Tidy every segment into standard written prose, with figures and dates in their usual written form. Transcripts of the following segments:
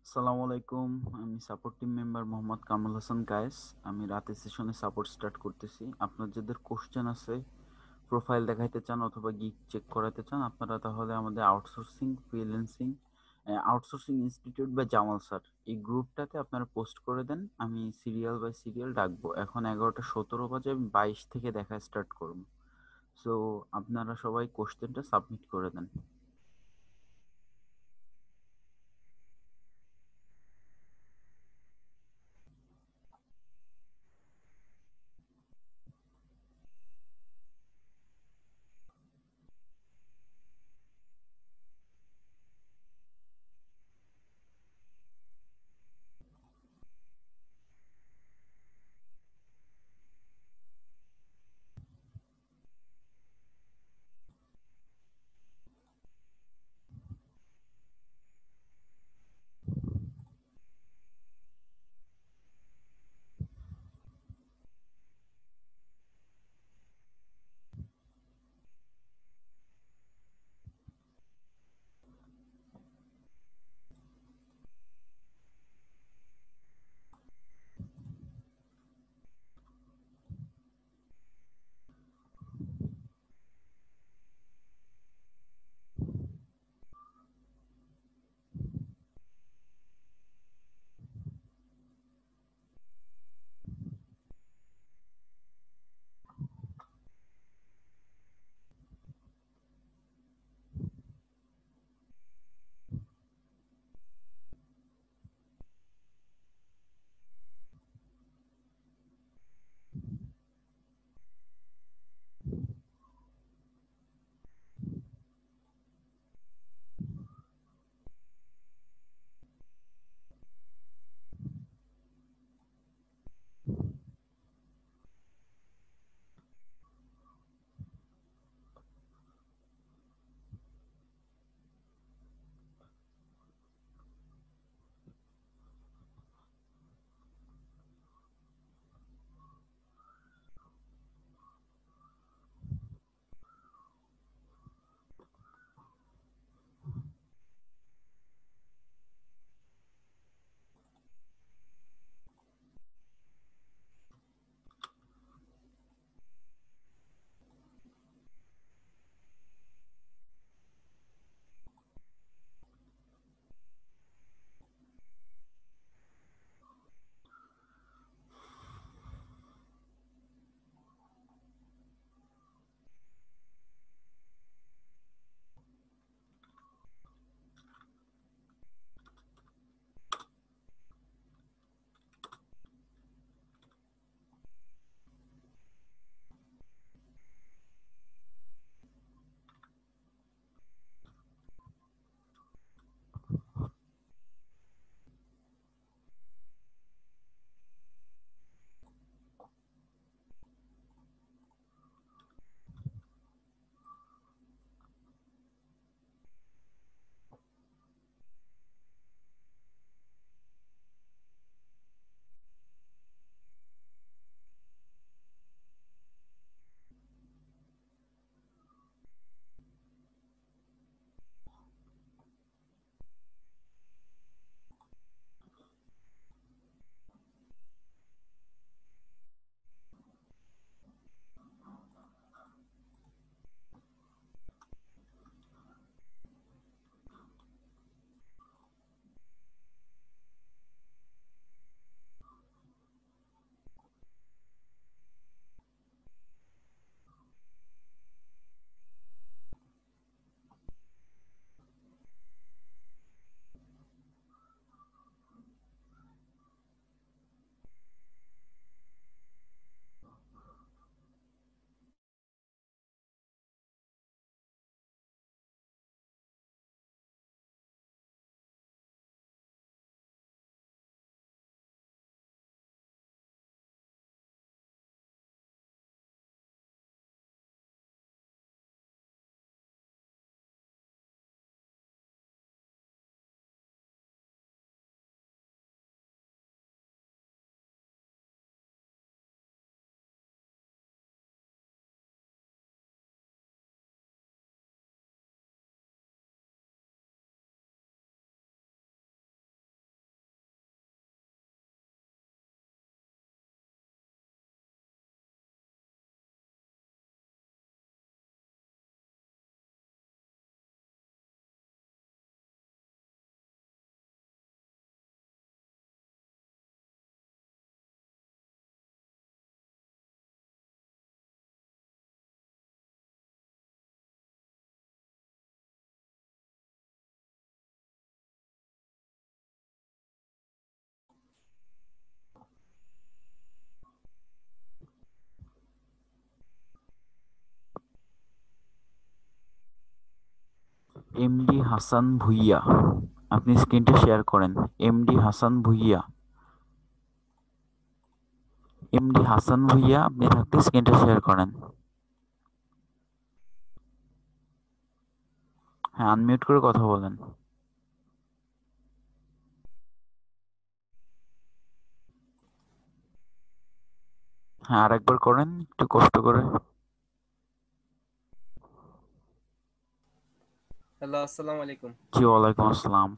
আসসালামু আলাইকুম। আমি support team member Mohammad Kamrul Hasan Kayes. আমি রাতের সেশনে সাপোর্ট স্টার্ট করতেছি। আপনার যাদের কোশ্চেন আছে, প্রোফাইল দেখাইতে চান অথবা গিগ চেক করাতে চান, আপনারা তাহলে আমাদের আউটসোর্সিং, ফ্রিল্যান্সিং, আউটসোর্সিং ইনস্টিটিউট বা জামাল স্যার এই গ্রুপটাতে আপনারা পোস্ট করে দেন। আমি সিরিয়াল বাই সিরিয়াল ডাকবো। এখন 11টা 17 বাজে, আমি 22 থেকে দেখা স্টার্ট করব। সো আপনারা সবাই কোশ্চেনটা সাবমিট করে দেন। এমডি হাসান ভুঁইয়া, আপনি স্ক্রিনটা শেয়ার করেন। এমডি হাসান ভুঁইয়া, এমডি হাসান ভুঁইয়া, আপনি থাকতে স্ক্রিনটা শেয়ার করেন। হ্যাঁ, আনমিউট করে কথা বলেন। হ্যাঁ, আরেকবার করেন একটু কষ্ট করে। হ্যালো, আসসালামু আলাইকুম। জি, ওয়ালাইকুম আসসালাম।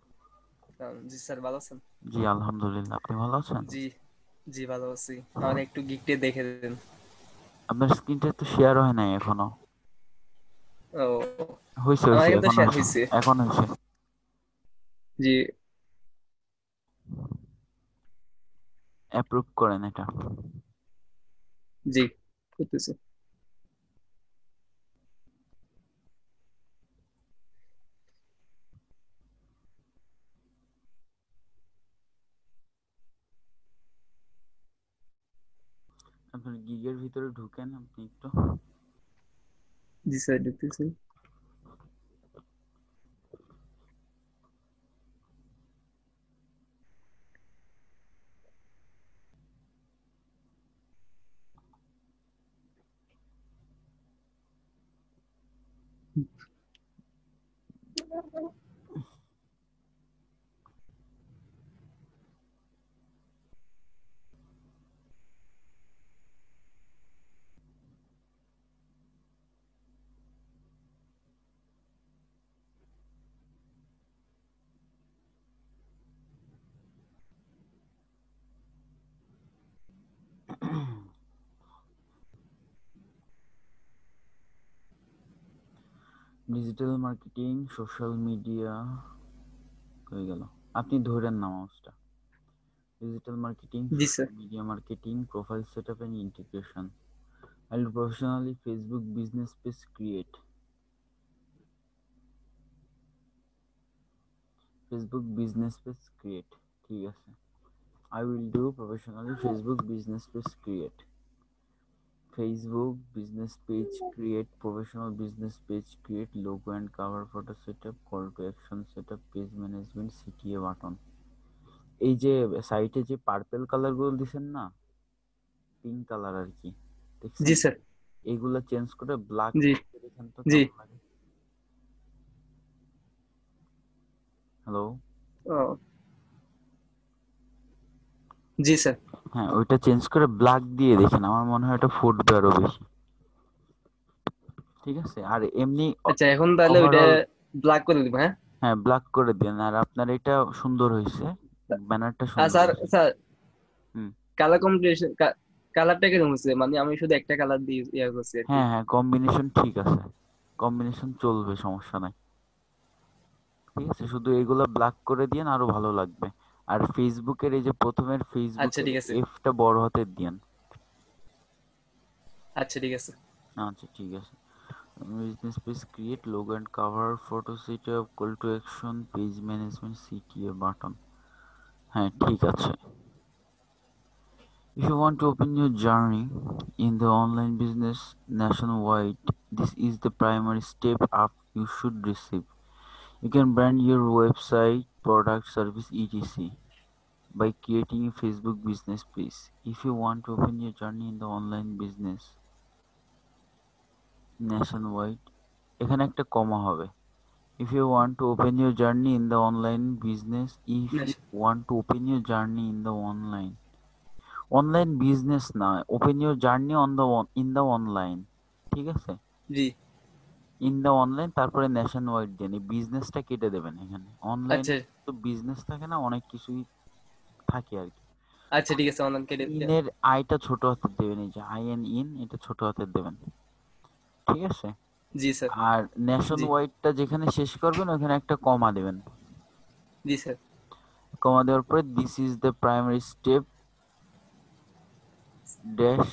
জি স্যার, ভালো আছেন? জি, আলহামদুলিল্লাহ। আপনি ভালো আছেন? জি, জি ভালো আছি। আমার একটু গিকটে দেখে দেন। আপনার স্ক্রিনটা তো শেয়ার হয় নাই এখনো। ও, হয়েছে আমার হয়েছে, কিন্তু এখন শেয়ার হয়েছে, হয়েছে। এখন হয়েছে। জি, অ্যাপ্রুভ করেন এটা। জি করতেছি। আপনার গিগের ভিতরে ঢুকেন আপনি একটু। জি স্যার, দেখতেছি। ডিজিটাল মার্কেটিং, সোশ্যাল মিডিয়া হয়ে গেল। আপনি ধরেন না মাউসটা। ডিজিটাল মার্কেটিং, জি social sir. Media marketing, profile setup and integration. I'll professionally Facebook business page create. Facebook business page create. ঠিক আছে। I will do professionally Facebook business page create. Facebook business page create, professional business page create, logo and cover photo setup, call to action setup, page management, CTA button. এই যে সাইটে যে purple colour গুলো দিছেন না, pink colour আর কি, জি দেখছেন? Sir. এইগুলা চেঞ্জ করে ব্ল্যাক জি, দেখেন তো জি। কেমন লাগে। হ্যালো? ও, জি স্যার। হ্যাঁ, ওইটা চেঞ্জ করে ব্ল্যাক দিয়ে দেখেন, আমার মনে হয় এটা ফুটবে আরো বেশি। ঠিক আছে, আর এমনি আচ্ছা, এখন তাহলে ওইটা ওভারঅল ব্ল্যাক করে দিব, হ্যাঁ? হ্যাঁ ব্ল্যাক করে দেন। আর আপনার এটা সুন্দর হয়েছে, ব্যানারটা আর সুন্দর স্যার, হয়েছে। স্যার হুম। কালার কম্বিনেশন, কালারটা কিরকম হচ্ছে? মানে আমি শুধু একটা কালার দিয়ে ইয়া করছি আর কি। হ্যাঁ হ্যাঁ, কম্বিনেশন ঠিক আছে, কম্বিনেশন চলবে, সমস্যা নাই। ঠিক আছে, শুধু এগুলা ব্ল্যাক করে দিন, আরো ভালো লাগবে। আর ফেসবুকের এই যে প্রথমের আচ্ছা ফেসবুকের ঠিক আছে। এফটা বড় হাতের দিন। আচ্ছা ঠিক আছে। আচ্ছা ঠিক আছে। Business page create, logo and cover photo setup, call to action, page management, CTA button. হ্যাঁ ঠিক আছে। If you want to open your journey in the online business nationwide, this is the primary step up you should receive. You can brand your website, product, service, etc. by creating a Facebook business page. If you want to open your journey in the online business nationwide, এখানে একটা কমা হবে। If you want to open your journey in the online business, if you want to open your journey in the online business না, open your journey on the in the online. ঠিক আছে, জি। In the online, তারপরে nationwide দেন, এই বিজনেসটা কেটে দেবেন। এখানে অনলাইনে আচ্ছা, তো বিজনেস থাকে না, অনেক কিছুই থাকে আর কি। আচ্ছা ঠিক আছে, অনলাইন কেটে। ইনের আইটা ছোট হাতের দেবেন, এই যে আই এন ইন, এটা ছোট হাতের দেবেন। ঠিক আছে। জি স্যার। আর ন্যাশন জি, ওয়াইডটা যেখানে শেষ করবেন ওখানে একটা কমা দেবেন। জি স্যার। কমা দেওয়ার পরে this is the primary step dash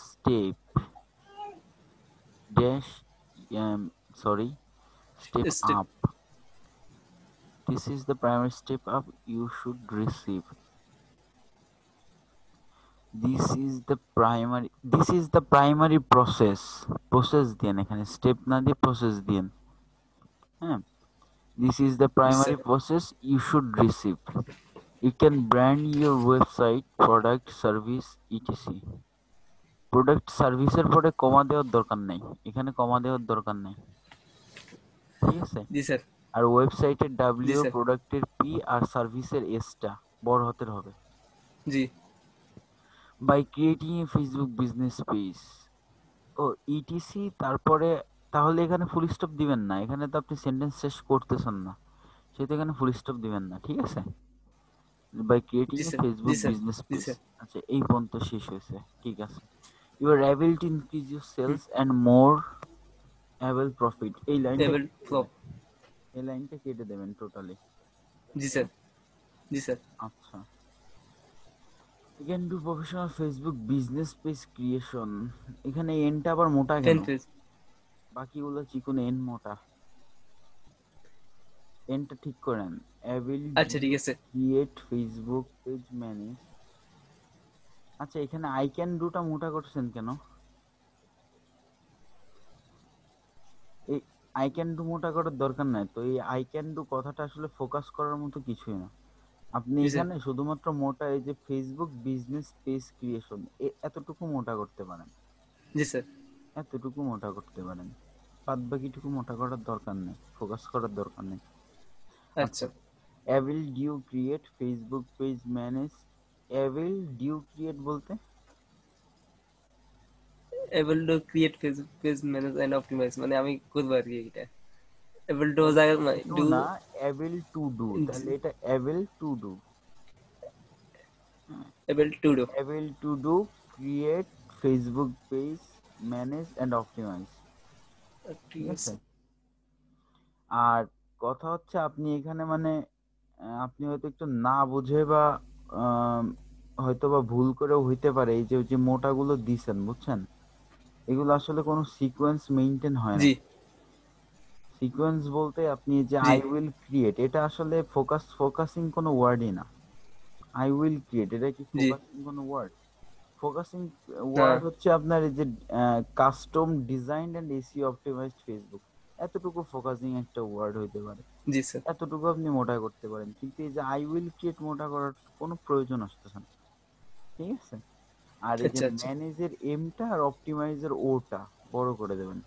step dash sorry step step. up. This is the primary step up you should receive. This is the primary process. Process দিয়েন, এখানে স্টেপ না দিয়ে প্রসেস দিয়েন। হ্যাঁ, This is the G primary sir process you should receive. You can brand your website, product, service, etc. Product সার্ভিসের পরে কমা দেওয়ার দরকার নেই, এখানে কমা দেওয়ার দরকার নেই, ঠিক আছে। জি স্যার আর ওয়েবসাইটের জি ডাব্লিউ, স্যার প্রোডাক্টের পি আর সার্ভিসের এসটা বড় হাতের হবে। জি by creating a Facebook business page ও ইটিসি, তারপরে তাহলে এখানে ফুল স্টপ দিবেন না, এখানে তো আপনি সেন্টেন্স শেষ করতেছেন না, সেহেতু এখানে ফুল স্টপ দিবেন না, ঠিক আছে। বাই ক্রিয়েটিং জি এ স্যার জি ফেসবুক স্যার বিজনেস জি পেজ। স্যার আচ্ছা, এই পর্যন্ত শেষ হয়েছে, ঠিক আছে। You are able to increase your sales and more able profit, এই লাইনটা টেবিল কেটে ফ্লপ দেবেন, এই লাইনটা কেটে দেবেন টোটালি, জি ঠিক স্যার আছে। জি স্যার আচ্ছা, you can do professional Facebook business page creation, এখানে এনটা আবার মোটা কেন, 10 পেজ বাকিগুলো চিকন, এন মোটা, এনটা ঠিক করেন। অ্যাবিল আচ্ছা ডিউ ঠিক আছে ক্রিয়েট ফেসবুক পেজ ম্যানেজ। আচ্ছা, এখানে আই ক্যান ডুটা মোটা করছেন কেন? এই আই ক্যান ডু মোটা করার দরকার নাই তো, এই আই ক্যান ডু কথাটা আসলে ফোকাস করার মতো কিছুই না। আপনি জি স্যার এখানে শুধুমাত্র মোটা এই যে ফেসবুক বিজনেস পেজ ক্রিয়েশন এতটুকু মোটা করতে পারেন, জি স্যার এতটুকু মোটা করতে পারেন, বাদ বাকিটুকু মোটা করার দরকার নেই, ফোকাস করার দরকার নেই। আচ্ছা, আচ্ছা অ্যাভিল ডিউ ক্রিয়েট ফেসবুক পেজ ম্যানেজ, অ্যাভিল ডিউ ক্রিয়েট বলতে able to create page page manage and optimise মানে আমি করবো আর কি এটা এবল টু অ্যাভিল জায়গা টু ডু না, অ্যাভিল টু ডু, তাহলে এটা able to do, able to do able to do create Facebook page manage and optimise, ঠিক ঠিক আছে। আছে আর কথা হচ্ছে আপনি এখানে মানে আপনি হয়তো একটু না বুঝে বা আম, হয়তো বা ভুল করেও হইতে পারে, এই যে যে মোটাগুলো দিছেন বুঝছেন, এগুলো আসলে কোনো সিকোয়েন্স মেনটেন হয় জি নাই। সিকোয়েন্স বলতে আপনি এই যে জি আই উইল ক্রিয়েট, এটা আসলে ফোকাসিং কোনো ওয়ার্ডই না। আই উইল ক্রিয়েট, এটা কি জি ফোকাসিং কোনো ওয়ার্ড? ফোকাসিং না ওয়ার্ড হচ্ছে আপনার এই যে custom design and SEO optimised Facebook, এতটুকু ফোকাসিং একটা ওয়ার্ড হইতে পারে, জি স্যার এতটুকু আপনি মোটা করতে পারেন, কিন্তু এই যে আই উইল ক্রিয়েট মোটা করার কোনো প্রয়োজন আসতেছে না, ঠিক আছে। আর এই যে আচ্ছা আচ্ছা ম্যানেজের এমটা আর অপটিমাইজের ওটা বড় করে দেবেন।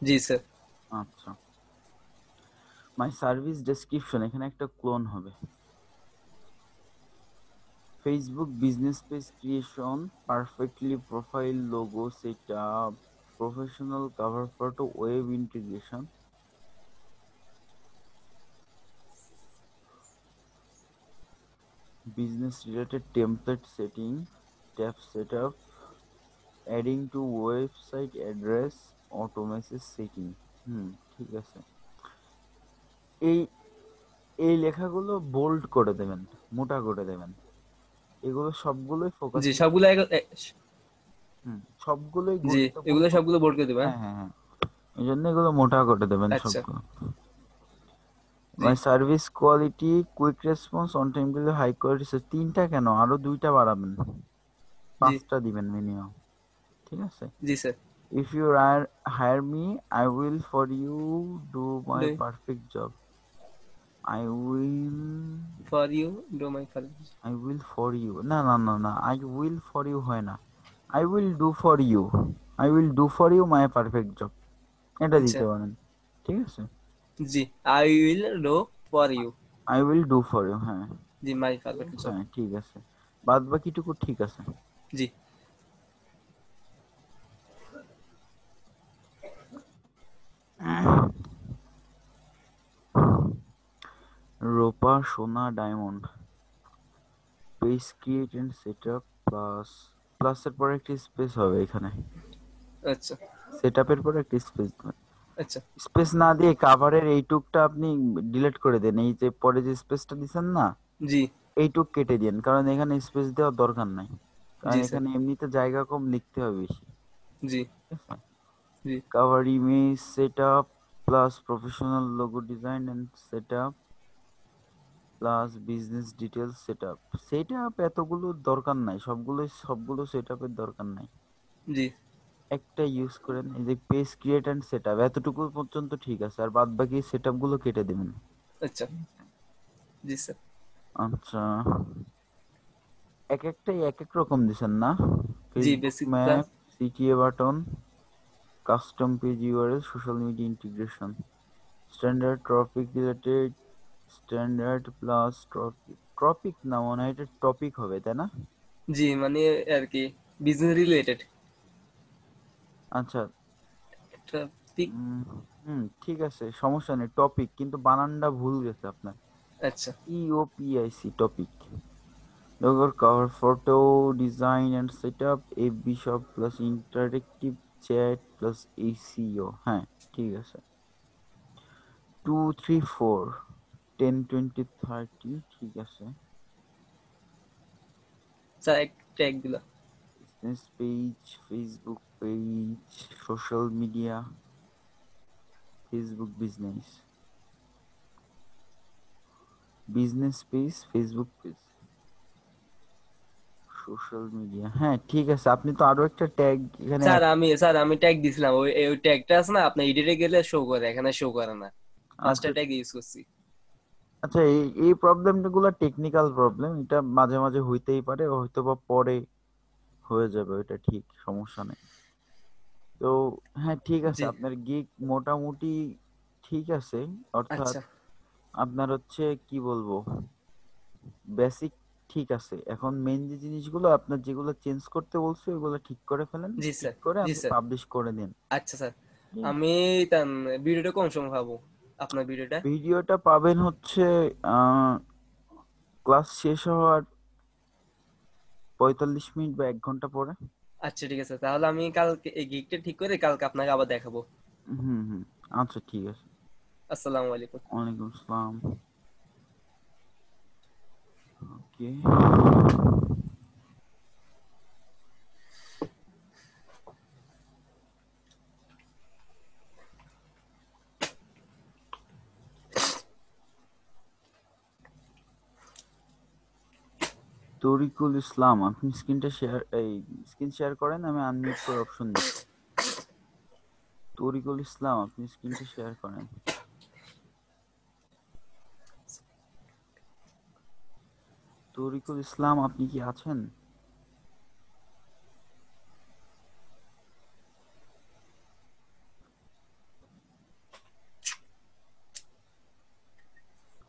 জি স্যার আচ্ছা, মাই সার্ভিস ডেসক্রিপশন, এখানে একটা ক্লোন হবে। Facebook business page creation, perfectly profile logo setup, professional cover photo, web integration, business related template setting, tab setup, adding two website address, auto message setting. ঠিক আছে। এই এই লেখাগুলো বোল্ড করে দেবেন, মোটা করে দেবেন, এগুলো সবগুলোই জি ফোকাসিং। সবগুলো সবগুলোই জি গুরুত্বপূর্ণ। এগুলো সবগুলো বোর্ড করে দেবো হ্যাঁ হ্যাঁ হ্যাঁ হ্যাঁ, এই জন্য এগুলো মোটা করে দেবেন আচ্ছা সবগুলো। জি my service quality, quick response, on time delivery, high quality, তিনটা কেন, আরো দুইটা বাড়াবেন, জি পাঁচটা দিবেন মিনিমাম, ঠিক আছে। জি sir if you are hire me, I will for you do my perfect job, I will, for you do my for I will for you, না না না না, আই উইল ফর ইউ হয় না, I will do for you, I will do for you my perfect job, এটা আচ্ছা দিতে পারেন, ঠিক আছে। জি I will do for you I will do for you, হ্যাঁ জি মাই পারফেক্ট জব হ্যাঁ, ঠিক আছে, বাদ বাকিটুকু ঠিক আছে। জি রূপা, সোনা, diamond, page create and setup, plus, প্লাসের পরে একটি স্পেস হবে এখানে, আচ্ছা সেটআপের পরে একটি স্পেস দেবেন। আচ্ছা স্পেস না দিয়ে কাভারের এইটুকটা আপনি ডিলিট করে দেন, এই যে পরে যে স্পেসটা দিছেন না, জি এইটুক কেটে দিন, কারণ এখানে স্পেস দেওয়ার দরকার নাই, কারণ জি স্যার এখানে এমনিতে জায়গা কম, লিখতে হবে বেশি, জি ঠিক আছে। জি cover image setup plus professional logo design and setup plus business details setup, setup এতগুলো দরকার নাই, সবগুলো সেটআপের দরকার নাই। জি একটা ইউজ করেন, এই যে পেজ ক্রিয়েট এন্ড সেটআপ, এতটুকু পর্যন্ত ঠিক আছে, আর বাদ বাকি সেটআপ গুলো কেটে দিবেন। আচ্ছা। জি স্যার। আচ্ছা, এক একটাই এক এক রকম দিছেন না? জি Facebook basic class. Map, CTA button, custom page URL, social media integration, standard topic related, standard plus topic, topic না মনে হয় এটা টপিক হবে, তাই না? জি মানে আর কি বিজনেস রিলেটেড আচ্ছা। টপিক। উম, ঠিক আছে, সমস্যা নেই, টপিক, কিন্তু বানানটা ভুল গেছে আপনার। আচ্ছা। ইওপিআইসি topic. Logo cover photo design and setup, FB shop plus interactive chat plus ACO, হ্যাঁ ঠিক আছে। 2 3 4 10 20 30 ঠিক আছে। স্যার এক ট্যাগ দিলা। Business page, Facebook page, social media, Facebook business, business page, Facebook page, social media, হ্যাঁ ঠিক আছে। আপনি তো আরো একটা ট্যাগ এখানে স্যার আমি ট্যাগ দিছিলাম, ওই ট্যাগটা আছে না আপনার এডিটে গেলে শো করে, এখানে শো করে না। পাঁচটা আচ্ছা। ট্যাগ ইউজ করছি। আচ্ছা, এই এই প্রবলেমটা গুলো টেকনিক্যাল প্রবলেম, এটা মাঝে মাঝে হইতেই পারে, হয়তো বা পরে হয়ে যাবে, ওইটা ঠিক, সমস্যা নেই। তো হ্যাঁ ঠিক আছে, জি। আপনার গিগ মোটামুটি ঠিক আছে, অর্থাৎ আচ্ছা। আপনার হচ্ছে কি বলবো, বেসিক ঠিক আছে। এখন মেন যে জিনিসগুলো আপনার যেগুলো চেঞ্জ করতে বলছে ওইগুলো ঠিক করে ফেলেন, জি ঠিক স্যার। করে জি আপনি স্যার। পাবলিশ করে দিন। আচ্ছা স্যার। ঠিক। আমি তান ভিডিওটা কোন সময় পাবো, আপনার ভিডিওটা? ভিডিওটা পাবেন হচ্ছে আহ ক্লাস শেষ হওয়ার 45 মিনিট বা 1 ঘন্টা পরে। আচ্ছা ঠিক আছে, তাহলে আমি কালকে এই গিগটা ঠিক করে কালকে আপনাকে আবার দেখাবো। হুম, আচ্ছা ঠিক আছে। আসসালামু আলাইকুম। ওয়ালাইকুম আসসালাম। ওকে। তরিকুল ইসলাম, আপনি স্ক্রিনটা শেয়ার, এই স্ক্রিন শেয়ার করেন, আমি আনমিউট করে অপশন দিচ্ছি। তরিকুল ইসলাম, আপনি স্ক্রিনটা শেয়ার করেন। তরিকুল ইসলাম, আপনি কি আছেন?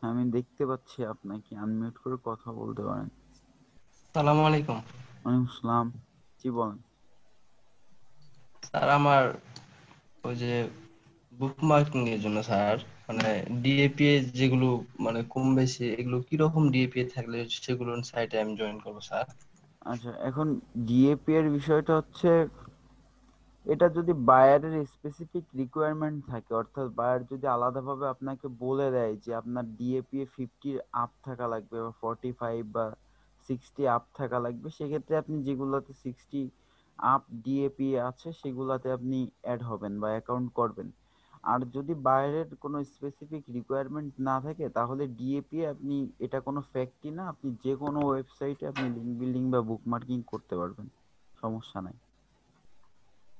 আমি দেখতে পাচ্ছি, আপনাকে আনমিউট করে কথা বলতে পারেন। সালামু আলাইকুম ওয়ালাইকুম আসসালাম। জি বলেন। স্যার। আমার ওই যে বুক মার্কিং এর জন্য স্যার, মানে ডিএপিএ যেগুলো মানে কম বেশি এগুলো কিরকম ডিএপিএ থাকলে সেগুলো সাইটে আমি জয়েন করবো স্যার? আচ্ছা, এখন ডিএপি এর বিষয়টা হচ্ছে, এটা যদি বায়ারের স্পেসিফিক রিকোয়ারমেন্ট থাকে, অর্থাৎ বায়ার যদি আলাদাভাবে আপনাকে বলে দেয় যে আপনার ডিএপি 50 আপ থাকা লাগবে বা 45 বা 60 আপ থাকা লাগবে, সেক্ষেত্রে আপনি যেগুলোতে 60 আপ ডিএপি আছে সেগুলোতে আপনি অ্যাড হবেন বা অ্যাকাউন্ট করবেন। আর যদি বাইরের কোনো স্পেসিফিক রিকোয়ারমেন্ট না থাকে, তাহলে ডিএপি আপনি, এটা কোনো ফ্যাক্টই না, আপনি যে কোনো ওয়েবসাইটে আপনি লিঙ্ক বিল্ডিং বা বুকমার্কিং করতে পারবেন, সমস্যা নাই।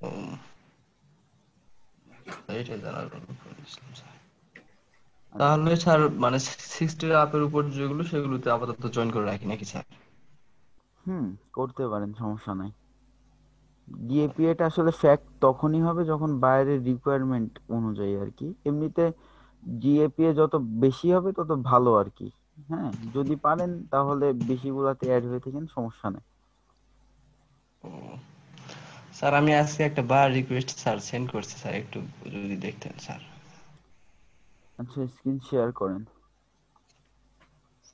উম, এইটাই জানার জন্য ফোন দিয়েছিলাম স্যার। আচ্ছা। তাহলে স্যার মানে 60 আপের উপর যেগুলো সেগুলোতে আপাতত জয়েন করে রাখি নাকি স্যার? হুম, করতে পারেন, সমস্যা নাই। ডিএপি এটা আসলে ফ্যাক্ট তখনই হবে যখন বাইরের রিকোয়ারমেন্ট অনুযায়ী আর কি। এমনিতে ডিএপি যত বেশি হবে তত ভালো আর কি। হ্যাঁ, যদি পারেন তাহলে বেশিগুলাতে অ্যাড হয়ে থাকেন, সমস্যা নেই। ও স্যার, আমি আজকে একটা বার রিকোয়েস্ট স্যার সেন্ড করছি স্যার, একটু যদি দেখতেন স্যার। আচ্ছা, স্ক্রিন শেয়ার করেন।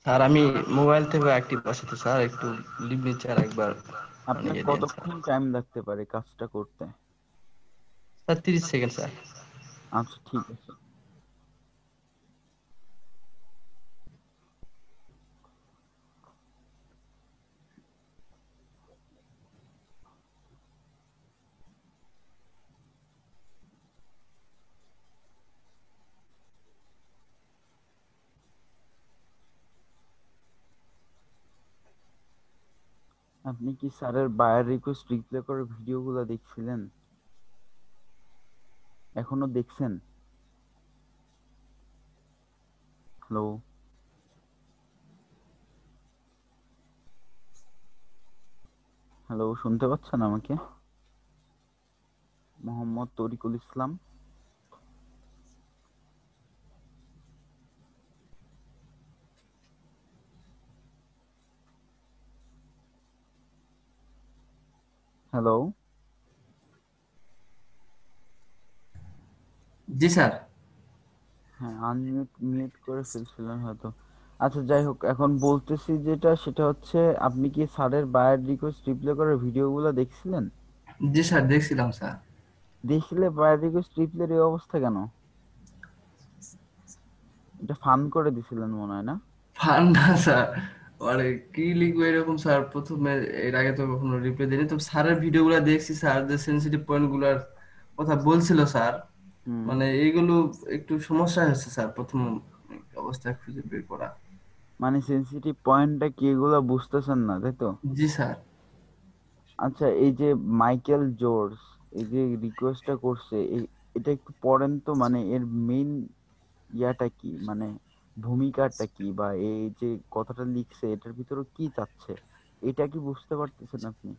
স্যার আমি মোবাইল থেকে অ্যাক্টিভ আছে তো স্যার, একটু লিভ নিচে আর একবার মানে আপনার ইয়ে দিয়েন স্যার। কতক্ষণ টাইম লাগতে পারে কাজটা করতে? Sir 30 second sir. আচ্ছা ঠিক আছে। আপনি কি স্যারের বায়ার রিকোয়েস্ট রিপ্লাই করে ভিডিওগুলো দেখছিলেন? এখনো দেখছেন? হ্যালো, হ্যালো, শুনতে পাচ্ছেন আমাকে? মোহাম্মদ তরিকুল ইসলাম। হ্যালো। জি স্যার। হ্যাঁ, আনমিউট মিউট করে ফেলছিলেন হয়তো। আচ্ছা, যাই হোক, এখন বলতেছি যেটা সেটা হচ্ছে, আপনি কি স্যারের বায়ার রিকোয়েস্ট রিপ্লাই করার ভিডিওগুলো দেখছিলেন? জি স্যার, দেখছিলাম স্যার। দেখলে বায়ার রিকোয়েস্ট রিপ্লাইয়ের এই অবস্থা কেন? এটা ফান করে দিছিলেন মনে হয় না? ফান না স্যার, মানে কি লিখবো এরকম স্যার, প্রথমে এর আগে তো কখনো রিপ্লাই দিইনি, তো স্যারের ভিডিওগুলো দেখছি, স্যার যে সেন্সিটিভ পয়েন্ট গুলার কথা বলছিল স্যার, হুম। মানে এইগুলো একটু সমস্যা হচ্ছে স্যার প্রথম অবস্থায় খুঁজে বের করা। মানে সেনসিটিভ পয়েন্টটা কি এগুলো বুঝতেছেন না, তাই তো? জি স্যার। আচ্ছা, এই যে মাইকেল জোর্জ এই যে রিকোয়েস্টটা করছে, এটা একটু পড়েন তো, মানে এর মেইন ইয়াটা কি, মানে ভূমিকাটা কি, বা এই যে কথাটা লিখছে এটার ভিতরে কি চাচ্ছে, এটা কি বুঝতে পারতেছেন আপনি?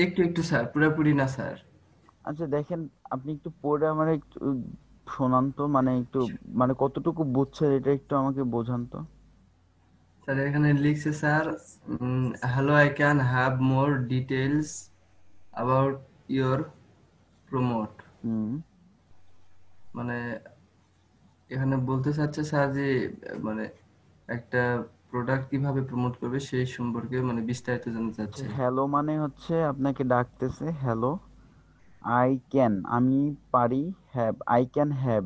একটু একটু স্যার, পুরোপুরি না স্যার। আচ্ছা দেখেন, আপনি একটু পড়ে আমার একটু শোনান তো, মানে একটু, মানে কতটুকু বুঝছেন এটা একটু আমাকে বোঝান তো। স্যার এখানে লিখছে sir, hello, I can have more details about your promote. হুম। মানে এখানে বলতে চাচ্ছে স্যার যে মানে একটা প্রোডাক্ট কিভাবে প্রমোট করবে সেই সম্পর্কে মানে বিস্তারিত জানতে আচ্ছা, চাচ্ছে। হ্যালো মানে হচ্ছে আপনাকে ডাকতেছে, হ্যালো, আই ক্যান আমি পারি, হ্যাভ আই ক্যান হ্যাভ।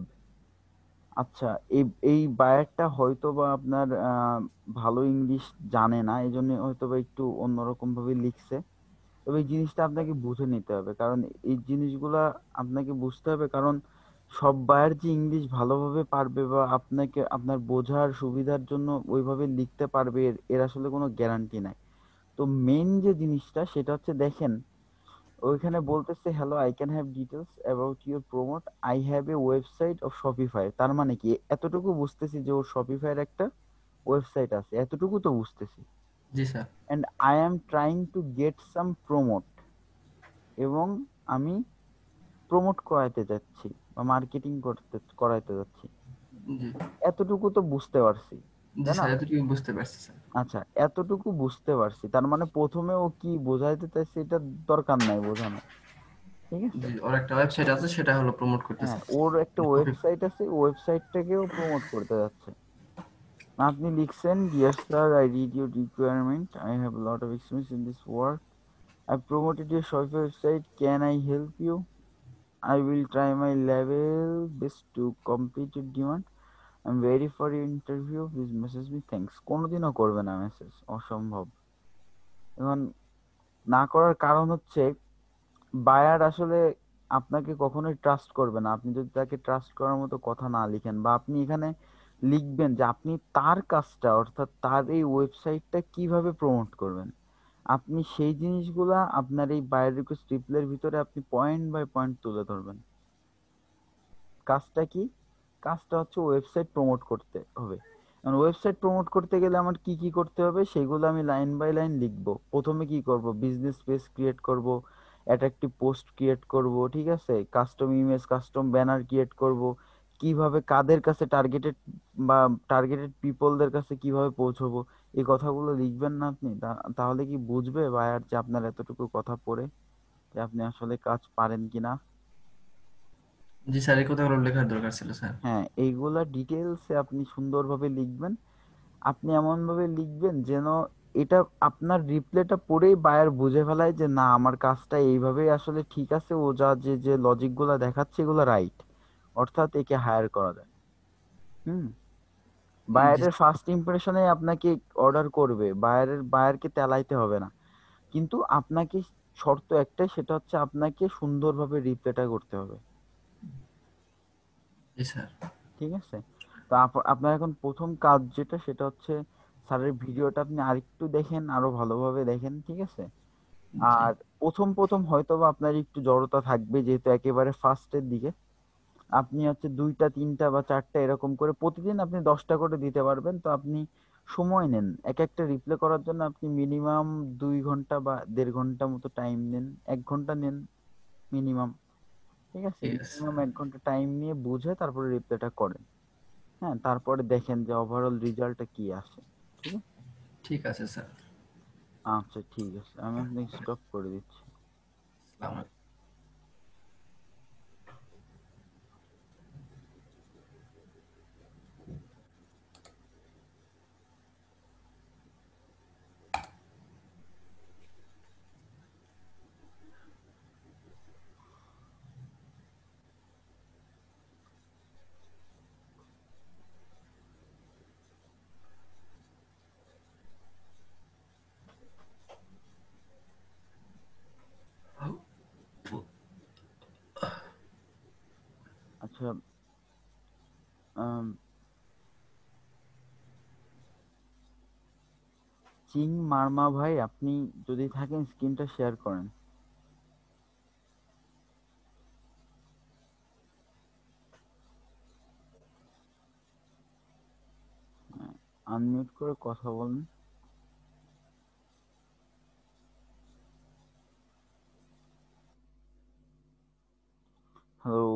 আচ্ছা, এই এই বায়ারটা হয়তো বা আপনার ভালো ইংলিশ জানে না, এই জন্য হয়তো বা একটু অন্যরকম ভাবে লিখছে। তবে এই জিনিসটা আপনাকে বুঝে নিতে হবে, কারণ এই জিনিসগুলা আপনাকে বুঝতে হবে, কারণ সব বায়ার যে ইংলিশ ভালোভাবে পারবে বা আপনাকে আপনার বোঝার সুবিধার জন্য ওইভাবে লিখতে পারবে, এর আসলে কোনো গ্যারান্টি নাই। তো মেইন যে জিনিসটা সেটা হচ্ছে, দেখেন ওইখানে বলতেছে hello, I can have details about your promote, I have a website of Shopify. তার মানে কি, এতটুকু বুঝতেছি যে ওর শপিফাইয়ের একটা ওয়েবসাইট আছে, এতটুকু তো বুঝতেছি। জি sir. And I am trying to get some promote, এবং আমি প্রমোট করাইতে যাচ্ছি বা মার্কেটিং করাইতে যাচ্ছি। জি। এতটুকু তো বুঝতে পারছি, জি তাই না? স্যার, এতটুকু বুঝতে পারছি স্যার। আচ্ছা, এতটুকু বুঝতে পারছি, তার মানে প্রথমে ও কি বোঝাইতে চাইছে এটা দরকার নাই বোঝানো, ঠিক আছে? জি, ওর একটা ওয়েবসাইট আছে, সেটা হলো প্রমোট করতে হ্যাঁ, চাচ্ছে। ওর একটা কপি। ওয়েবসাইট আছে, ওয়েবসাইটটাকেও প্রমোট করতে যাচ্ছে। আপনি লিখছেন, dear sir, I read your requirement, I have lot of experience in this work, I promoted your Shopee website, can I help you, I will try my level best to complete your demand, I am ready for your interview, please message me, thanks. কোনোদিনও করবে না message, অসম্ভব। এখন না করার কারণ হচ্ছে, buyer আসলে আপনাকে কখনোই ট্রাস্ট করবে না আপনি যদি তাকে ট্রাস্ট করার মতো কথা না লিখেন, বা আপনি এখানে লিখবেন যে আপনি তার কাজটা, অর্থাৎ তার এই ওয়েবসাইটটা কিভাবে প্রমোট করবেন। আপনি সেই জিনিসগুলা আপনার এই বায়ার রিকোয়েস্ট রিপ্লাইয়ের ভিতরে আপনি পয়েন্ট বাই পয়েন্ট তুলে ধরবেন। কাজটা কি? কাজটা হচ্ছে ওয়েবসাইট প্রমোট করতে হবে। কারণ ওয়েবসাইট প্রমোট করতে গেলে আমার কি কি করতে হবে সেগুলো আমি লাইন বাই লাইন লিখবো। প্রথমে কি করব, বিজনেস পেজ ক্রিয়েট করব, অ্যাট্রাকটিভ পোস্ট ক্রিয়েট করব, ঠিক আছে, custom image custom banner create করব, কিভাবে কাদের কাছে টার্গেটেড বা টার্গেটেড পিপলদের কাছে কিভাবে পৌঁছবো, এই কথাগুলো লিখবেন না আপনি? তাহলে কি বুঝবে বায়ার যে আপনার এতটুকু কথা পড়ে যে আপনি আসলে কাজ পারেন কিনা? জি স্যার, এই কথাগুলো লেখার দরকার ছিল স্যার। হ্যাঁ, এইগুলা ডিটেলসে আপনি সুন্দরভাবে লিখবেন। আপনি এমনভাবে লিখবেন যেন এটা আপনার রিপ্লাইটা পড়েই বায়ার বুঝে ফেলায় যে না, আমার কাজটা এইভাবেই আসলে ঠিক আছে, ও যা যে যে লজিকগুলো দেখাচ্ছে এগুলো রাইট, অর্থাৎ একে হায়ার করা যায়। হুম। জি বায়ারের স্যার। ফার্স্ট ইমপ্রেশনে আপনাকে অর্ডার করবে, বায়ারকে তেলাইতে হবে না, কিন্তু আপনাকে শর্ত একটাই, সেটা হচ্ছে আপনাকে সুন্দরভাবে রিপ্লাইটা করতে হবে। জি স্যার। ঠিক আছে? তো আপনার এখন প্রথম কাজ যেটা সেটা হচ্ছে, স্যারের ভিডিওটা আপনি আরেকটু দেখেন, আরো ভালোভাবে দেখেন, ঠিক আছে? জি। আর প্রথম হয়তোবা আপনার একটু জড়তা থাকবে, যেহেতু একেবারে ফার্স্টের দিকে। আপনি হচ্ছে 2টা 3টা বা 4টা এরকম করে প্রতিদিন আপনি 10টা করে দিতে পারবেন। তো আপনি সময় নেন এক একটা রিপ্লে করার জন্য, আপনি মিনিমাম 2 ঘন্টা বা 1.5 ঘন্টা মতো টাইম নেন, 1 ঘন্টা নেন মিনিমাম। ঠিক আছে, ঠিক আছে মিনিমাম 1 ঘন্টা টাইম নিয়ে বুঝে তারপরে রিপ্লেটা করেন। হ্যাঁ, তারপরে দেখেন যে ওভারঅল রেজাল্টটা কি আসে। ঠিক আছে। ঠিক আছে স্যার। আচ্ছা ঠিক আছে, আমি আপনাকে স্টপ করে দিচ্ছি। আসসালামু আলাইকুম। আচ্ছা, আম, চিং মারমা ভাই, আপনি যদি থাকেন স্ক্রিনটা শেয়ার করেন। আনমিউট করে কথা বলেন। হ্যালো।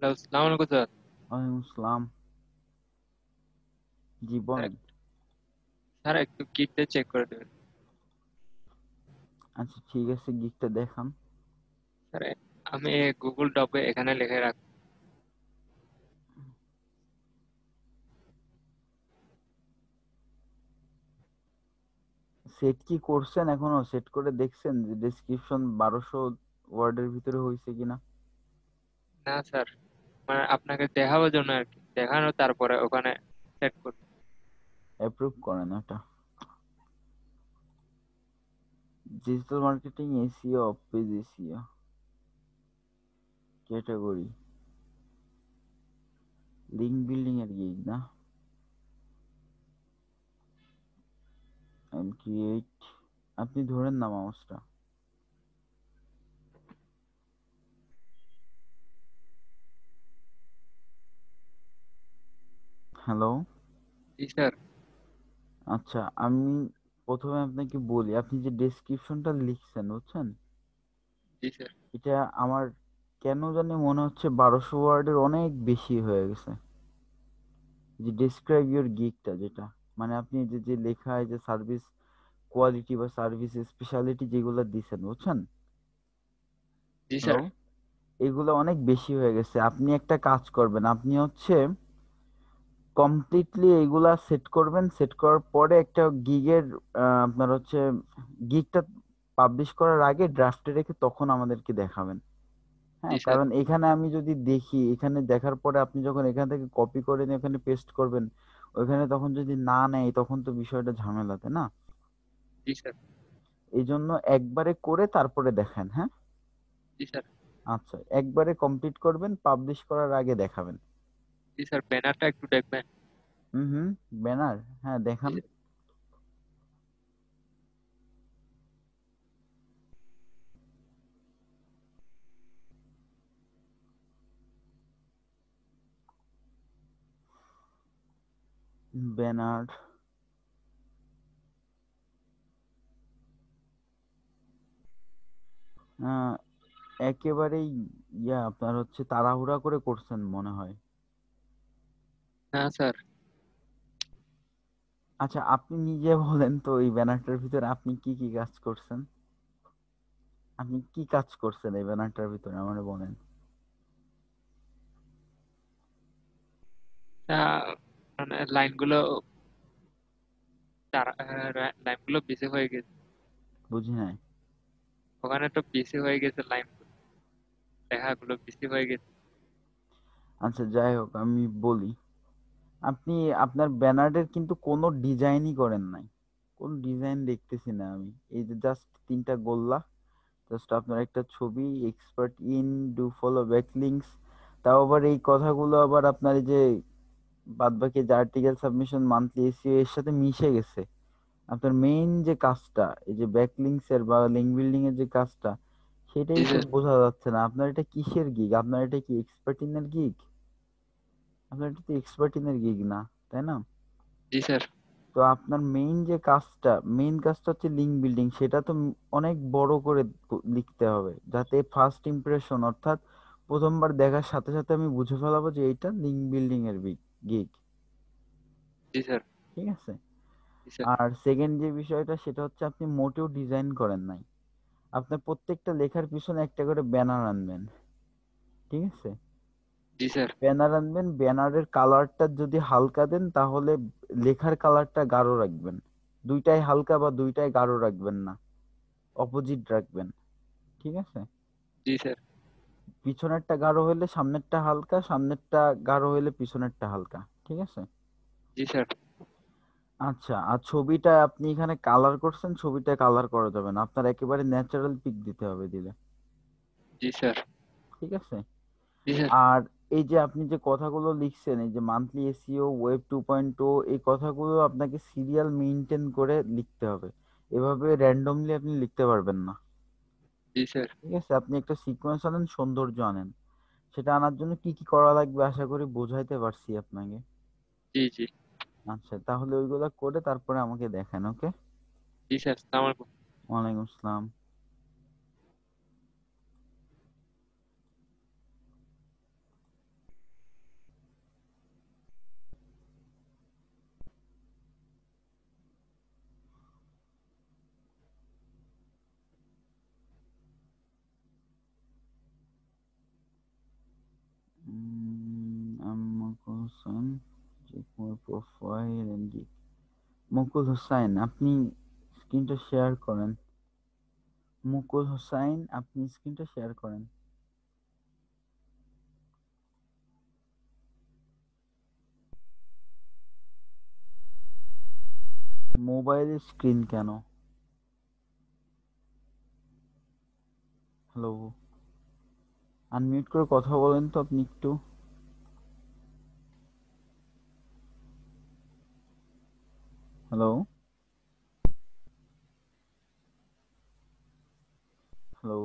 হ্যালো, আসসালামু আলাইকুম স্যার। ওয়ালাইকুম আসসালাম। জি স্যার বলেন। স্যার একটু গিকটা চেক করে দেবেন। আচ্ছা ঠিক আছে, গিকটা দেখান। স্যার আমি গুগল ডকে এখানে লিখে রাখ। সেট কি করছেন এখনো? সেট করে দেখছেন যে ডেসক্রিপশন 1200 ওয়ার্ডের ভিতরে হয়েছে কিনা? না স্যার, মানে আপনাকে দেখানোর জন্য আর কি, দেখানো তারপরে ওখানে সেট করুন। অ্যাপ্রুভ করেন ওটা। Digital marketing SEO, of page SEO, category, link building এর গিগ না? ক্রিয়েট, আপনি ধরেন না মাউসটা। হ্যালো। জি স্যার। আচ্ছা, আমি প্রথমে আপনাকে বলি, আপনি যে ডেসক্রিপশনটা লিখছেন বুঝছেন, জি স্যার। এটা আমার কেন জানি মনে হচ্ছে 1200 ওয়ার্ডের অনেক বেশি হয়ে গেছে। যে ডেসক্রাইব ইউর গিগটা, যেটা মানে আপনি যে যে লেখায় যে সার্ভিস কোয়ালিটি বা সার্ভিস স্পেশালিটি যেগুলো দিছেন বুঝছেন। জি হ্যালো, স্যার। এগুলো অনেক বেশি হয়ে গেছে। আপনি একটা কাজ করবেন, আপনি হচ্ছে কমপ্লিটলি এইগুলা সেট করবেন। সেট করার পরে একটা গিগের আপনার হচ্ছে গিগটা পাবলিশ করার আগে ড্রাফটে রেখে তখন আমাদেরকে দেখাবেন। জি হ্যাঁ, স্যার। কারণ এখানে আমি যদি দেখি, এখানে দেখার পরে আপনি যখন এখান থেকে কপি করে নিয়ে ওখানে পেস্ট করবেন, ওইখানে তখন যদি না নেয় তখন তো বিষয়টা ঝামেলাতে না। জি স্যার। এই জন্য একবারে করে তারপরে দেখান। হ্যাঁ। জি স্যার। আচ্ছা, একবারে কমপ্লিট করবেন, পাবলিশ করার আগে দেখাবেন। জি স্যার, ব্যানারটা একটু দেখবেন। হুম হুম। ব্যানার, হ্যাঁ জি দেখান। স্যার। ব্যানার, একেবারেই আপনার হচ্ছে তাড়াহুড়া করে করছেন মনে হয়। না স্যার। আচ্ছা, আপনি নিজে বলেন তো এই ব্যানারটার ভিতরে আপনি কি কি কাজ করছেন? আপনি কি কাজ করছেন এই ব্যানারটার ভিতরে আমার বলেন। মানে লাইনগুলো, লাইনগুলো বিসি হয়ে গেছে। বুঝি নাই। ওখানে তো বিসি হয়ে গেছে, লাইন লেখাগুলো বিসি হয়ে গেছে। আচ্ছা যাই হোক, আমি বলি, আপনি আপনার ব্যানারের কিন্তু কোনো ডিজাইনই করেন নাই। কোন ডিজাইন দেখতেছি না আমি। এই যে জাস্ট 3টা গোল্লা, জাস্ট আপনার একটা ছবি, expert in, do follow backlinks. তাও আবার এই কথাগুলো আবার আপনার এই যে বাদ বাকি যে আর্টিকেল সাবমিশন, মান্থলি এসিও এর সাথে মিশে গেছে। আপনার মেইন যে কাজটা, এই যে ব্যাকলিংস এর বা লিঙ্ক বিল্ডিং এর যে কাজটা, সেটাই জি তো স্যার। বোঝা যাচ্ছে না। আপনার এটা কিসের গিগ? আপনার এটা কি এক্সপার্টিনের গিগ? আপনার এটা তো এক্সপার্টিনের গিগ না, তাই না? জি স্যার। তো আপনার মেইন কাজটা হচ্ছে লিঙ্ক বিল্ডিং। সেটা তো অনেক বড় করে লিখতে হবে, যাতে ফার্স্ট ইমপ্রেশন, অর্থাৎ প্রথমবার দেখার সাথে সাথে আমি বুঝে ফেলাবো যে এইটা লিঙ্ক বিল্ডিং এর গিগ। জি স্যার। ঠিক আছে? জি স্যার। আর সেকেন্ড যে বিষয়টা, সেটা হচ্ছে আপনি মোটেও ডিজাইন করেন নাই। আপনার প্রত্যেকটা লেখার পিছনে একটা করে ব্যানার আনবেন। ঠিক আছে? জি স্যার। ব্যানার আনবেন, ব্যানারের কালারটা যদি হালকা দেন তাহলে লেখার কালারটা গাঢ় রাখবেন। দুইটাই হালকা বা দুইটাই গাঢ় রাখবেন না, অপোজিট রাখবেন। ঠিক আছে? জি স্যার। পিছনেরটা গাঢ় হইলে সামনেরটা হালকা, সামনেরটা গাঢ় হইলে পিছনেরটা হালকা। ঠিক আছে? জি স্যার। আচ্ছা, আর ছবিটা আপনি এখানে কালার করছেন, ছবিটা কালার করা যাবে না, আপনার একেবারে ন্যাচারাল পিক দিতে হবে দিলে। জি স্যার। ঠিক আছে? জি স্যার। আর এই যে আপনি যে কথাগুলো লিখছেন, এই যে মান্থলি এসইও, ওয়েব 2.0, এই কথাগুলো আপনাকে সিরিয়াল মেনটেন করে লিখতে হবে। এভাবে র্যান্ডমলি আপনি লিখতে পারবেন না। জি স্যার। ঠিক আছে? আপনি একটা সিকোয়েন্স আনেন, সৌন্দর্য আনেন। সেটা আনার জন্য কি কি করা লাগবে আশা করি বোঝাইতে পারছি আপনাকে। জি জি। আচ্ছা, তাহলে ওইগুলা করে তারপরে আমাকে দেখান। ওকে? জি স্যার। আসসালামু আলাইকুম। ওয়ালাইকুম আসসালাম। মুকুল হোসেন, প্রোফাইল এন্ড মুকুল হোসাইন, আপনি স্ক্রিনটা শেয়ার করেন। মুকুল হোসাইন, আপনি স্ক্রিনটা শেয়ার করেন। মোবাইলের স্ক্রিন কেন? হ্যালো, আনমিউট করে কথা বলেন তো আপনি একটু। Hello, hello,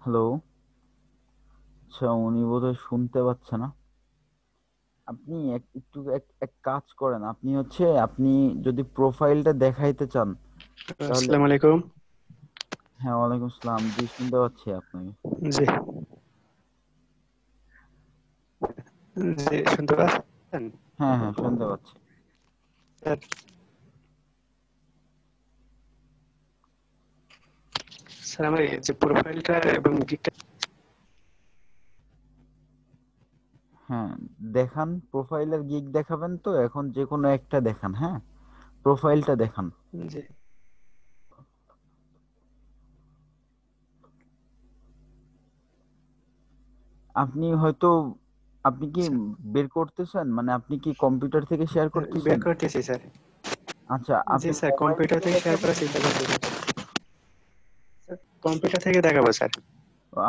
hello. আচ্ছা, উনি বোধহয় শুনতে পাচ্ছে না। আপনি একটু এক কাজ করেন, আপনি যদি প্রোফাইলটা দেখাইতে চান তাহলে। আসসালামু আলাইকুম। হ্যাঁ, ওয়ালাইকুম আসসালাম। জি, শুনতে পাচ্ছি আপনাকে। জি জি, শুনতে পাচ্ছেন? হ্যাঁ হ্যাঁ, শুনতে পাচ্ছি। স্যার, স্যার আমার এই যে প্রোফাইলটা এবং গিকটা। হ্যাঁ, দেখান। প্রোফাইলের গিগ দেখাবেন তো? এখন যে কোনো একটা দেখান। হ্যাঁ, প্রোফাইলটা দেখান। জি আপনি হয়তো, আপনি কি আচ্ছা, বের করতেছেন, মানে আপনি কি কম্পিউটার থেকে শেয়ার স্যার বের করতেছেন? করতেছি স্যার। আচ্ছা, জি আপনি স্যার, মোবাইল কম্পিউটার থেকে থেকে শেয়ার দেখাবেন? করার চিন্তা করতেছি। স্যার, কম্পিউটার থেকে দেখাবো স্যার।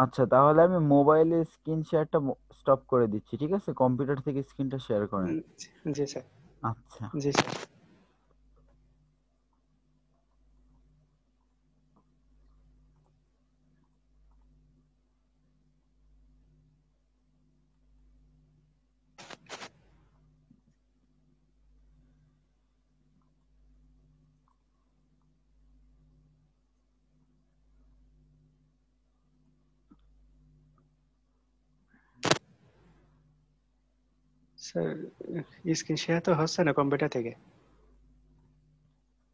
আচ্ছা, তাহলে আমি মোবাইলে স্ক্রিন শেয়ারটা স্টপ করে দিচ্ছি। ঠিক আছে? কম্পিউটার থেকে স্ক্রিনটা শেয়ার করেন। জি স্যার। আচ্ছা। জি স্যার। স্যার স্ক্রিন শেয়ার তো হচ্ছে না কম্পিউটার থেকে।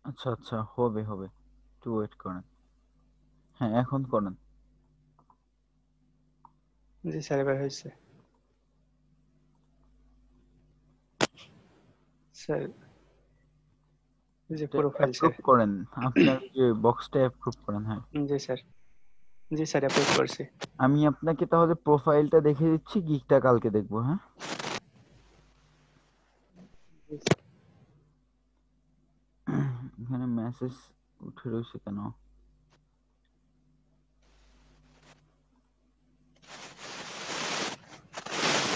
আচ্ছা আচ্ছা, হবে হবে, একটু ওয়েট করেন। হ্যাঁ, এখন করেন। জি স্যার, এবার হয়েছে। স্যার এই যে প্রোফাইল অ্যাপ্রুভ স্যার। করেন, আপনার যে বক্সটা অ্যাপ্রুভ করেন। হ্যাঁ, জি স্যার। জি স্যার, অ্যাপ্রুভ করছি। আমি আপনাকে তাহলে প্রোফাইলটা দেখে দিচ্ছি, গিকটা কালকে দেখবো। হ্যাঁ, জি স্যার। এখানে মেসেজ উঠে রয়েছে কেন?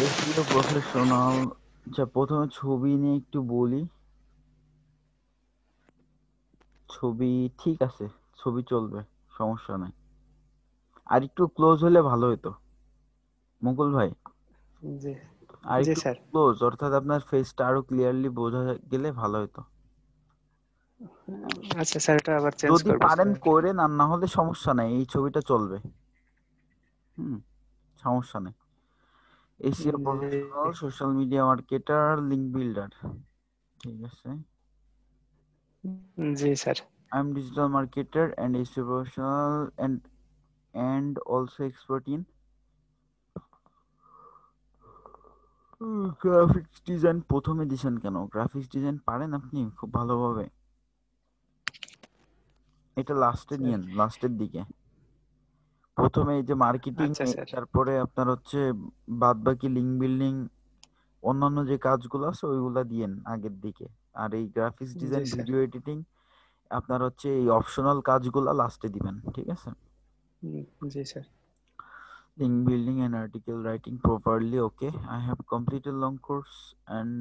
এসইও প্রফেশনাল আচ্ছা, প্রথমে ছবি নিয়ে একটু বলি। ছবি ঠিক আছে, ছবি চলবে, সমস্যা নাই। আর একটু ক্লোজ হলে ভালো হতো মুকুল ভাই। জি আর জি একটু স্যার। ক্লোজ, অর্থাৎ আপনার ফেসটা আরো ক্লিয়ারলি বোঝা গেলে ভালো হতো। আচ্ছা স্যার, এটা আবার চেঞ্জ যদি করবো পারেন স্যার। করেন, আর না হলে সমস্যা নাই, এই ছবিটা চলবে। হুম, সমস্যা নেই। এসিও প্রফেশনাল, জি social media marketer, link builder, ঠিক আছে। জি sir. I am digital marketer and SEO professional and also expert in graphics design. প্রথমে দিছেন কেন? গ্রাফিক্স ডিজাইন পারেন আপনি খুব ভালোভাবে? এটা লাস্টে স্যার নিয়েন, লাস্টের দিকে। প্রথমে এই যে মার্কেটিং, আচ্ছা স্যার। তারপরে আপনার হচ্ছে বাদ বাকি লিঙ্ক বিল্ডিং, অন্যান্য যে কাজগুলো আছে ওইগুলা দিয়েন আগের দিকে। আর এই গ্রাফিক্স জি ডিজাইন, স্যার। ভিডিও এডিটিং, আপনার হচ্ছে এই অপশনাল কাজগুলা লাস্টে দিবেন, ঠিক আছে। জি sir. Link building and article writing properly. Okay, I have completed long course and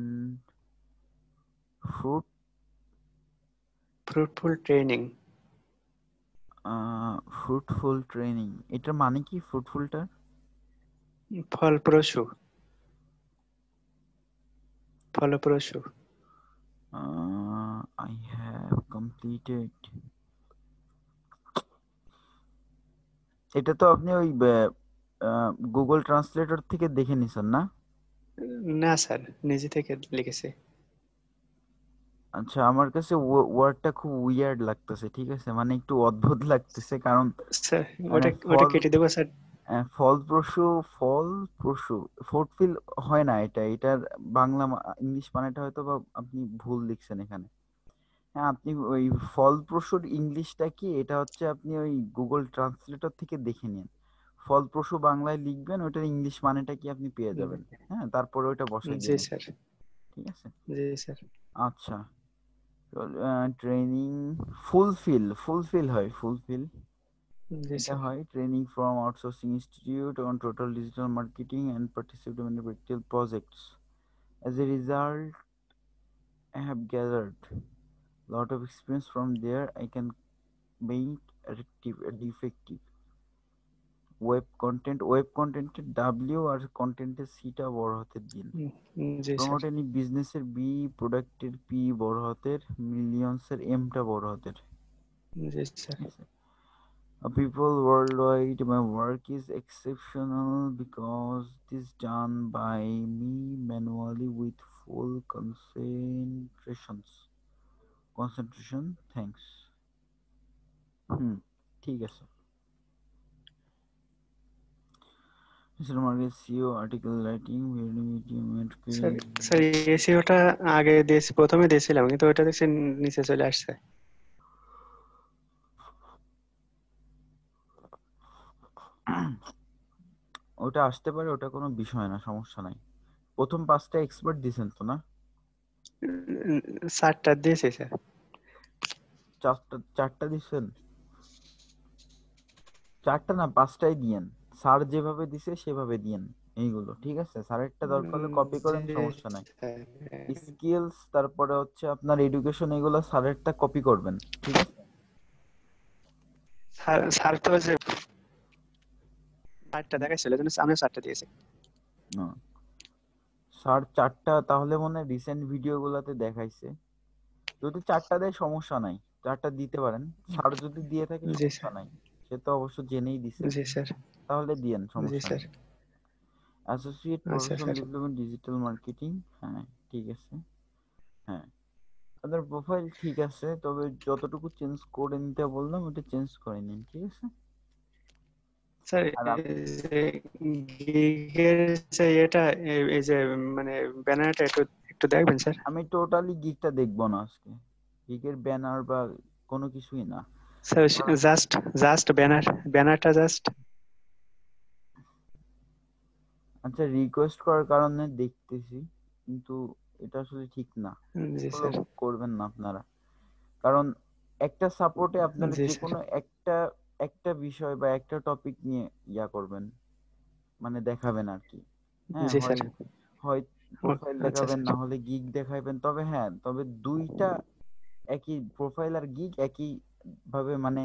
fruit fruitful training. fruitful training. এটার মানে কি fruitfulটা? ফলপ্রসূ। ফলপ্রসূ। I have completed. এটা তো আপনি ওই গুগল ট্রান্সলেটর থেকে দেখে নিছেন না? না স্যার, নিজে থেকে লিখেছি। আচ্ছা, আমার কাছে ওয়ার্ডটা খুব উইয়ার্ড লাগতেছে, ঠিক আছে, মানে একটু অদ্ভুত লাগতেছে, কারণ স্যার মানে ওটা কেটে দেবো স্যার। ফলপ্রসূ, ফলপ্রসূ, ফুটফিল হয় না এটা, এটার বাংলা ইংলিশ মানেটা হয়তো বা আপনি ভুল লিখছেন এখানে। হ্যাঁ, আপনি ওই ফলপ্রসূর ইংলিশটা কি, এটা হচ্ছে আপনি ওই গুগল ট্রান্সলেটর থেকে দেখে নিন। ফলপ্রসূ বাংলায় লিখবেন, ওইটার ইংলিশ মানেটা কি আপনি পেয়ে যাবেন। হ্যাঁ, তারপরে ওইটা বসাই জি দিবেন, স্যার। ঠিক আছে। জি স্যার। আচ্ছা, ট্রেনিং, ফুলফিল হয়, ফুলফিল। জি এটা স্যার। হয় training from outsourcing institute on total digital marketing and participate in practical projects. As a result, I have gathered lot of experience from there. I can make effective web কন্টেন্টের W R কন্টেন্টের সিটা বড় হাতের দিন। জি sir. Promote any বিজনেসের B, প্রোডাক্টের P বড় হাতের, মিলিয়ন্সের এমটা বড় হাতের, জি স্যার। ঠিক আছে। People worldwide, my work is exceptional because it is done by me manually with full concentration. Thanks. হুম, ঠিক আছে। Digital market SEO, article writing, video sir marketing. Sir এসিওটা আগে দিয়েছি, প্রথমে দিয়েছিলাম, কিন্তু ওটা দেখছি নিচে চলে আসছে। ওটা আসতে পারে, ওটা কোনো বিষয় না, সমস্যা নাই। প্রথম 5টা এক্সপার্ট দিছেন তো না? 4টা দিয়েছি স্যার। 4টা দিছেন? 4টা না, 5টাই দিয়েন। স্যার যেভাবে দিছে সেভাবে দিয়েন এইগুলো, ঠিক আছে। স্যারেরটা দরকার হলে কপি জি করেন, সমস্যা নাই। স্যার। স্কিলস, তারপরে হচ্ছে আপনার এডুকেশন, এগুলো স্যারেরটা কপি করবেন, ঠিক আছে। স্যার স্যার তো যে 4টা দেখাইছিল, এই জন্য আমিও 4টা দিয়েছি। হুম, স্যার 4টা তাহলে মনে হয় রিসেন্ট ভিডিও গুলাতে দেখাইছে। যদি 4টা দেয় সমস্যা নাই, 4টা দিতে পারেন। স্যার যদি দিয়ে থাকে জি সমস্যা স্যার। নাই, সে তো অবশ্য জেনেই দিছে, জি স্যার। তাহলে দিয়েন, জি সমস্যা স্যার। নেই। অ্যাসোসিয়েট আচ্ছা professional sir. Development digital marketing, হ্যাঁ ঠিক আছে। হ্যাঁ, আপনার প্রোফাইল ঠিক আছে, তবে যতটুকু চেঞ্জ করে নিতে বললাম ওটা চেঞ্জ করে নিন, ঠিক আছে। স্যার আর এই যে গিগের যে এটা, এই যে মানে ব্যানারটা একটু একটু দেখবেন স্যার। আমি টোটালি গিকটা দেখবো না আজকে, গিকের ব্যানার বা কোনো কিছুই না। স্যার কারণ জাস্ট ব্যানারটা জাস্ট। আচ্ছা, রিকোয়েস্ট করার কারণে দেখতেছি, কিন্তু এটা আসলে ঠিক না, জি এগুলো স্যার। করবেন না আপনারা। কারণ একটা সাপোর্টে আপনারা জি যে স্যার। কোনো একটা একটা বিষয় বা একটা টপিক নিয়ে করবেন, মানে দেখাবেন আর কি। হ্যাঁ, জি স্যার। হয় হয় প্রোফাইল আচ্ছা দেখাবেন, স্যার। না হলে গিগ দেখাবেন। তবে হ্যাঁ, তবে দুইটা একই প্রোফাইল আর গিগ একই ভাবে, মানে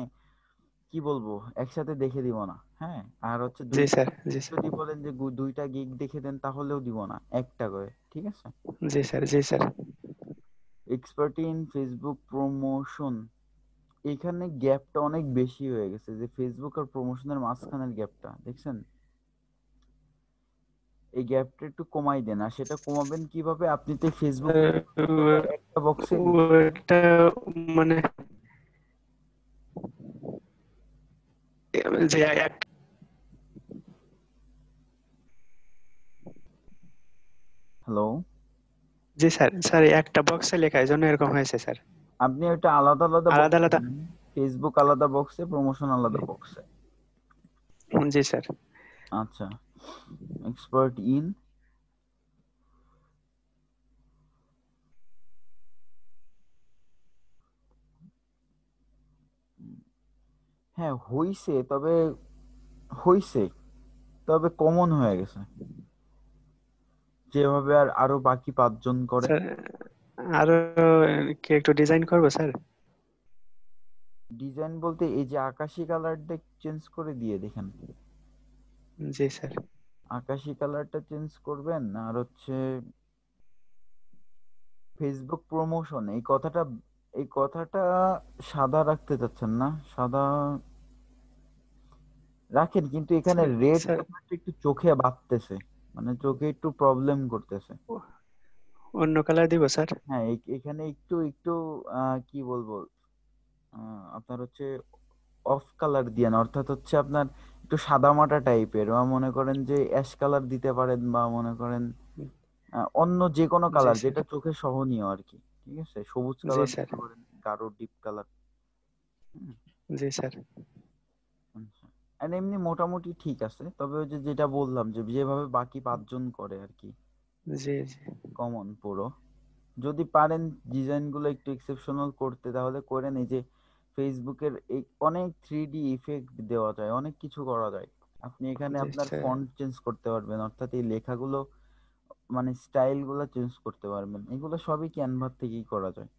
কি বলবো, একসাথে দেখে দিব না। হ্যাঁ, আর হচ্ছে জি দুইটা স্যার, জি স্যার, যদি বলেন যে দুইটা গিগ দেখে দেন, তাহলেও দিব না, একটা করে, ঠিক আছে? জি স্যার, জি sir. Expertise in Facebook promotion, এখানে গ্যাপটা অনেক বেশি হয়ে গেছে, যে ফেসবুক আর প্রমোশনের মাঝখানের গ্যাপটা দেখছেন? এই গ্যাপটা একটু কমাই দেন। আর সেটা কমাবেন কিভাবে? আপনি তো ফেসবুক একটা বক্সে ওটা মানে যে হ্যালো, জি স্যার, স্যার একটা বক্সে লেখা, এই জন্য এরকম হয়েছে স্যার। আপনি ওটা আলাদা আলাদা আলাদা বক্সে আলাদা। দেন। ফেসবুক আলাদা বক্সে, প্রমোশন আলাদা বক্সে। জি স্যার। আচ্ছা, এক্সপার্ট ইন, হ্যাঁ হইছে, তবে হইছে, তবে কমন হয়ে গেছে, যেভাবে আর আরো বাকি 5 জন করে। স্যার আরো কি একটু ডিজাইন করবো স্যার? ডিজাইন বলতে এই যে আকাশি কালারটা চেঞ্জ করে দিয়ে দেখেন, জি স্যার। আকাশি কালারটা চেঞ্জ করবেন। আর হচ্ছে ফেসবুক প্রমোশন, এই কথাটা সাদা রাখতে চাচ্ছেন না? সাদা রাখেন, কিন্তু এখানে স্যার রেড স্যার, ব্যাপারটা একটু চোখে বাজতেছে, মানে চোখে একটু প্রবলেম করতেছে। অন্য কালার দিব স্যার? হ্যাঁ, এখানে একটু একটু কি বলবো, আপনার হচ্ছে অফ কালার দিয়ে না, অর্থাৎ হচ্ছে আপনার একটু সাদামাটা টাইপের, বা মনে করেন যে অ্যাশ কালার দিতে পারেন, বা মনে করেন অন্য যে কোনো জি কালার স্যার, যেটা চোখে সহনীয় আর কি। ঠিক আছে, সবুজ জি কালার স্যার, দিতে পারেন, গাঢ় ডিপ কালার। জি স্যার, আচ্ছা, আর এমনি মোটামুটি ঠিক আছে, তবে ওই যে যেটা বললাম, যে যেভাবে বাকি 5 জন করে আর কি, জি জি, কমন পুরো, যদি পারেন ডিজাইনগুলো একটু এক্সেপশনাল করতে, তাহলে করেন। এই যে ফেসবুকের এই অনেক 3D ইফেক্ট দেওয়া যায়, অনেক কিছু করা যায়। আপনি এখানে জি আপনার স্যার, ফন্ট চেঞ্জ করতে পারবেন, অর্থাৎ এই লেখাগুলো, মানে স্টাইল গুলো চেঞ্জ করতে পারবেন। এগুলো সবই ক্যানভা থেকেই করা যায়।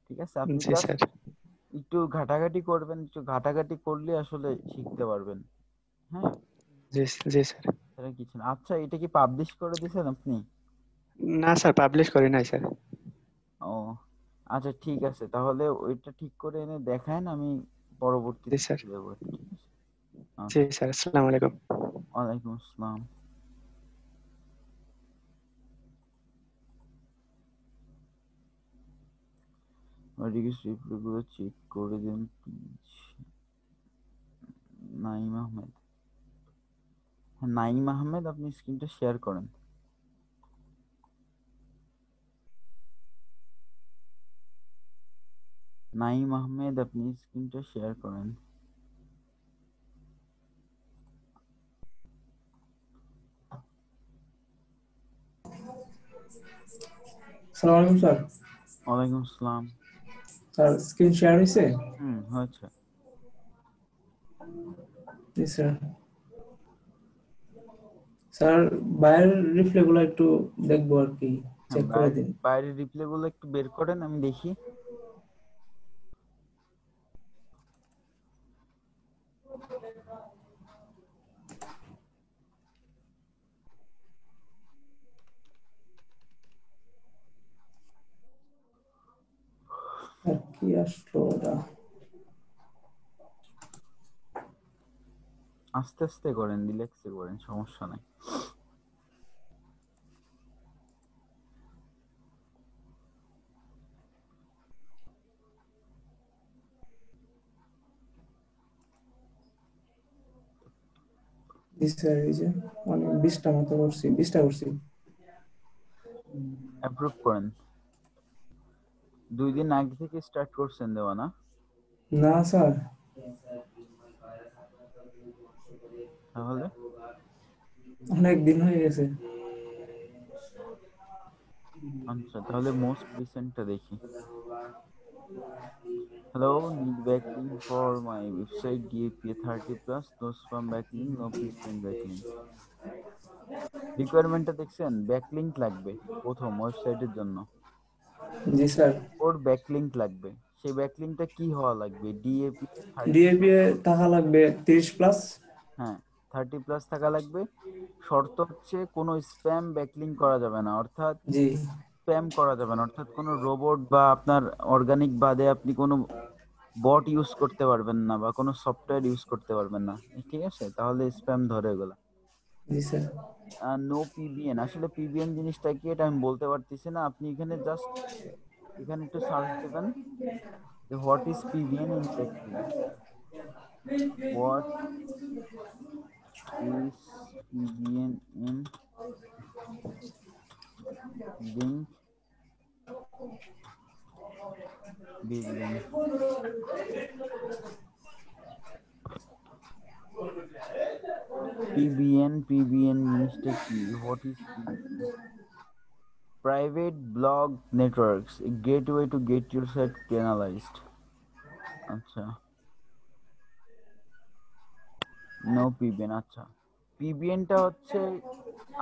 ঠিক আছে, আপনি জি জাস্ট স্যার, একটু ঘাটাঘাটি করবেন, একটু ঘাটাঘাটি করলে আসলে শিখতে পারবেন। হ্যাঁ, জি জি স্যার। সেটা কিছু না। আচ্ছা, এটা কি পাবলিশ করে দিয়েছেন আপনি? না স্যার, পাবলিশ করি নাই স্যার। ও আচ্ছা, ঠিক আছে, তাহলে ওইটা ঠিক করে এনে দেখান, আমি জি পরবর্তীতে স্যার, দিয়ে দেবো। ঠিক আছে, জি আচ্ছা। স্যার, আসসালামু আলাইকুম। ওয়ালাইকুম আসসালাম। রিপ্লাইগুলো চেক করে দিন প্লিজ। নাইম আহমেদ, হ্যাঁ নাইম আহমেদ, আপনি স্ক্রিনটা শেয়ার করেন। নাইম আহমেদ, আপনি স্ক্রিনটা শেয়ার করেন। সালাম আলাইকুম স্যার। ওয়ালাইকুম আসসালাম। স্যার স্ক্রিন শেয়ার হয়েছে? হয়েছে। জি স্যার। স্যার বাইরের রিপ্লে গুলো একটু দেখবো আর কি, হ্যাঁ, চেক করে দিন। বাইরের রিপ্লে গুলো একটু বের করেন, আমি দেখি। আর কি আসলো ওটা? আস্তে আস্তে করেন, রিল্যাক্সে করেন, সমস্যা নাই। জি স্যার, এই যে মানে 20টা মতো করছি, 20টা করছি। অ্যাপ্রুভ করেন। 2 দিন আগে থেকে স্টার্ট করছেন দেওয়া, না? না স্যার, তাহলে অনেক দিন হয়ে গেছে। আচ্ছা, তাহলে মোস্ট রিসেন্টটা দেখি। Hello, need backlink for my website DAPA 30 plus, no spam backlink, no placement backlink. রিকোয়ারমেন্টটা দেখছেন? ব্যাকলিংক লাগবে প্রথম ওয়েবসাইটের জন্য। জি স্যার। ওর ব্যাকলিংক লাগবে। সেই ব্যাকলিংকটা কি হওয়া লাগবে? ডিএপি 30, ডিএপি এ টাকা লাগবে 30+। হ্যাঁ 30+ থাকা লাগবে। শর্ত হচ্ছে কোনো স্প্যাম ব্যাকলিংক করা যাবে না, অর্থাৎ জি স্প্যাম করা যাবে না, অর্থাৎ কোনো রোবট বা আপনার অর্গানিক বাদে আপনি কোনো বট ইউজ করতে পারবেন না বা কোনো সফটওয়্যার ইউজ করতে পারবেন না, ঠিক আছে? তাহলে স্প্যাম ধরে এগুলা। জি স্যার। নো পিবিএন, আসলে পিবিএন জিনিসটা কি এটা আমি বলতে পারতেছি না। আপনি এখানে জাস্ট এখানে একটু সার্চ দেবেন যে what is PBN in backlink, what is PBN in link building. PBN জিনিসটা কি? What is PBN? Private blog networks, a gateway to get your site canaalized. আচ্ছা, নো পিবিএন। আচ্ছা, পিবিএনটা হচ্ছে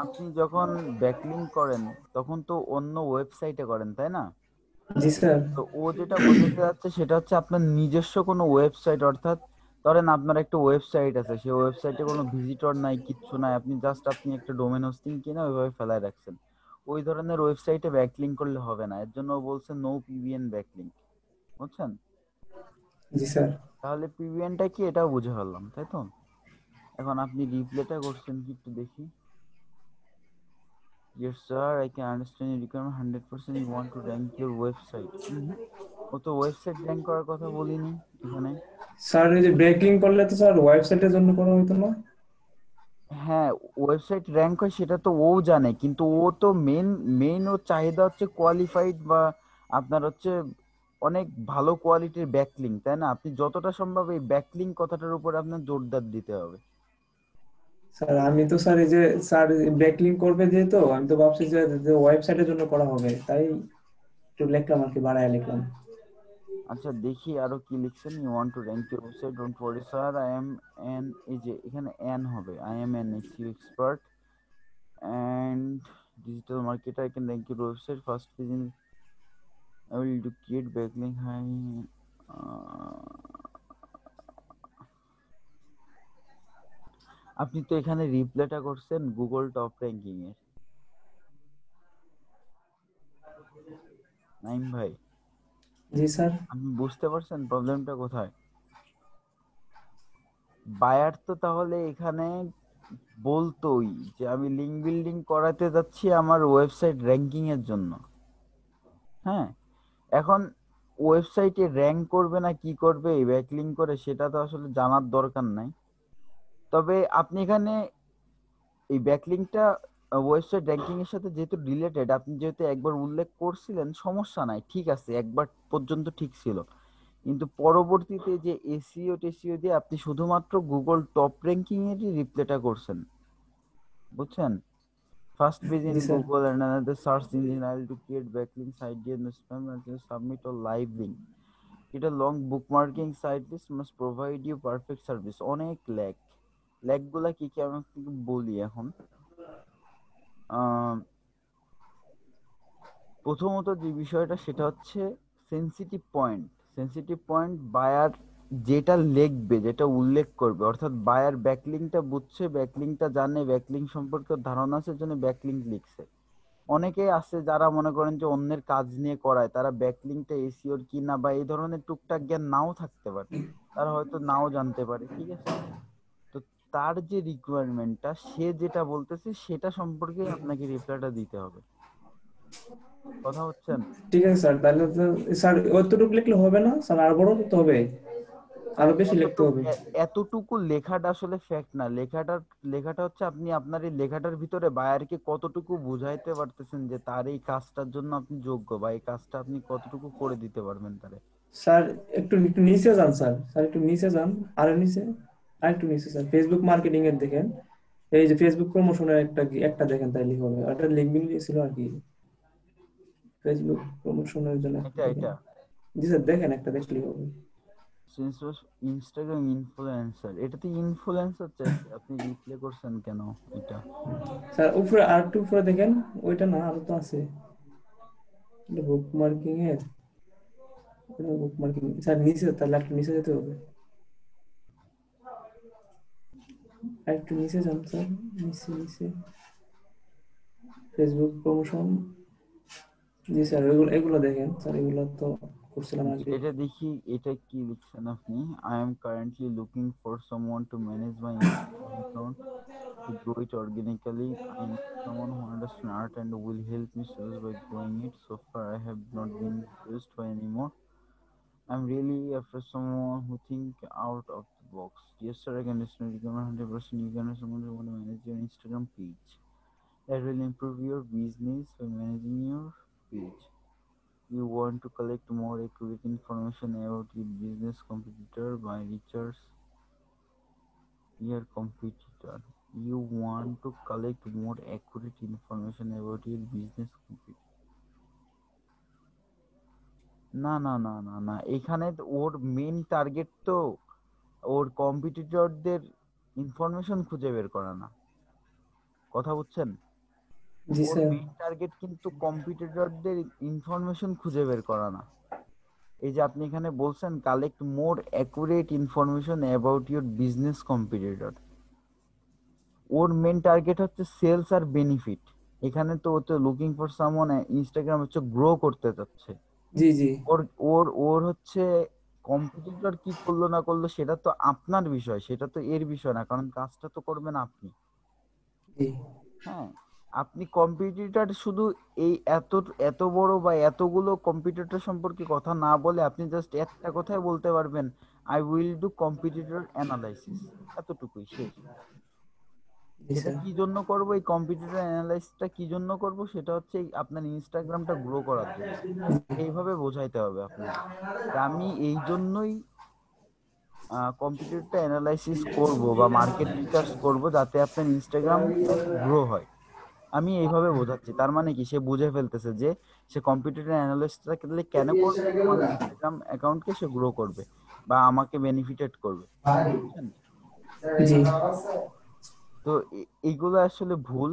আপনি যখন ব্যাকলিংক করেন তখন তো অন্য ওয়েবসাইটে করেন, তাই না? জি স্যার। তো ও যেটা বোঝাতে যাচ্ছে সেটা হচ্ছে আপনার নিজস্ব কোনো ওয়েবসাইট, অর্থাৎ ধরেন আপনার একটা ওয়েবসাইট আছে, সেই ওয়েবসাইটে কোনো ভিজিটর নাই, কিচ্ছু নাই, আপনি একটা ডোমেন হোস্টিং কিনে ওইভাবে ফেলায় রাখছেন। ওই ধরনের ওয়েবসাইটে ব্যাকলিংক করলে হবে না, এর জন্য ও বলছে নো পিবিএন ব্যাকলিংক। বুঝছেন? জি স্যার। তাহলে পিবিএনটা কি এটাও বুঝে ফেললাম, তাই তো? এখন আপনি রিপ্লেটা করছেন কি একটু দেখি। Yes sir, I can understand your requirement 100%. You want to rank your website. ও তো ওয়েবসাইট র্যাঙ্ক করার কথা বলিনি এখানে। স্যার এই যে ব্রেকিং করলে তো স্যার ওয়েবসাইটের জন্য করা হতো না? হ্যাঁ, ওয়েবসাইট র্যাঙ্ক হয় সেটা তো ও জানে, কিন্তু ও তো মেইন ওর চাহিদা হচ্ছে কোয়ালিফাইড বা আপনার হচ্ছে অনেক ভালো কোয়ালিটির ব্যাকলিংক, তাই না? আপনি যতটা সম্ভব এই ব্যাকলিংক কথাটার উপর আপনার জোরদার দিতে হবে। স্যার আমি তো স্যার এই যে স্যার ব্যাকলিং করবে যেহেতু আমি তো ভাবছি যে ওয়েবসাইটের জন্য করা হবে, তাই একটু লিখলাম আর কি, বাড়ায় লিখলাম। আচ্ছা দেখি আরো কি লিখছেন। You want to rank your website, don't worry sir, I am an, এই যে এখানে এন হবে, I am an SEO expert and digital marketer. I can rank your website first page in, I will do create backlink high. আপনি তো এখানে রিপ্লাইটা করছেন Google top ranking এর। নাইম ভাই, জি স্যার। আপনি বুঝতে পারছেন প্রবলেমটা কোথায়? বায়ার তো তাহলে এখানে বলতোই যে আমি লিঙ্ক বিল্ডিং করাতে যাচ্ছি আমার ওয়েবসাইট র্যাঙ্কিং এর জন্য। হ্যাঁ, এখন ওয়েবসাইটে র্যাঙ্ক করবে না কি করবে এই ব্যাকলিঙ্ক করে সেটা তো আসলে জানার দরকার নাই। তবে আপনি এখানে এই ব্যাকলিঙ্কটা ওয়েবসাইট র্যাঙ্কিং এর সাথে যেহেতু রিলেটেড, আপনি যেহেতু একবার উল্লেখ করছিলেন, সমস্যা নাই, ঠিক আছে, একবার পর্যন্ত ঠিক ছিল। কিন্তু পরবর্তীতে যে এসইও টেসিও দিয়ে আপনি শুধুমাত্র গুগল টপ র্যাঙ্কিং এরই রিপ্লেটা করছেন, বুঝছেন? First page in G sir. Google and another search engine. I will to create backlinks, idea, and spam and then submit a live link. Get a long bookmarking site list must provide you perfect service. অনেক lag গুলা কি কি আমি আপনাকে বলি এখন। প্রথমত যে বিষয়টা সেটা হচ্ছে সেনসিটিভ পয়েন্ট বায়ার যেটা লিখবে, যেটা উল্লেখ করবে, অর্থাৎ বায়ার ব্যাকলিংকটা বুঝছে, ব্যাকলিংকটা জানে, ব্যাকলিংক সম্পর্কে ধারণা আছে, জন্য ব্যাকলিংক লিখছে। অনেকেই আছে যারা মনে করেন যে অন্যের কাজ নিয়ে করায়, তারা ব্যাকলিংকটা এসইওর কি না বা এই ধরনের টুকটাক জ্ঞান নাও থাকতে পারে, তারা হয়তো নাও জানতে পারে, ঠিক আছে? তো তার যে রিকোয়ারমেন্টটা, সে যেটা বলতেছে সেটা সম্পর্কে আপনাকে রিপ্লাইটা দিতে হবে। কথা হচ্ছেন? ঠিক আছে স্যার, তাহলে তো স্যার অতটুকু লিখলে হবে না স্যার, আর বড় করতে হবে, আরো বেশি লিখতে হবে? এতটুকু লেখাটা আসলে ফ্যাক্ট না। লেখাটা হচ্ছে আপনি আপনার এই লেখাটার ভিতরে বায়ারকে কতটুকু বুঝাইতে পারতেছেন যে তার এই কাজটার জন্য আপনি যোগ্য বা এই কাজটা আপনি কতটুকু করে দিতে পারবেন তারে। স্যার একটু একটু নিচে যান স্যার, স্যার একটু নিচে যান, আরো নিচে, আর একটু নিচে স্যার, ফেসবুক মার্কেটিং এর দেখেন, এই যে ফেসবুক প্রমোশনের একটা দেখেন, তাইলে হবে। ওটা লিঙ্ক ছিল আর কি, ফেসবুক প্রমোশনের জন্য একটা দেখেন। এটা জি স্যার, দেখেন একটা দেখলেই হবে। ইনস্টাগ্রাম ইনফ্লুয়েন্সার, এটাতে ইনফ্লুয়েন্সার চাইছে, আপনি রিপ্লে করছেন কেন এটা? স্যার উপরে আর একটু উপরে দেখেন, ওইটা না আরো তো আছে, এটা বুক মার্কিং এর, এটা বুক মার্কিং স্যার নিচে, তাহলে একটু নিচে যেতে হবে, আর একটু নিচে যান স্যার, নিচে নিচে ফেসবুক প্রমোশন, জি স্যার এগুলো এগুলো দেখেন স্যার, এগুলো তো করছিলাম আগে। এটা দেখি, এটা কি লিখছেন আপনি? I am currently looking for someone to manage my Instagram account to grow it organically. I need someone who understands art and will help me seduce by growing it. So far, I have not been seduced by anymore. I'm really after someone who think out of the box. Yes, sir, I can definitely recommend 100%. You can someone who want to manage your Instagram page. That will improve your business by managing your page. You want to collect more accurate information about your business competitor by research your competitor. You want to collect more accurate information about your business competitor. না না না না না, এখানে তো ওর main target তো ওর কম্পিটিটরদের information খুঁজে বের করা না, কথা বুঝছেন? জি ওর স্যার। মেন টার্গেট কিন্তু কম্পিটিটরদের ইনফরমেশন খুঁজে বের করা না। এই যে আপনি এখানে বলছেন collect more accurate information about your business competitor, ওর মেন টার্গেট হচ্ছে সেলস আর বেনিফিট। এখানে তো ও তো লুকিং ফর সামওয়ান, ইনস্টাগ্রাম হচ্ছে গ্রো করতে চাচ্ছে। জি জি ওর ওর ওর হচ্ছে কম্পিটিটর কি করলো না করলো সেটা তো আপনার বিষয়, সেটা তো এর বিষয় না, কারণ কাজটা তো করবেন আপনি। জি হ্যাঁ, আপনি কম্পিটিটর শুধু এই এত এত বড় বা এতগুলো কম্পিটিটর সম্পর্কে কথা না বলে আপনি জাস্ট একটা কথাই বলতে পারবেন, I will do competitor analysis, এতটুকুই শেষ। জি সেটা স্যার। কি জন্য করব, এই কম্পিটিটর অ্যানালাইসিসটা কি জন্য করব, সেটা হচ্ছে আপনার ইনস্টাগ্রামটা গ্রো করার জন্য। এইভাবে বোঝাইতে হবে আপনাকে যে আমি এই জন্যই কম্পিটিটরটা অ্যানালাইসিস করব বা মার্কেট রিসার্চ করব যাতে আপনার ইনস্টাগ্রামটা গ্রো হয়। আমি এইভাবে বোঝাচ্ছি, তার মানে কি সে বুঝে ফেলতেছে যে সে কম্পিটিটর অ্যানালাইসিসটা কেন করবে, আমার ইনস্টাগ্রাম অ্যাকাউন্টকে সে গ্রো করবে বা আমাকে বেনিফিটেড করবে, বুঝছেন? জি তো এইগুলো আসলে ভুল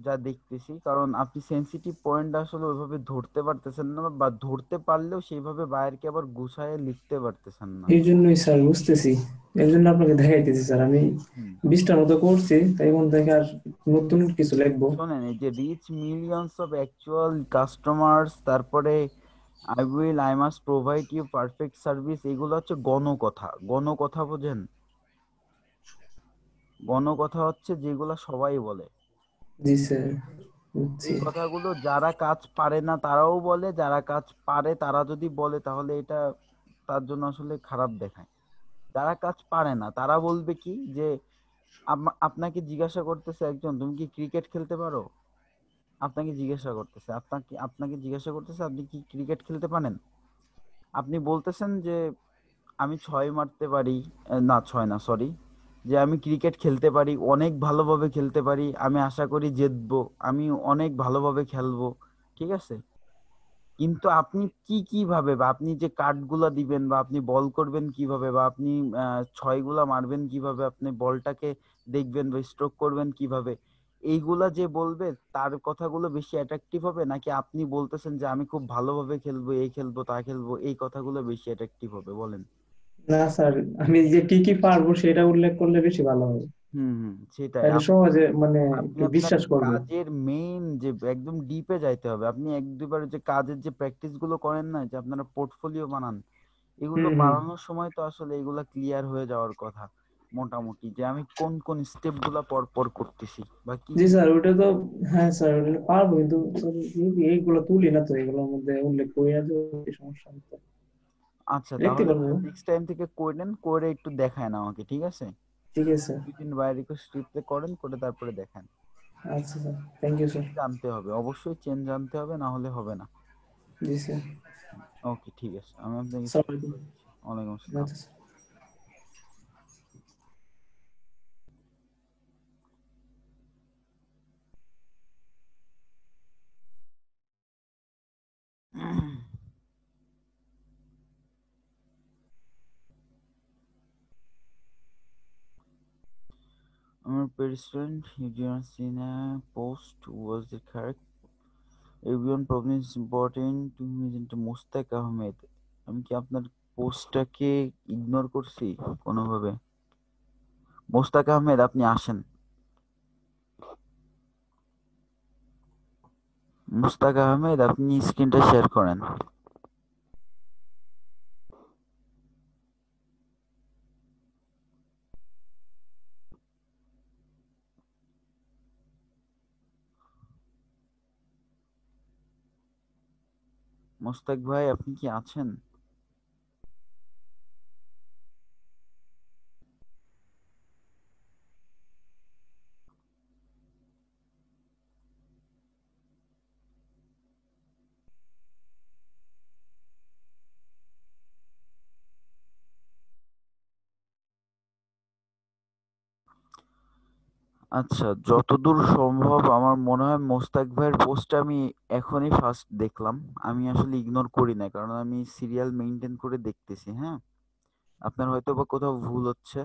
যা দেখতেছি, কারণ আপনি সেনসিটিভ পয়েন্ট আসলে ওইভাবে ধরতে পারতেছেন না, বা ধরতে পারলেও সেইভাবে বায়ারকে আবার গুছায়ে লিখতে পারতেছেন না। এই জন্যই স্যার বুঝতেছি, এর জন্য আপনাকে দেখাইতেছি স্যার, আমি হুম, 20টার মতো করছি, তাই এখন দেখে আর নতুন কিছু লিখবো। শোনেন, এই যে reach millions of actual customers, তারপরে I must provide you perfect service, এগুলো হচ্ছে গণকথা। গণকথা বোঝেন? গণকথা হচ্ছে যেগুলো সবাই বলে। জি স্যার বুঝছি। এই কথাগুলো যারা কাজ পারে না তারাও বলে, যারা কাজ পারে তারা যদি বলে তাহলে এটা তার জন্য আসলে খারাপ দেখায়। যারা কাজ পারে না তারা বলবে কি যে আপনাকে জিজ্ঞাসা করতেছে একজন, তুমি কি ক্রিকেট খেলতে পারো? আপনাকে জিজ্ঞাসা করতেছে, আপনাকে জিজ্ঞাসা করতেছে আপনি কি ক্রিকেট খেলতে পারেন? আপনি বলতেছেন যে আমি 6 মারতে পারি, না 6 না সরি, যে আমি ক্রিকেট খেলতে পারি, অনেক ভালোভাবে খেলতে পারি, আমি আশা করি জিতবো, আমি অনেক ভালোভাবে খেলবো, ঠিক আছে? কিন্তু আপনি কিভাবে, বা আপনি যে কাটগুলা দিবেন, বা আপনি বল করবেন কিভাবে, বা আপনি ছয়গুলা মারবেন কিভাবে, আপনি বলটাকে দেখবেন বা স্ট্রোক করবেন কিভাবে, এইগুলা যে বলবে তার কথাগুলো বেশি অ্যাট্রাকটিভ হবে, নাকি আপনি বলতেছেন যে আমি খুব ভালোভাবে খেলবো, এই খেলবো তা খেলবো, এই কথাগুলো বেশি অ্যাট্রাকটিভ হবে বলেন? না স্যার, আমি যে কি কি পারবো সেটা উল্লেখ করলে বেশি ভালো হবে, হুম হুম, সেটাই। তাহলে সহজে মানে আপনি একটু আপনার বিশ্বাস করবে। কাজের মেইন যে একদম ডিপে যাইতে হবে। আপনি এক দুইবার যে কাজের যে প্র্যাকটিস গুলো করেন না, যে আপনারা পোর্টফোলিও বানান, এগুলো হুম হুম। বানানোর সময় তো আসলে এগুলা ক্লিয়ার হয়ে যাওয়ার কথা মোটামুটি, যে আমি কোন কোন স্টেপ গুলা পর পর করতেছি বা কি জি কি। স্যার ওটা তো, হ্যাঁ স্যার ওটা পারবো, কিন্তু স্যার এইগুলো তুলি না তো, এগুলোর মধ্যে উল্লেখ করি না তো, এই সমস্যা হতো। আচ্ছা, লিখতে তাহলে পারবো। নেক্সট টাইম থেকে করে নেন, করে একটু দেখায় না আমাকে, ঠিক আছে? ঠিক আছে স্যার। 2 দিন বাইরে রিকোয়েস্ট রিপ্লে করেন, করে তারপরে দেখান। আচ্ছা স্যার, থ্যাংক ইউ স্যার। জানতে হবে অবশ্যই, চেঞ্জ জানতে হবে, না হলে হবে না। জি স্যার। ওকে, ঠিক আছে, আমি আপনাকে আসসালামু সেন্ড আলাইকুম। করে দিচ্ছি। ওয়ালাইকুম আসসালাম। আচ্ছা sir. former president, you didn't see a post, was it correct? Everyone problem is important to me into Mustaq Ahmed. আমি কি আপনার পোস্টটাকে ইগনোর করছি কোনোভাবে? মোস্তাক আহমেদ, আপনি আসেন। মুস্তাক আহমেদ, আপনি স্ক্রিনটা শেয়ার করেন। মোস্তাক ভাই, আপনি কি আছেন? আচ্ছা, যতদূর সম্ভব আমার মনে হয় মোস্তাক ভাইয়ের পোস্ট আমি এখনই ফার্স্ট দেখলাম। আমি আসলে ইগনোর করি না, কারণ আমি সিরিয়াল মেনটেন করে দেখতেছি। হ্যাঁ, আপনার হয়তো বা কোথাও ভুল হচ্ছে।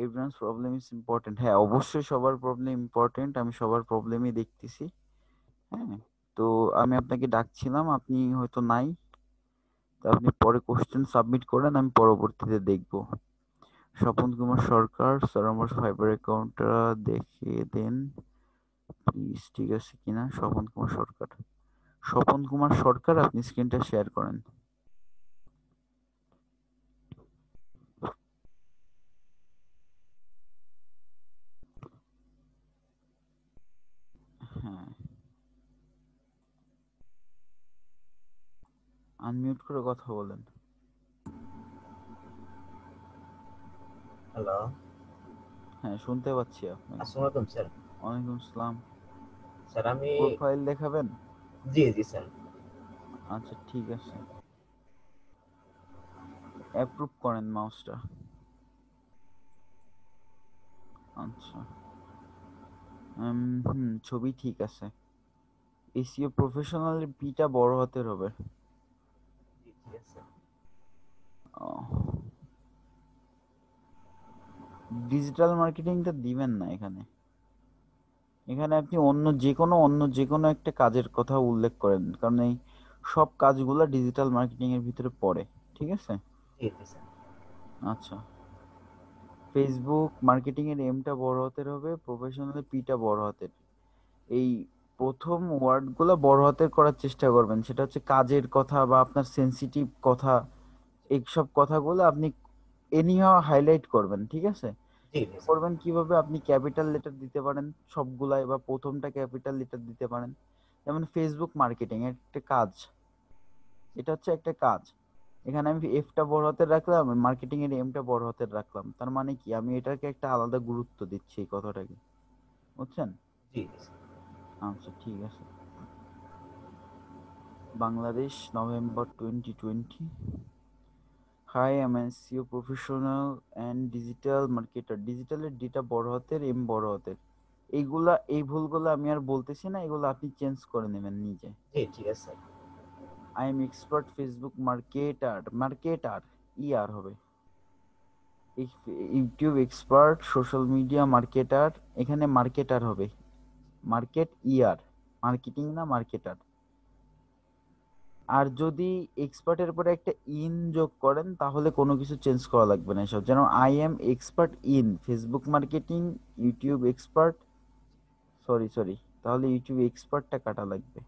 Everyone's problem is important. হ্যাঁ, অবশ্যই সবার প্রবলেম ইম্পর্টেন্ট, আমি সবার প্রবলেমই দেখতেছি। হ্যাঁ, তো আমি আপনাকে ডাকছিলাম, আপনি হয়তো নাই, তো আপনি পরে কোশ্চেন সাবমিট করেন, আমি পরবর্তীতে দেখব। স্বপন কুমার সরকার, স্যার আমার ফাইবার অ্যাকাউন্টটা দেখে দেন প্লিজ, ঠিক আছে কিনা? স্বপন কুমার সরকার, স্বপন কুমার সরকার, আপনি স্ক্রিনটা শেয়ার করেন। হ্যাঁ, আনমিউট করে কথা বলেন। হ্যালো, হ্যাঁ, শুনতে পাচ্ছি আপনাকে। আসসালামু আলাইকুম স্যার। ওয়ালাইকুম আসসালাম। স্যার আমি প্রোফাইল দেখাবেন? জি জি স্যার। আচ্ছা, ঠিক আছে, অ্যাপ্রুভ করেন মাউসটা। আচ্ছা, ছবি ঠিক আছে। এসইও প্রফেশনাল পিটা বড় হাতের হবে। জি ঠিক আছে। ডিজিটাল মার্কেটিংটা দিবেন না এখানে। এখানে আপনি অন্য যে কোনো একটা কাজের কথা উল্লেখ করেন, কারণ এই সব কাজগুলো ডিজিটাল মার্কেটিং এর ভিতরে পড়ে। ঠিক আছে? জি জি স্যার। আচ্ছা, ফেসবুক মার্কেটিং এর এমটা বড় হাতের হবে, প্রফেশনাল পিটা বড় হাতের। এই প্রথম ওয়ার্ডগুলো বড় হাতের করার চেষ্টা করবেন, সেটা হচ্ছে কাজের কথা বা আপনার সেনসিটিভ কথা। এইসব কথাগুলো আপনি এনিহাও হাইলাইট করবেন। ঠিক আছে? জি জি স্যার। করবেন কিভাবে? আপনি ক্যাপিটাল লেটার দিতে পারেন সবগুলাই, বা প্রথমটা ক্যাপিটাল লেটার দিতে পারেন। যেমন ফেসবুক মার্কেটিং একটা কাজ, এটা হচ্ছে একটা কাজ। এখানে আমি এফটা বড় হাতের রাখলাম, মার্কেটিং এর এমটা বড় হাতের রাখলাম, তার মানে কি আমি এটাকে একটা আলাদা গুরুত্ব দিচ্ছি এই কথাটাকে। বুঝছেন? জি জি স্যার। আচ্ছা, ঠিক আছে। বাংলাদেশ, নভেম্বর 2020। হাই, আমি SEO professional and digital marketer. ডিজিটালের ডিটা বড় হাতের, এম বড় হাতের। এই ভুলগুলো আমি আর বলতেছি না, এগুলো আপনি চেঞ্জ করে নেবেন নিজে। জি ঠিক আছে sir. I am expert Facebook marketer, marketer আর হবে। YouTube expert, social media marketer, এখানে মার্কেটার হবে। মার্কেট আর, মার্কেটিং না মার্কেটার। আর যদি এক্সপার্টের পরে একটা ইন যোগ করেন তাহলে কোনো কিছু চেঞ্জ করা লাগবে না এসব। যেন I am expert in Facebook marketing, YouTube expert, sorry, তাহলে ইউটিউব এক্সপার্টটা কাটা লাগবে।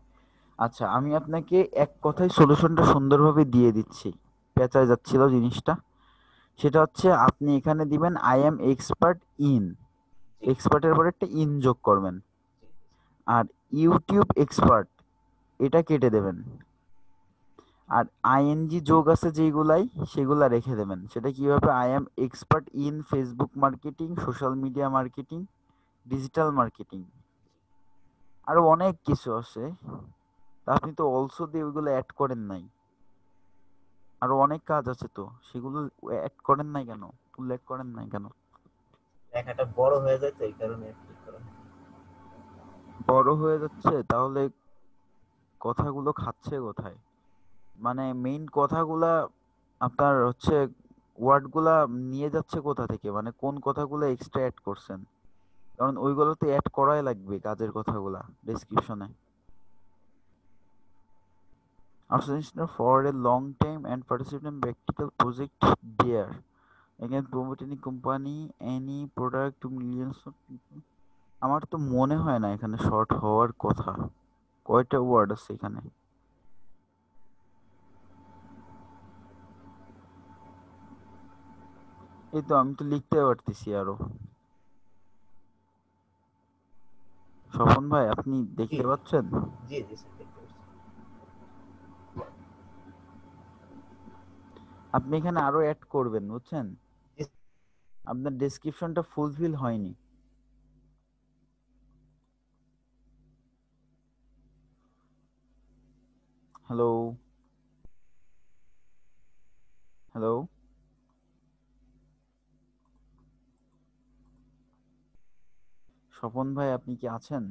আচ্ছা, আমি আপনাকে এক কথায় সলিউশনটা সুন্দরভাবে দিয়ে দিচ্ছি, পেঁচায় যাচ্ছিল জিনিসটা। সেটা হচ্ছে আপনি এখানে দিবেন আই এম এক্সপার্ট ইন, জি এক্সপার্টের পরে একটা ইন যোগ করবেন। জি আর ইউটিউব এক্সপার্ট এটা কেটে দেবেন। আর আইএনজি যোগ আছে যেগুলাই, সেগুলা রেখে দেবেন। সেটা কিভাবে? I am expert in Facebook marketing, social media marketing, digital marketing, আরো অনেক কিছু আছে। তা আপনি তো অলসো দিয়ে ওইগুলো অ্যাড করেন নাই। আরো অনেক কাজ আছে, তো সেগুলো অ্যাড করেন নাই কেন? উল্লেখ করেন নাই কেন? লেখাটা বড় হয়ে যায় তো এই কারণে ঠিক করা। বড় হয়ে যাচ্ছে তাহলে কথাগুলো খাচ্ছে কোথায়? মানে মেইন কথাগুলা আপনার হচ্ছে ওয়ার্ডগুলা নিয়ে যাচ্ছে কোথা থেকে? মানে কোন কথাগুলো এক্সট্রা অ্যাড করছেন? কারণ ওইগুলোতে অ্যাড করাই লাগবে কাজের কথাগুলা ডেসক্রিপশনে। Association for a long time and participate in practical project there. Again, promote any company, any product to millions of people. আমার তো মনে হয় না এখানে শর্ট হওয়ার কথা। কয়টা ওয়ার্ড আছে এখানে? এই তো আমি তো লিখতে পারতেছি আরো। স্বপন ভাই আপনি দেখতে পাচ্ছেন? জি জি স্যার দেখতে পাচ্ছি। আপনি এখানে আরো অ্যাড করবেন, বুঝছেন? জি। আপনার ডেসক্রিপশনটা ফুলফিল হয়নি। হ্যালো হ্যালো স্বপন ভাই আপনি কি আছেন?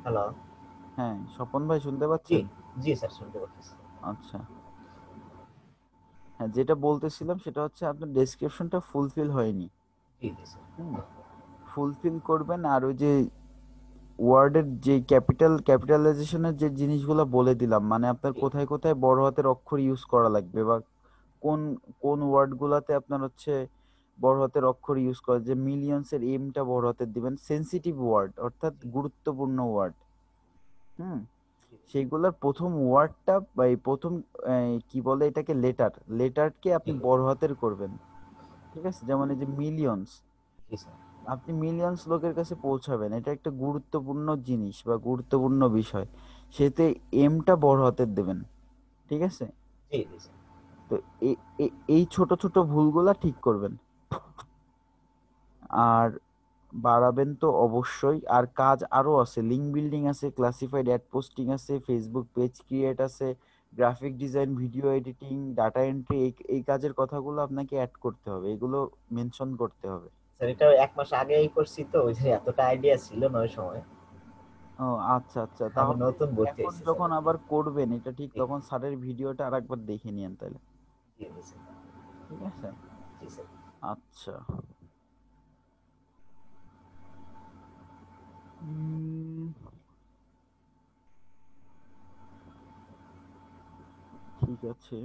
হ্যালো। হ্যাঁ স্বপন ভাই শুনতে জি পাচ্ছেন? জি স্যার শুনতে পাচ্ছি। আচ্ছা, হ্যাঁ যেটা বলতেছিলাম সেটা হচ্ছে আপনার ডেসক্রিপশনটা ফুলফিল হয়নি। জি জি স্যার। ফুলফিল করবেন। আর ওই যে ওয়ার্ডের যে ক্যাপিটালাইজেশনের যে জিনিসগুলো বলে দিলাম, মানে আপনার কোথায় কোথায় বড় হাতের অক্ষর ইউজ করা লাগবে বা কোন কোন ওয়ার্ডগুলোতে আপনার হচ্ছে বড় হাতের অক্ষর ইউজ করা, যে মিলিয়নসের এমটা বড় হাতের দিবেন, সেনসিটিভ ওয়ার্ড অর্থাৎ গুরুত্বপূর্ণ ওয়ার্ড। সেইগুলোর প্রথম ওয়ার্ডটা বা এই প্রথম কি বলে এটাকে, লেটারকে আপনি বড় হাতের করবেন, ঠিক আছে? যেমন এই যে মিলিয়নস, জি স্যার। আপনি মিলিয়নস লোকের কাছে পৌঁছাবেন, এটা একটা গুরুত্বপূর্ণ জিনিস বা গুরুত্বপূর্ণ বিষয়, সেতে এমটা বড় হাতের দেবেন, ঠিক আছে? জি জি স্যার। তো এই ছোট ছোট ভুলগুলা ঠিক করবেন। আর বাড়াবেন তো অবশ্যই। আর কাজ আরো আছে, লিঙ্ক বিল্ডিং আছে, ক্লাসিফাইড অ্যাড পোস্টিং আছে, ফেসবুক পেজ ক্রিয়েট আছে, graphic design, video editing, data entry, এই কাজের কথাগুলো আপনাকে অ্যাড করতে হবে, এগুলো মেনশন করতে হবে। স্যার এটা 1 মাস আগেই করছি তো, ওই যে এতটা আইডিয়া ছিল না ওই সময়। ও আচ্ছা আচ্ছা, আমি তাহলে নতুন ভর্তি এখন হয়েছি যখন স্যার। আবার করবেন এটা ঠিক তখন স্যারের ভিডিওটা আরেকবার দেখে নিয়েন তাহলে, জি জি স্যার। ঠিক আছে? জি স্যার। আচ্ছা উম, ঠিক আছে।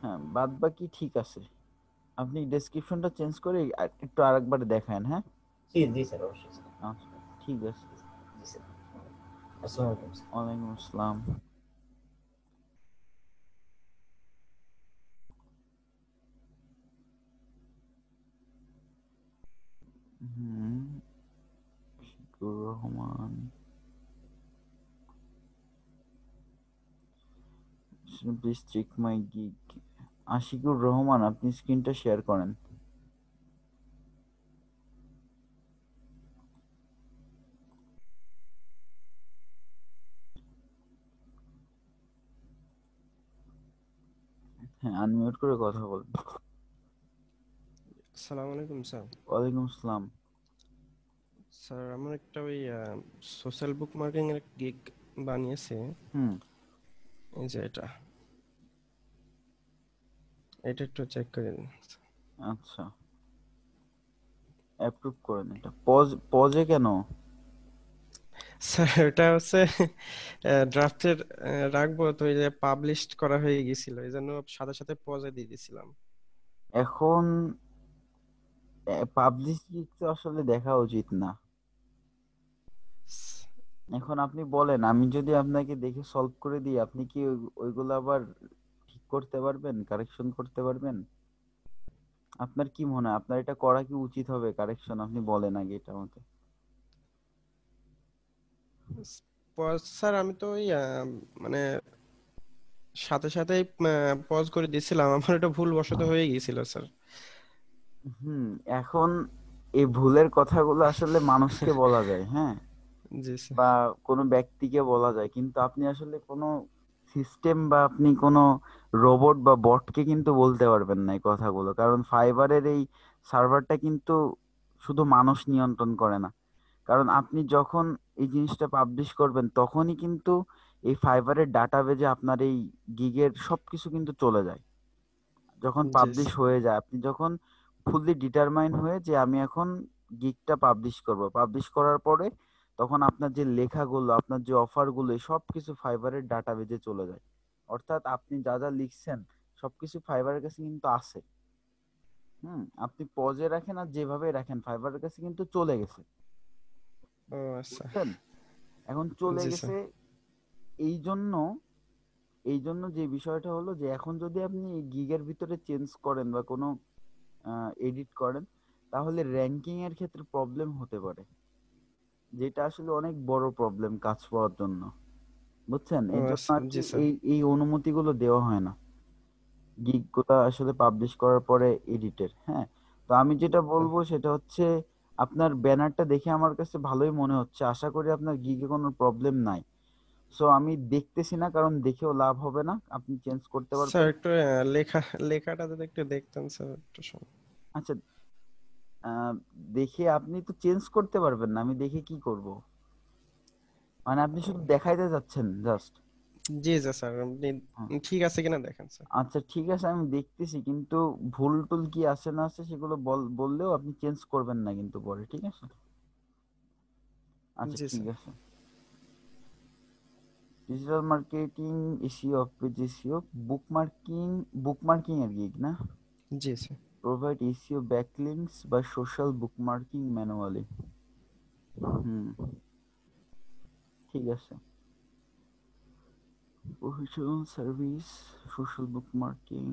হ্যাঁ বাদ বাকি ঠিক আছে। আপনি ডেসক্রিপশনটা চেঞ্জ করে একটু আরেকবার দেখান, হ্যাঁ? জি জি স্যার অবশ্যই স্যার। আচ্ছা ঠিক আছে। জি স্যার। আসসালামু আলাইকুম স্যার। ওয়ালাইকুম আসসালাম। Shikur Rahman, please check my gig. Ashikur Rahman আপনি স্ক্রিনটা শেয়ার করেন। হ্যাঁ আনমিউট করে কথা বলেন। আসসালামু আলাইকুম স্যার। ওয়ালাইকুম আসসালাম। স্যার আমার একটা ওই সোশ্যাল বুক মার্কিং এর গিগ বানিয়েছে। এই যে এটা একটু চেক করে দিন। আচ্ছা অ্যাপ্রুভ করেন। এটা পজে কেন? স্যার এটা হচ্ছে ড্রাফটের রাখবো তো, এই যে পাবলিশ করা হয়ে গেছিল এই জন্য সাথে সাথে পজে দিয়ে দিয়েছিলাম। এখন পাবলিশ তো আসলে দেখা উচিত না। এখন আপনি বলেন, আমি যদি আপনাকে দেখে সলভ করে দিই, আপনি কি ওইগুলো আবার ঠিক করতে পারবেন, কারেকশন করতে পারবেন? আপনার কি মনে হয় আপনার এটা করা কি উচিত হবে কারেকশন? আপনি বলেন আগে এটা আমাকে। স্যার আমি তো ওই মানে সাথে সাথেই পজ করে দিয়েছিলাম, আমার এটা ভুল বশত হয়ে গিয়েছিল স্যার। এখন এই ভুলের কথাগুলো আসলে মানুষকে বলা যায়, হ্যাঁ, জি স্যার। বা কোনো ব্যক্তিকে বলা যায়, কিন্তু আপনি আসলে কোনো সিস্টেম বা আপনি কোনো রোবট বা বটকে কিন্তু বলতে পারবেন না এই কথাগুলো, কারণ ফাইবারের এই সার্ভারটা কিন্তু শুধু মানুষ নিয়ন্ত্রণ করে না। কারণ আপনি যখন এই জিনিসটা পাবলিশ করবেন তখনই কিন্তু এই ফাইবারের ডাটাবেজে আপনার এই গিগের সবকিছু কিন্তু চলে যায় যখন জি পাবলিশ স্যার। হয়ে যায়। আপনি যখন ফুললি ডিটারমাইন হয়ে যে আমি এখন গিগটা পাবলিশ করব, পাবলিশ করার পরে তখন আপনার যে লেখাগুলো, আপনার যে অফারগুলো, সব কিছু ফাইবারের ডাটাবেজে চলে যায়। অর্থাৎ আপনি যা যা লিখছেন সবকিছু ফাইবারের কাছে কিন্তু আছে। আপনি পজে রাখেন আর যেভাবে রাখেন ফাইবারের কাছে কিন্তু চলে গেছে, ও আচ্ছা। বুঝছেন? এখন চলে জি স্যার। গেছে এই জন্য যে বিষয়টা হলো যে এখন যদি আপনি গিগের ভিতরে চেঞ্জ করেন বা কোনো এডিট করেন তাহলে র্যাঙ্কিং এর ক্ষেত্রে প্রবলেম হতে পারে, যেটা আসলে অনেক বড় প্রবলেম কাজ পাওয়ার জন্য, বুঝছেন? ও এর জন্য আচ্ছা। আর জি কি স্যার। এই অনুমতিগুলো দেওয়া হয় না গিগ গুলা আসলে পাবলিশ করার পরে এডিটের। হ্যাঁ, তো আমি যেটা বলবো সেটা হচ্ছে আপনার ব্যানারটা দেখে আমার কাছে ভালোই মনে হচ্ছে, আশা করি আপনার গিগে কোনো প্রবলেম নাই। সো আমি দেখতেছি না, কারণ দেখেও লাভ হবে না, আপনি চেঞ্জ করতে স্যার পারবেন। একটু লেখাটা যদি একটু দেখতেন স্যার একটু সময়। আচ্ছা, দেখে আপনি তো চেঞ্জ করতে পারবেন না, আমি দেখে কি করব? মানে আপনি শুধু দেখাইতে যাচ্ছেন জাস্ট। জি জি স্যার, আপনি ঠিক আছে কিনা দেখেন স্যার। আচ্ছা ঠিক আছে, আমি দেখতেছি, কিন্তু ভুল টুল কি আছে না আছে সেগুলো বললেও আপনি চেঞ্জ করবেন না কিন্তু পরে, ঠিক আছে? আচ্ছা জি ঠিক স্যার। আছে। Digital marketing, SEO, page SEO, bookmarking এর গিগ না? জি স্যার। প্রোভাইড এসইও ব্যাকলিংকস বা সোশ্যাল বুকমার্কিং ম্যানুয়ালি। হুম, ঠিক আছে। Professional service, social bookmarking.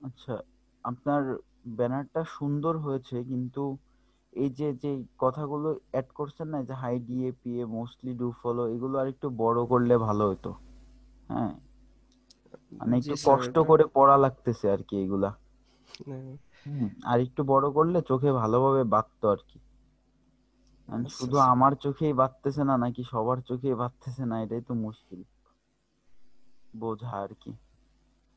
আচ্ছা, আপনার ব্যানারটা সুন্দর হয়েছে, কিন্তু এই যে যে কথাগুলো অ্যাড করছেন না, যে high DAPA, mostly do follow, এগুলো আর একটু বড় করলে ভালো হতো। হ্যাঁ, মানে জি একটু স্যার কষ্ট এটা করে পড়া লাগতেছে আর কি এগুলা। আহ, আর একটু বড় করলে চোখে ভালোভাবে বাজতো আর কি। আচ্ছা শুধু স্যার। আমার চোখেই বাজতেছে না নাকি সবার চোখেই বাজতেছে না, এটাই তো মুশকিল বোঝা আর কি।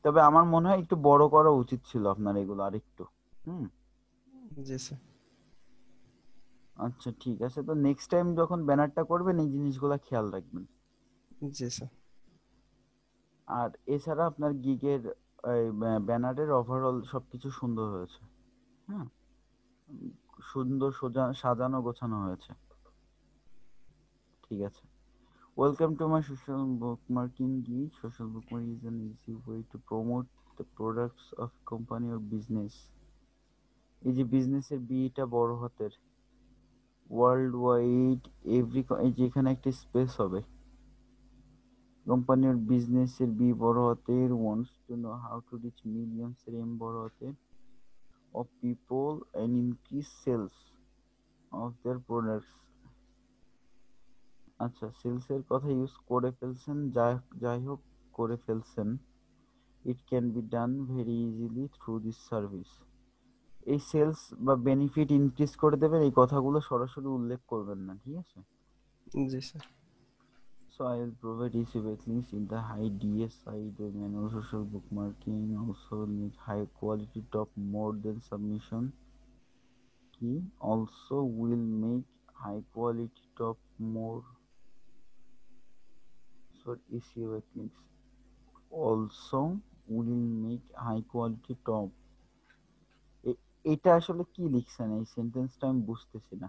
তবে আমার মনে হয় একটু বড় করা উচিত ছিল আপনার এগুলো আর একটু। হুম। জি স্যার। আচ্ছা ঠিক আছে, তো নেক্সট টাইম যখন ব্যানারটা করবেন এই জিনিসগুলো খেয়াল রাখবেন। জি স্যার। আর এছাড়া আপনার গিগের ব্যানারের ওভারঅল সবকিছু সুন্দর হয়েছে। হ্যাঁ, সুন্দর সাজানো গোছানো হয়েছে। ঠিক আছে। Welcome to my social bookmarking gig. Social bookmarking is an easy way to promote the products of company or business. এই যে বিজনেসের বিটা বড় হাতের, ওয়ার্ল্ড ওয়াইড, এই যে এখানে একটা স্পেস হবে, কোম্পানি or বিজনেসের বি বড় হাতের, wants to know how to reach millions এর এম বড় হাতের of people and increase sales of their products. আচ্ছা, সেলস এর কথা ইউজ করে ফেলছেন, যাই হোক করে ফেলছেন। It can be done very easily through this service. এই সেলস বা বেনিফিট ইনক্রিজ করে দেবেন, এই কথাগুলো সরাসরি উল্লেখ করবেন না, ঠিক আছে? জি sir. So I will provide easy backlinks in the high DSI domain or social bookmarking. Also need high quality top more than submission key. Also will make high quality top more. So SEO backlinks. Also will make high quality top. এটা আসলে কি লিখছেন এই সেন্টেন্সটা আমি বুঝতেছি না।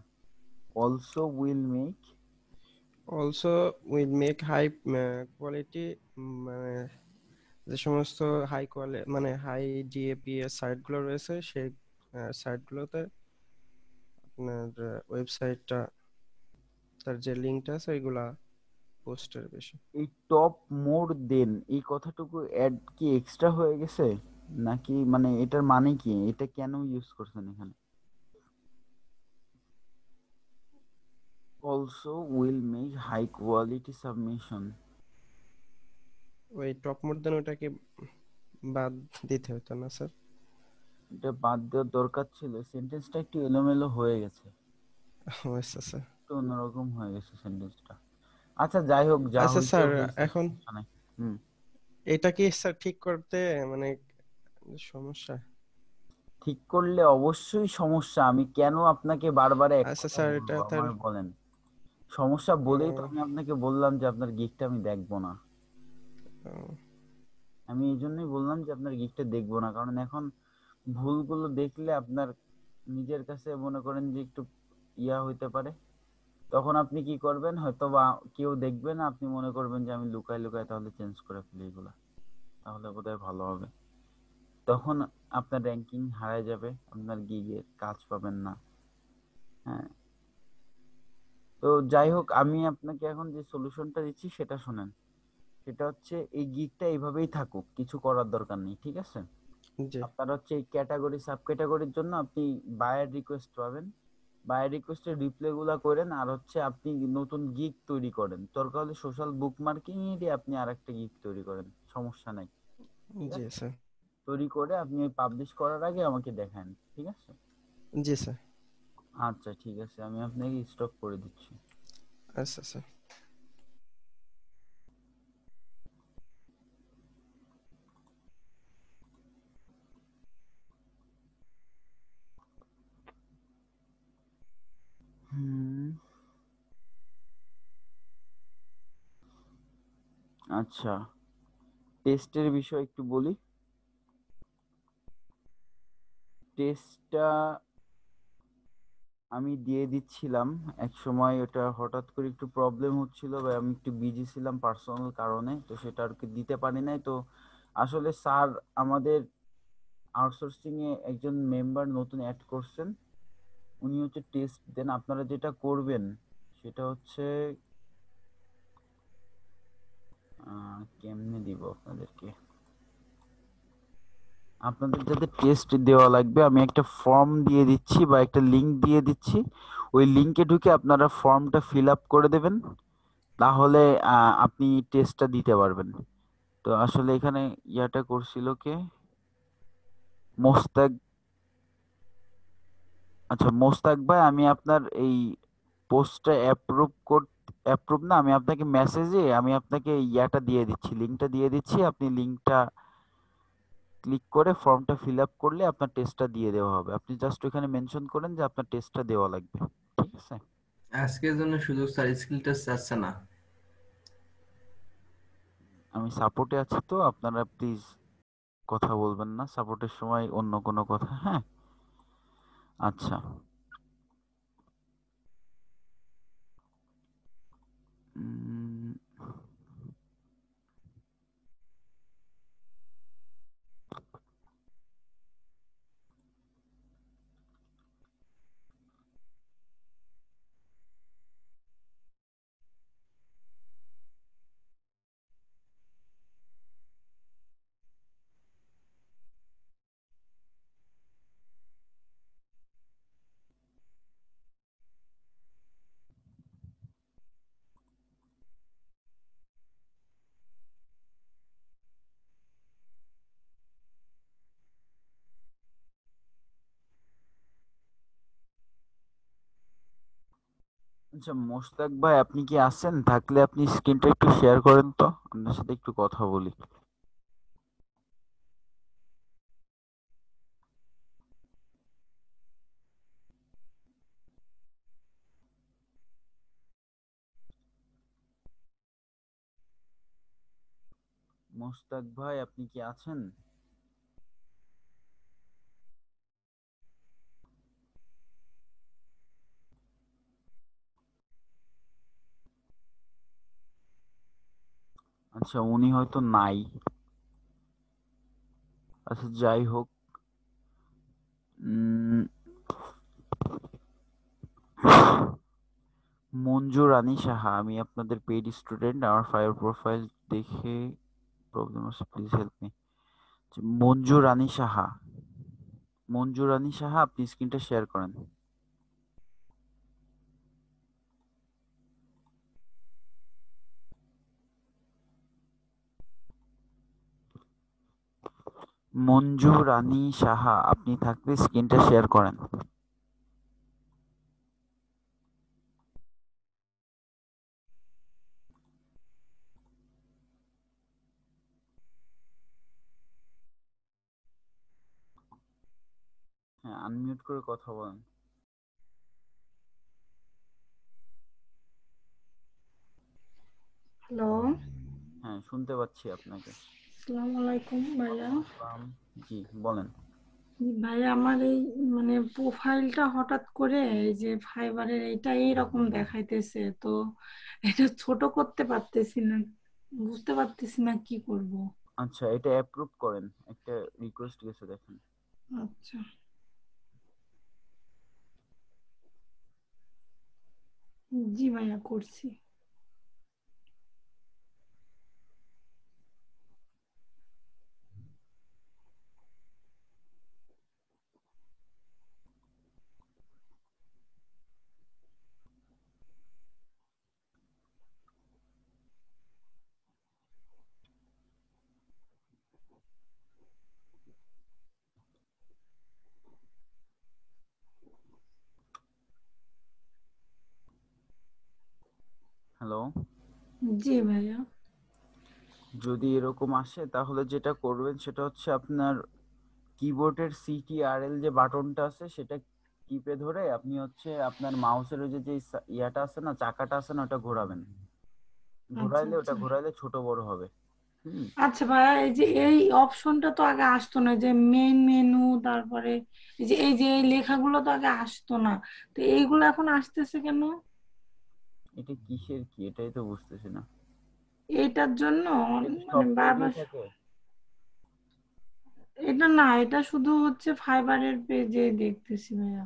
Also will make, also will make high quality, মানে যে সমস্ত হাই কোয়ালিটি মানে হাই ডিএপি এর সাইটগুলো রয়েছে সেই সাইটগুলোতে আপনার ওয়েবসাইটটা, তার যে লিঙ্কটা আছে ওইগুলা পোস্টের বেশি। এই টপ মোর দেন এই কথাটুকু অ্যাড কি এক্সট্রা হয়ে গেছে নাকি, মানে এটার মানে কি, এটা কেন ইউজ করছেন এখানে? Also will make high quality submission, ওই টপ মোর দেন ওটাকে বাদ দিতে হতো না স্যার? এটা বাদ দেওয়ার দরকার ছিল, সেন্টেন্সটা একটু এলোমেলো হয়ে গেছে, ও আচ্ছা স্যার। একটু অন্যরকম হয়ে গেছে সেন্টেন্সটা। আচ্ছা যাই হোক, যা আচ্ছা হয়েছে স্যার, হয়েছে, এখন সমস্যা নাই। হুম। এটা কি স্যার ঠিক করতে মানে সমস্যা? ঠিক করলে অবশ্যই সমস্যা, আমি কেন আপনাকে বারবার এক আচ্ছা কথা স্যার, এটা বলবো তার আমার বলেন? সমস্যা বলেই তো আহ, আমি আপনাকে বললাম যে আপনার গিকটা আমি দেখবো না। আহ, আমি এই জন্যই বললাম যে আপনার গিকটা দেখবো না, কারণ এখন ভুলগুলো দেখলে আপনার নিজের কাছে মনে করেন যে একটু ইয়া হইতে পারে। তখন আপনি কি করবেন, হয়তো বা কেউ দেখবে না, আপনি মনে করবেন যে আমি লুকায় লুকায় তাহলে চেঞ্জ করে ফেলি এগুলা, তাহলে বোধহয় ভালো হবে। তখন আপনার র্যাঙ্কিং হারায় যাবে, আপনার গিগের কাজ পাবেন না। হ্যাঁ, তো যাই হোক, আমি আপনাকে এখন যে সলিউশনটা দিচ্ছি সেটা শোনেন। সেটা হচ্ছে এই গিগটা এইভাবেই থাকুক, কিছু করার দরকার নেই, ঠিক আছে? জি আপনার হচ্ছে এই ক্যাটাগরি সাব ক্যাটাগরির জন্য আপনি বায়ার রিকোয়েস্ট পাবেন, বায়ার রিকোয়েস্টের রিপ্লে গুলা করেন, আর হচ্ছে আপনি নতুন গিগ তৈরি করেন, দরকার হলে সোশ্যাল বুকমার্কিং এরই আপনি আরেকটা গিগ তৈরি করেন, সমস্যা নাই। ঠিক জি আছে, স্যার। তৈরি করে আপনি পাবলিশ করার আগে আমাকে দেখান, ঠিক আছে? জি স্যার। আচ্ছা ঠিক আছে, আমি আপনাকে স্টপ করে দিচ্ছি। আচ্ছা স্যার। হুম, আচ্ছা, টেস্টের বিষয় একটু বলি। টেস্টটা আমি দিয়ে দিচ্ছিলাম এক সময়, ওটা হঠাৎ করে একটু প্রবলেম হচ্ছিল বা আমি একটু বিজি ছিলাম পার্সোনাল কারণে, তো সেটা আর কি দিতে পারি নাই। তো আসলে স্যার আমাদের আউটসোর্সিং এ একজন মেম্বার নতুন অ্যাড করছেন, উনি হচ্ছে টেস্ট দেন। আপনারা যেটা করবেন সেটা হচ্ছে কেমনে দিব আপনাদেরকে, আপনাদের যাতে টেস্ট দেওয়া লাগবে আমি একটা ফর্ম দিয়ে দিচ্ছি বা একটা লিংক দিয়ে দিচ্ছি, ওই লিংকে ঢুকে আপনারা ফর্মটা ফিল আপ করে দেবেন, তাহলে আপনি টেস্টটা দিতে পারবেন। তো আসলে এখানে ইয়াটা করছিল কে, মোস্তাক। আচ্ছা মোস্তাক ভাই, আমি আপনার এই পোস্টটা অ্যাপ্রুভ না, আমি আপনাকে মেসেজে আমি আপনাকে ইয়াটা দিয়ে দিচ্ছি, লিংকটা দিয়ে দিচ্ছি, আপনি লিংকটা ক্লিক করে ফর্মটা ফিল আপ করলে আপনার টেস্টটা দিয়ে দেওয়া হবে। আপনি জাস্ট ওখানে মেনশন করেন যে আপনার টেস্টটা দেওয়া লাগবে, ঠিক আছে? আজকের জন্য সুযোগ স্যার, স্কিল টেস্ট চাচ্ছে না। আমি সাপোর্টে আছি, তো আপনারা প্লিজ কথা বলবেন না সাপোর্টের সময় অন্য কোনো কথা, হ্যাঁ? আচ্ছা। উম, আচ্ছা মোশতাক ভাই, আপনি কি আছেন? থাকলে আপনি স্ক্রিনটা একটু শেয়ার করেন তো, আপনার সাথে একটু কথা বলি। মোশতাক ভাই, আপনি কি আছেন? আচ্ছা, উনি হয়তো নাই। আচ্ছা যাই হোক, উম, মঞ্জু রানী সাহা, আমি আপনাদের পেইড স্টুডেন্ট, আমার ফায়ার প্রোফাইল দেখে প্রবলেম আছে, প্লিজ হেল্প মি। মঞ্জু রানী সাহা, মঞ্জু রানী সাহা, আপনি স্ক্রিনটা শেয়ার করেন। মঞ্জু রানী সাহা, আপনি থাকলে স্ক্রিনটা শেয়ার করেন। হ্যাঁ, আনমিউট করে কথা বলেন। হ্যালো, হ্যাঁ, শুনতে পাচ্ছি আপনাকে। আসসালামু আলাইকুম ভাইয়া। সালাম। জি, বলেন। ভাইয়া আমার এই মানে প্রোফাইলটা হঠাৎ করে এই যে ফাইবারের এইটা এইরকম দেখাইতেছে, তো এটা ছোট করতে পারতেছি না, বুঝতে পারতেছি না কি করব। আচ্ছা, এটা অ্যাপ্রুভ করেন, একটা রিকোয়েস্ট গেছে দেখেন। আচ্ছা, জি ভাইয়া করছি। হ্যালো। জি ভাইয়া। যদি এরকম আসে তাহলে যেটা করবেন সেটা হচ্ছে আপনার কিবোর্ডের সিটিআরএল যে বাটনটা আছে সেটা টিপে ধরে আপনি হচ্ছে আপনার মাউসের ওই যে ইয়াটা আছে না, চাকাটা আছে না, ওটা ঘোরাবেন। আচ্ছা ওটা আচ্ছা ঘোরাইলে ছোট বড় হবে। হুম। আচ্ছা ভাইয়া, এই যে এই অপশনটা তো আগে আসতো না, যে মেইন মেনু, তারপরে এই যে এই লেখাগুলো তো আগে আসতো না, তো এইগুলো এখন আসতেছে কেন? এটা কিসের কি, এটাই তো বুঝতেছি না। এইটার জন্য এটা মানে সব পেজেই বারবার থাকে? এটা না, এটা শুধু হচ্ছে ফাইবারের পেজে দেখতেছি ভাইয়া।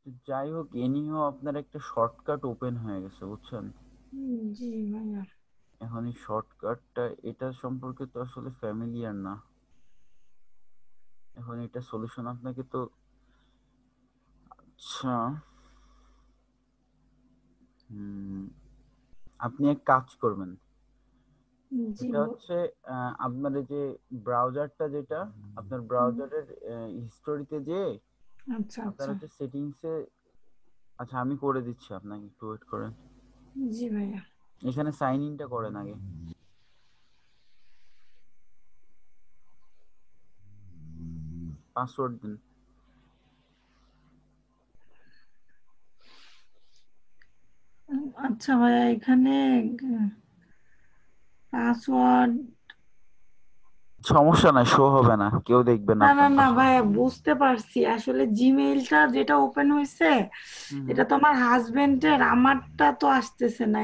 তো যাই হোক, এনিহাও আপনার একটা শর্টকাট ওপেন হয়ে গেছে, বুঝছেন? জি ভাইয়া। এখন এই শর্টকাটটা এটা সম্পর্কে তো আসলে ফ্যামিলিয়ার না। এখন এটা সলিউশন আপনাকে তো, আচ্ছা, আপনি এক কাজ করবেন। জি এটা হচ্ছে আপনার এই যে ব্রাউজারটা, যেটা আপনার ব্রাউজারের হিস্টোরিতে যে আচ্ছা আপনার আচ্ছা। হচ্ছে সেটিংসে, আচ্ছা আমি করে দিচ্ছি, আপনাকে একটু ওয়েট করেন। জি ভাইয়া। এখানে সাইন ইনটা করেন আগে। পাসওয়ার্ড দিন। আচ্ছা ভাইয়া, এখানে পাসওয়ার্ড, সমস্যা নাই, শো হবে না, কেউ দেখবে না না না আপনার না পাসওয়ার্ড। ভাইয়া, বুঝতে পারছি, আসলে জিমেইলটা যেটা ওপেন হয়েছে হুম হুম। এটা তো আমার হাজবেন্ডের, আমারটা তো আসতেছে না,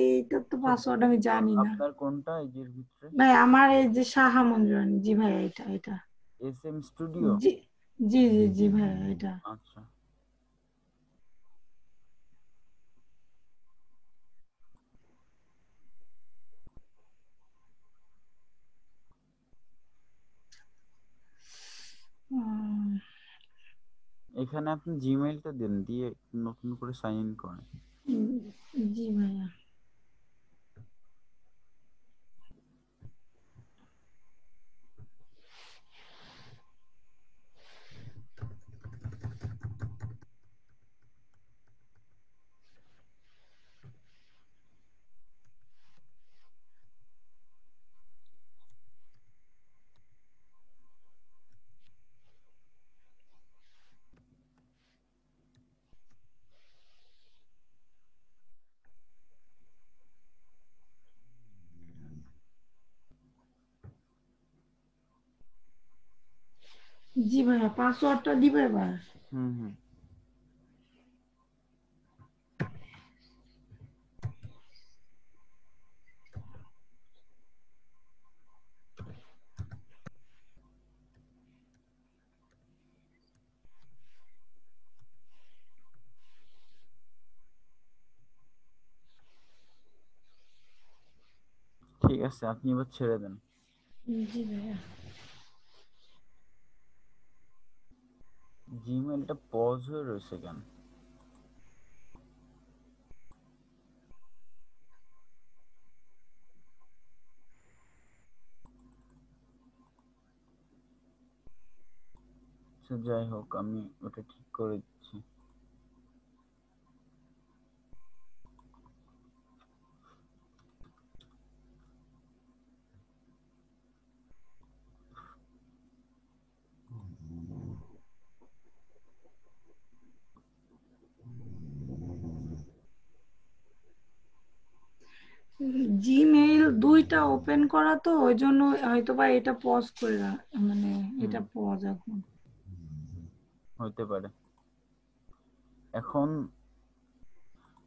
এইটা তো আচ্ছা, পাসওয়ার্ড আমি জানি না। আপনার কোনটা এই যে ভিতরে? ভাই আমার এই যে সাহা মঞ্জুরানী, জি ভাইয়া, এটা এটা। SM studio. জি জি জি জি ভাইয়া, এটা। আচ্ছা, উম, এখানে আপনি জিমেইলটা দেন, দিয়ে নতুন করে সাইন ইন করেন। উম, জি ভাইয়া। জি ভাইয়া, পাসওয়ার্ডটা দিবে এবার? হুম হুম। ঠিক আছে, আপনি এবার ছেড়ে দেন। জি ভাইয়া। জিমেইলটা পজ হয়ে রয়েছে কেন? আচ্ছা যাই হোক, আমি ওটা ঠিক করে দিচ্ছি। জিমেইল দুইটা ওপেন করা তো, ওই জন্য হয়তো বা এটা পজ করে মানে এটা পজ এখন। হতে পারে। এখন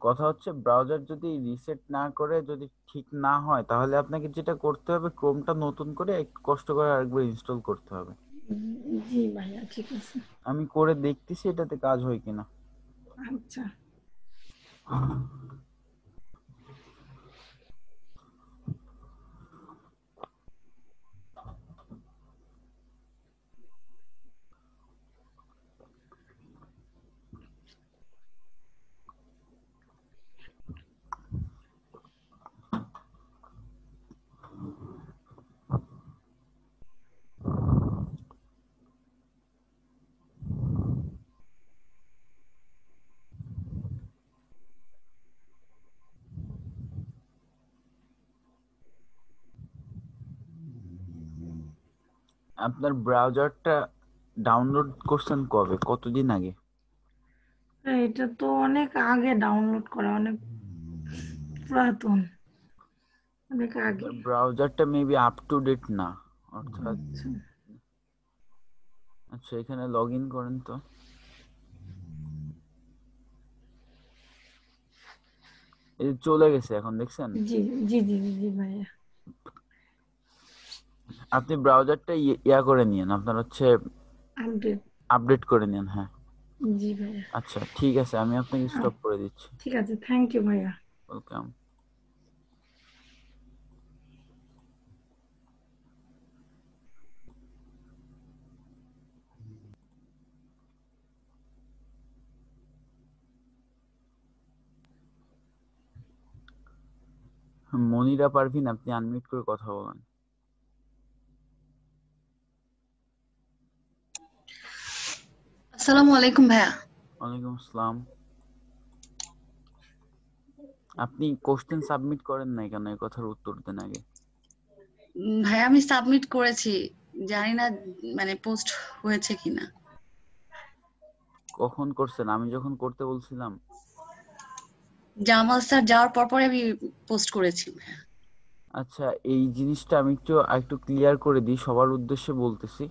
কথা হচ্ছে ব্রাউজার যদি রিসেট না করে যদি ঠিক না হয়, তাহলে আপনাকে যেটা করতে হবে, ক্রোমটা নতুন করে একটু কষ্ট করে আরেকবার ইনস্টল করতে হবে। জি ভাইয়া, ঠিক আছে। আমি করে দেখতেছি এটাতে কাজ হয় কিনা। আচ্ছা। আপনার ব্রাউজারটা ডাউনলোড করছেন কবে, কতদিন আগে? এটা তো অনেক আগে ডাউনলোড করা, অনেক পুরাতন, অনেক আগে। ব্রাউজারটা মেবি আপ টু ডেট না, অর্থাৎ আচ্ছা এখানে লগ ইন করেন তো। এই যে চলে গেছে এখন, দেখছেন? জি জি জি জি ভাইয়া। আপনি ব্রাউজারটা ইয়া করে নিন, আপনার হচ্ছে আপডেট আপডেট করে নিন। হ্যাঁ জি ভাইয়া। আচ্ছা ঠিক আছে, আমি আপনাকে স্টপ করে দিচ্ছি। ঠিক আছে, থ্যাংক ইউ ভাইয়া। ওয়েলকাম। মনিরা পারভিন, আপনি আনমিউট করে কথা বলেন। আসসালামু আলাইকুম ভাইয়া। ওয়ালাইকুম আসসালাম। আপনি কোশ্চেন সাবমিট করেন নাই কেন, এই কথার উত্তর দেন আগে। ভাইয়া আমি সাবমিট করেছি, জানি না মানে পোস্ট হয়েছে কিনা। কখন করছেন? আমি যখন করতে বলছিলাম। জামাল স্যার যাওয়ার পর পরে আমি পোস্ট করেছি ভাইয়া। আচ্ছা এই জিনিসটা আমি একটু ক্লিয়ার করে দিই, সবার উদ্দেশ্যে বলতেছি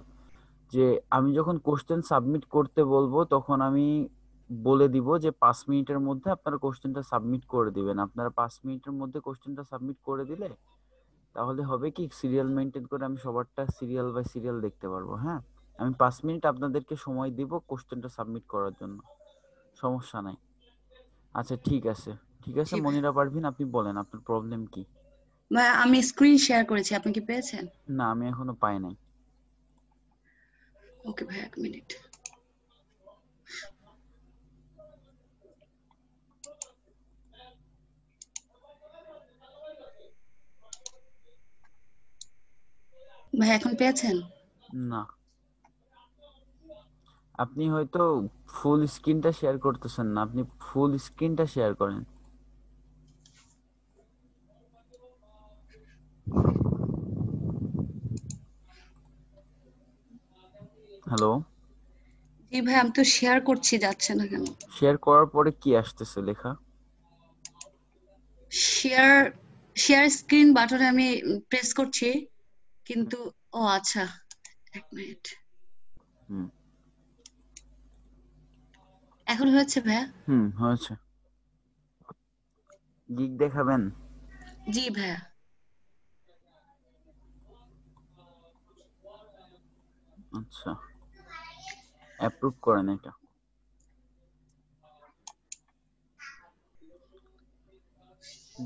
যে আমি যখন কোশ্চেন সাবমিট করতে বলবো তখন আমি বলে দিব যে 5 মিনিটের মধ্যে আপনারা কোশ্চেনটা সাবমিট করে দিবেন। আপনারা 5 মিনিটের মধ্যে কোশ্চেনটা সাবমিট করে দিলে তাহলে হবে কি, সিরিয়াল মেনটেন করে আমি সবারটা সিরিয়াল বাই সিরিয়াল দেখতে পারবো। হ্যাঁ, আমি 5 মিনিট আপনাদেরকে সময় দিব কোশ্চেনটা সাবমিট করার জন্য, সমস্যা নাই। আচ্ছা ঠিক আছে, ঠিক আছে জি ভাইয়া। মনিরা পারভিন, আপনি বলেন আপনার প্রবলেম কি? ভাইয়া আমি স্ক্রিন শেয়ার করেছি, আপনি কি পেয়েছেন? না আমি এখনো পাই নাই। ওকে ভাইয়া, এক মিনিট। ভাইয়া এখন পেয়েছেন? না, আপনি হয়তো ফুল স্ক্রিনটা শেয়ার করতেছেন না, আপনি ফুল স্ক্রিনটা শেয়ার করেন। হ্যালো, জি ভাইয়া আমি তো শেয়ার করছি, যাচ্ছে না কেন? শেয়ার করার পরে কি আসতেছে লেখা? শেয়ার শেয়ার স্ক্রিন বাটনে আমি প্রেস করছি, কিন্তু ও আচ্ছা, এক মিনিট। এখন হয়েছে ভাইয়া? হয়েছে। গিগ দেখাবেন? জি ভাইয়া। আচ্ছা অ্যাপ্রুভ করেন এটা।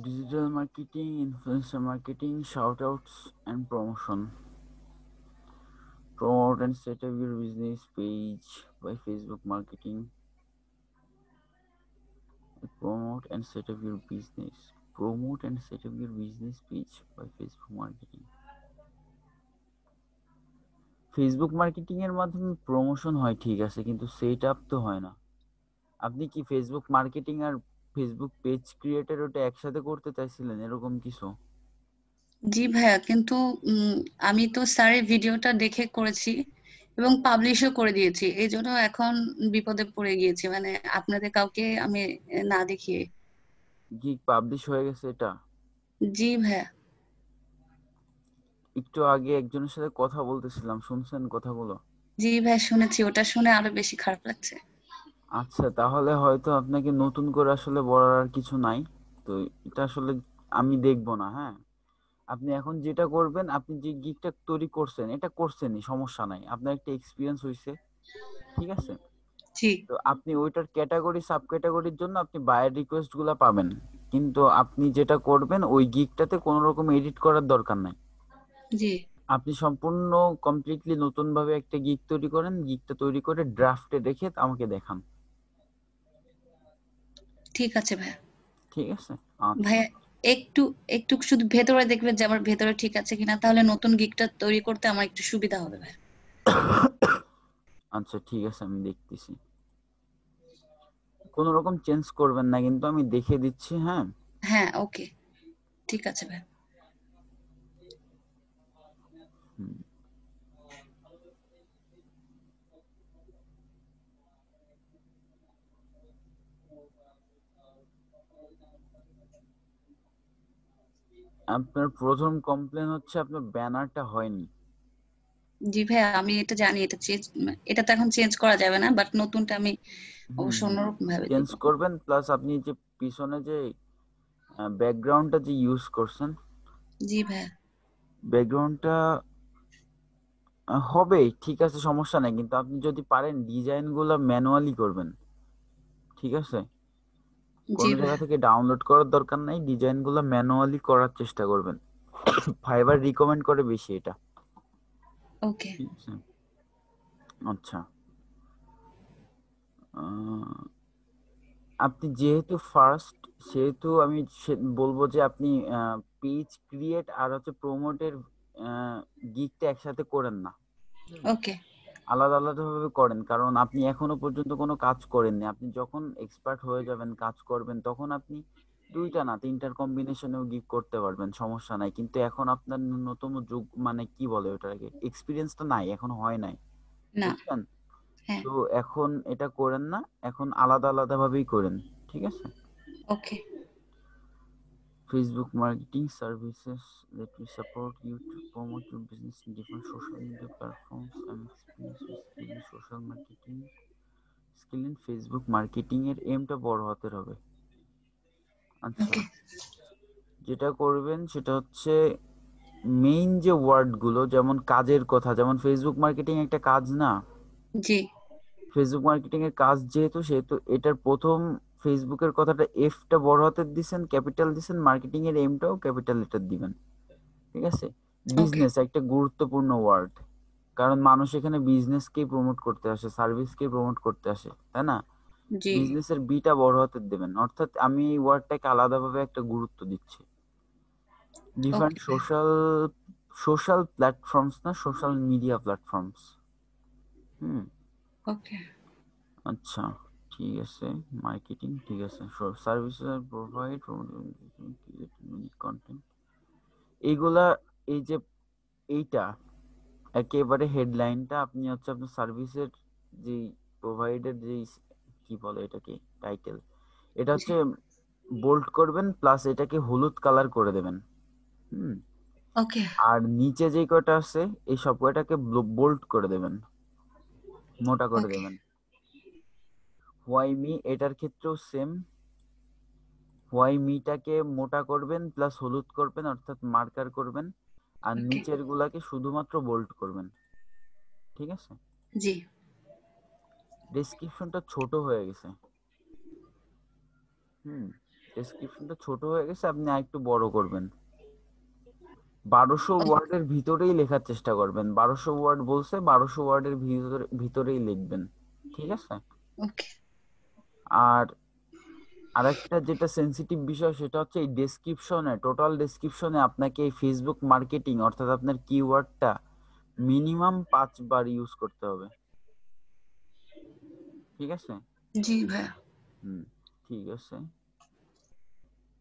Digital marketing, influencer marketing, shout outs and promotion. Promote and set up your business page by Facebook marketing. Promote and set up your business. Promote and set up your business page by Facebook marketing. Facebook marketing এর মাধ্যমে promotion হয় ঠিক আছে, কিন্তু set up তো হয় না। আপনি কি ফেসবুক মার্কেটিং আর ফেসবুক পেজ ক্রিয়েটর ওটা একসাথে করতে চাইছিলেন এরকম কিছু? জি ভাইয়া, কিন্তু আমি তো স্যারের ভিডিওটা দেখে করেছি এবং পাবলিশও করে দিয়েছি, এই জন্য এখন বিপদে পড়ে গিয়েছি, মানে আপনাদের কাউকে আমি না দেখিয়ে। কি পাবলিশ হয়ে গেছে এটা? জি ভাইয়া। একটু আগে একজনের সাথে কথা বলতেছিলাম, শুনছেন কথাগুলো? জি ভাইয়া শুনেছি, ওটা শুনে আরো বেশি খারাপ লাগছে। আচ্ছা, তাহলে হয়তো আপনাকে নতুন করে আসলে বলার আর কিছু নাই। তো এটা আসলে আমি দেখবো না। হ্যাঁ, আপনি এখন যেটা করবেন, আপনি যে গিগটা তৈরি করছেন এটা করছেনই, সমস্যা নাই, আপনার একটা এক্সপিরিয়েন্স হয়েছে, ঠিক আছে? জি তো আপনি ওইটার ক্যাটাগরি সাব ক্যাটাগরির জন্য আপনি বায়ার রিকোয়েস্ট গুলা পাবেন, কিন্তু আপনি যেটা করবেন ওই গিগটাতে কোনো রকম এডিট করার দরকার নাই। জি আপনি সম্পূর্ণ কমপ্লিটলি নতুন ভাবে একটা গিগ তৈরি করেন, গিগটা তৈরি করে ড্রাফটে রেখে আমাকে দেখান, ঠিক আছে ভাইয়া। ঠিক আছে? আচ্ছা ভাইয়া একটু একটু শুধু ভেতরে দেখবেন যে আমার ভেতরে ঠিক আছে কিনা, তাহলে নতুন গিগটা তৈরি করতে আমার একটু সুবিধা হবে ভাইয়া। আচ্ছা, ঠিক আছে, আমি দেখতেছি। কোনো রকম চেঞ্জ করবেন না কিন্তু, আমি দেখে দিচ্ছি। হ্যাঁ, হ্যাঁ ওকে, ঠিক আছে ভাইয়া। হুম। আপনার প্রথম কমপ্লেন হচ্ছে আপনার ব্যানারটা হয়নি। জি ভাইয়া, আমি এটা জানি, এটা তো এখন চেঞ্জ করা যাবে না, বাট নতুনটা আমি অবশ্য অন্যরকম ভাবে চেঞ্জ দিব। করবেন, প্লাস আপনি যে পিছনে যে ব্যাকগ্রাউন্ডটা যে ইউজ করছেন, জি ভাইয়া। ব্যাকগ্রাউন্ডটা হবে ঠিক আছে, সমস্যা নাই, কিন্তু আপনি যদি পারেন ডিজাইন গুলা ম্যানুয়ালি করবেন, ঠিক আছে? জি কোনো জায়গা ভাইয়া। থেকে ডাউনলোড করার দরকার নাই, ডিজাইন গুলা ম্যানুয়ালি করার চেষ্টা করবেন। ফাইবার রিকমেন্ড করে বেশি এটা, ওকে ঠিক আছে? আচ্ছা, আপনি যেহেতু ফার্স্ট, সেহেতু আমি বলবো যে আপনি পেজ ক্রিয়েট আর হচ্ছে প্রমোটের গিগটা একসাথে করেন না, ওকে আলাদা আলাদা ভাবে করেন, কারণ আপনি এখনো পর্যন্ত কোনো কাজ করেননি। আপনি যখন এক্সপার্ট হয়ে যাবেন, কাজ করবেন, তখন আপনি দুইটা না তিনটার কম্বিনেশনেও গিগ করতে পারবেন, সমস্যা নাই। কিন্তু এখন আপনার ন্যূনতম যুগ মানে কি বলে ওটাকে, এক্সপিরিয়েন্সটা নাই, এখন হয় নাই, না। বুঝছেন? হ্যাঁ তো এখন এটা করেন না, এখন আলাদা আলাদা ভাবেই করেন, ঠিক আছে? ওকে Facebook marketing services that we support you to promote your business in different social media platforms. I'm experienced with skill in social marketing. Skill in Facebook marketing এর এমটা বড় হাতের হবে। আচ্ছা, ওকে যেটা করবেন সেটা হচ্ছে মেইন যে ওয়ার্ড গুলো, যেমন কাজের কথা, যেমন ফেসবুক মার্কেটিং একটা কাজ না? জি ফেসবুক মার্কেটিং এর কাজ যেহেতু, সেহেতু এটার প্রথম ফেসবুকের কথাটা এফটা বড় হাতের দিছেন, ক্যাপিটাল দিছেন, মার্কেটিং এর এমটাও ক্যাপিটাল লেটার দিবেন, ঠিক আছে? ওকে বিজনেস একটা গুরুত্বপূর্ণ ওয়ার্ড, কারণ মানুষ এখানে বিজনেসকেই প্রমোট করতে আসে, সার্ভিসকেই প্রমোট করতে আসে, তাই না? জি বিজনেসের বিটা বড় হাতের দেবেন, অর্থাৎ আমি এই ওয়ার্ডটাকে আলাদাভাবে একটা গুরুত্ব দিচ্ছি। ডিফারেন্ট ওকে সোশ্যাল প্ল্যাটফর্মস না, সোশ্যাল মিডিয়া প্ল্যাটফর্মস। হুম, ওকে আচ্ছা, ঠিক আছে। মার্কেটিং ঠিক আছে, সার্ভিসেস প্রোভাইড কন্টেন্ট, এইগুলা, এই যে এইটা একেবারে হেডলাইনটা আপনি হচ্ছে আপনার সার্ভিসের যে প্রোভাইডার, যে কি বলে এটাকে, টাইটেল, এটা জি হচ্ছে বোল্ড করবেন, প্লাস এটাকে হলুদ কালার করে দেবেন। হুম, ওকে আর নিচে যে কয়টা আছে এই সব কয়টাকে বোল্ড করে দেবেন, মোটা করে ওকে দেবেন। হোয়াই মি, এটার ক্ষেত্রেও সেম, হোয়াই মিটাকে মোটা করবেন প্লাস হলুদ করবেন, অর্থাৎ মার্কার করবেন, আর ওকে নিচের গুলাকে শুধুমাত্র বোল্ড করবেন, ঠিক আছে? জি ডেসক্রিপশনটা ছোট হয়ে গেছে। ডেসক্রিপশনটা ছোট হয়ে গেছে, আপনি আরেকটু বড় করবেন। 1200 ওয়ার্ডের ভিতরেই লেখার চেষ্টা করবেন, 1200 ওয়ার্ড বলছে, 1200 ওয়ার্ডের ভিতরেই লিখবেন, ঠিক আছে? ওকে আর আরেকটা যেটা সেনসিটিভ বিষয়, সেটা হচ্ছে এই ডেসক্রিপশনে, টোটাল ডেসক্রিপশনে আপনাকে এই ফেসবুক মার্কেটিং অর্থাৎ আপনার কিওয়ার্ডটা মিনিমাম 5 বার ইউজ করতে হবে, ঠিক আছে? জি ভাইয়া। হুম, ঠিক আছে।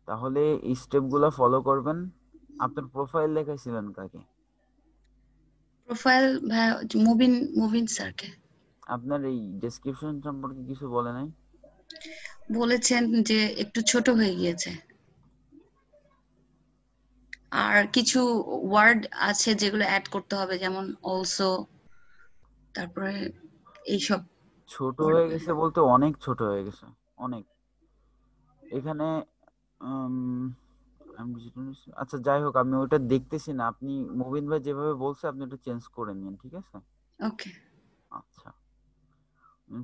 তাহলে এই স্টেপগুলো ফলো করবেন। আপনার প্রোফাইল দেখাইছিলেন কাকে? প্রোফাইল ভাইয়া মুবিন মুবিন স্যারকে। আপনার এই ডেসক্রিপশন সম্পর্কে কিছু বলে নাই? বলেছেন যে একটু ছোট হয়ে গিয়েছে, আর কিছু ওয়ার্ড আছে যেগুলো অ্যাড করতে হবে, যেমন অলসো, তারপরে এইসব ছোট word হয়ে গুলো। গেছে বলতে অনেক ছোট হয়ে গেছে, অনেক। এখানে আচ্ছা যাই হোক, আমি ওটা দেখতেছি না। আপনি মুবিন ভাই যেভাবে বলছে আপনি ওটা চেঞ্জ করে নিন, ঠিক আছে? ওকে। আচ্ছা,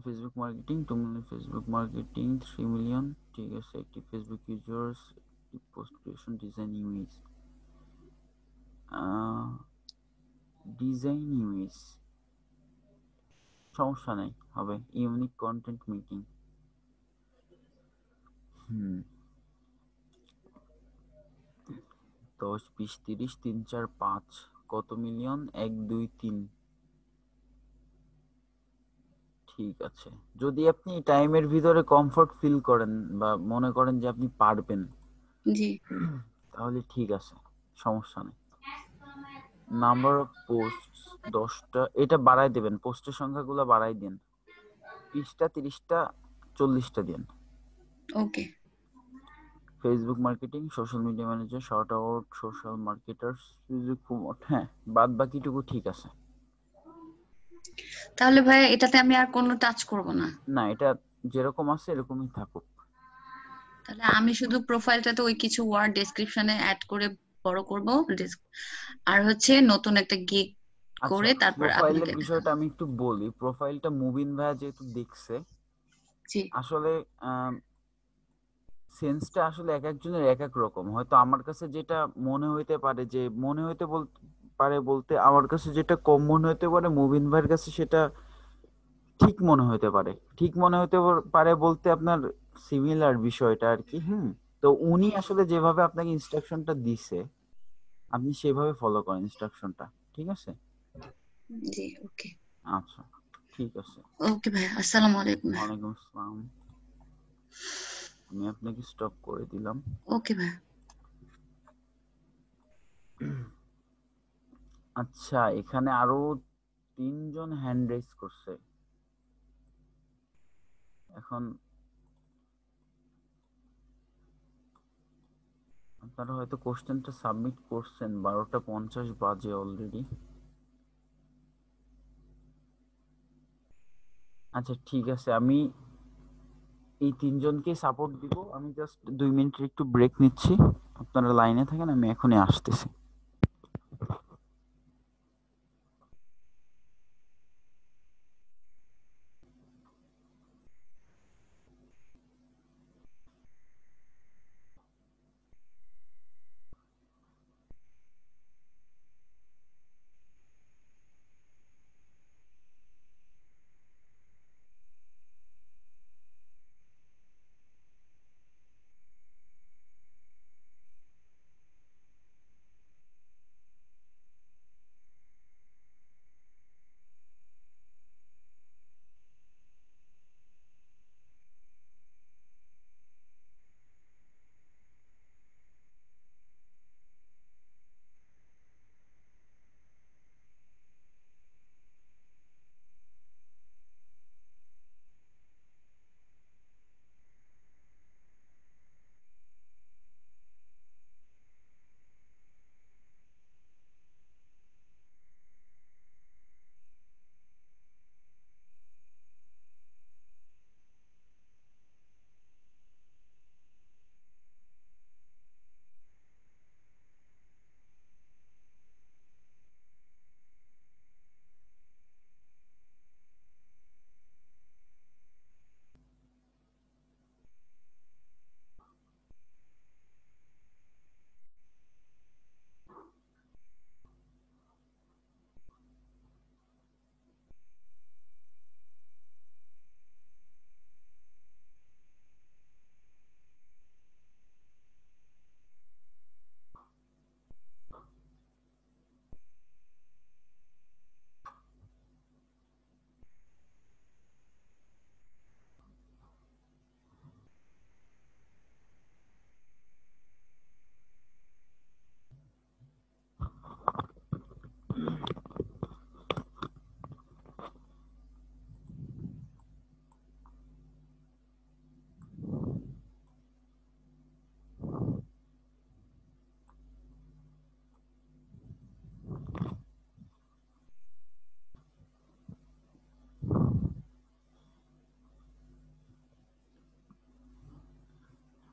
Facebook marketing, 2 million Facebook marketing, 3 million, ঠিক আছে। একটি Facebook users, post creation, design image, design image সমস্যা নেই, হবে। ইউনিক কন্টেন্ট মিটিং, হুম, 10, 20, 30, 3, 4, 5, কত মিলিয়ন? 1, 2, 3, ঠিক আছে। যদি আপনি টাইমের ভিতরে কমফর্ট ফিল করেন বা মনে করেন যে আপনি পারবেন, জি। তাহলে ঠিক আছে, সমস্যা নেই। নাম্বার অফ পোস্ট 10টা, এটা বাড়াই দেবেন, পোস্টের সংখ্যাগুলো বাড়াই দেন, 20টা, 30টা, 40টা দিন। Okay. Facebook marketing, social media manager, short out, social marketers, Facebook promote, হ্যাঁ, বাদ বাকিটুকু ঠিক আছে। তাহলে ভাইয়া এটাতে আমি আর কোনো টাচ করব না? না, এটা যেরকম আছে এরকমই থাকুক। তাহলে আমি শুধু প্রোফাইলটাতে ওই কিছু ওয়ার্ড ডেসক্রিপশনে অ্যাড করে বড় করব, আর হচ্ছে নতুন একটা গিগ আচ্ছা, করে তারপর প্রোফাইলের আপনাকে বিষয়টা দেখাবো। আমি একটু বলি। প্রোফাইলটা মুবিন ভাইয়া যেহেতু দেখছে, জি। আসলে সেন্সটা আসলে এক একজনের এক এক রকম। হয়তো আমার কাছে যেটা মনে হইতে পারে, যে মনে হইতে পারে বলতে, আমার কাছে যেটা কম মনে হইতে পারে মুবিন ভাইয়ের কাছে সেটা ঠিক মনে হইতে পারে। ঠিক মনে হইতে পারে বলতে আপনার সিমিলার বিষয়টা আর কি। তো উনি আসলে যেভাবে আপনাকে ইনস্ট্রাকশনটা দিছে, আপনি সেভাবে ফলো করেন ইনস্ট্রাকশনটা, ঠিক আছে? জি। ওকে। আচ্ছা, ঠিক আছে। ওকে ভাইয়া, আসসালামু আলাইকুম ভাইয়া। ওয়ালাইকুম আসসালাম। আমি আপনাকে স্টপ করে দিলাম। ওকে ভাইয়া। আচ্ছা, এখানে আরো 3 জন হ্যান্ড রেজ করছে। এখন আপনারা হয়তো কোশ্চেনটা সাবমিট করছেন, 12টা 50 বাজে অলরেডি। আচ্ছা, ঠিক আছে, আমি এই 3 জনকে সাপোর্ট দিব। আমি জাস্ট 2 মিনিটের একটু ব্রেক নিচ্ছি, আপনারা লাইনে থাকেন, আমি এখনই আসতেছি।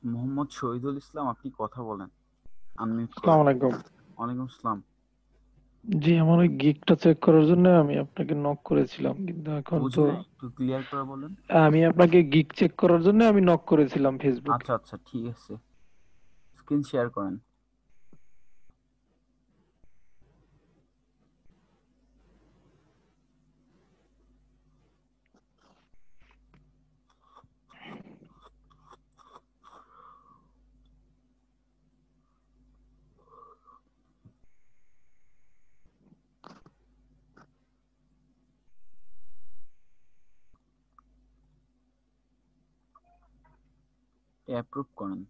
মোহাম্মদ শহীদুল ইসলাম, আপনি কথা বলেন, আনমিউট করেন। আসসালামু আলাইকুম। ওয়ালাইকুম আসসালাম। জি, আমার ওই গিগটা চেক করার জন্য আমি আপনাকে নক করেছিলাম, কিন্তু এখন বুঝি তো নাই, একটু ক্লিয়ার করে বলেন। আমি আপনাকে গিগ চেক করার জন্য আমি নক করেছিলাম ফেসবুকে। আচ্ছা আচ্ছা, ঠিক আছে, স্ক্রিন শেয়ার করেন। অ্যাপ্রুভ করেন।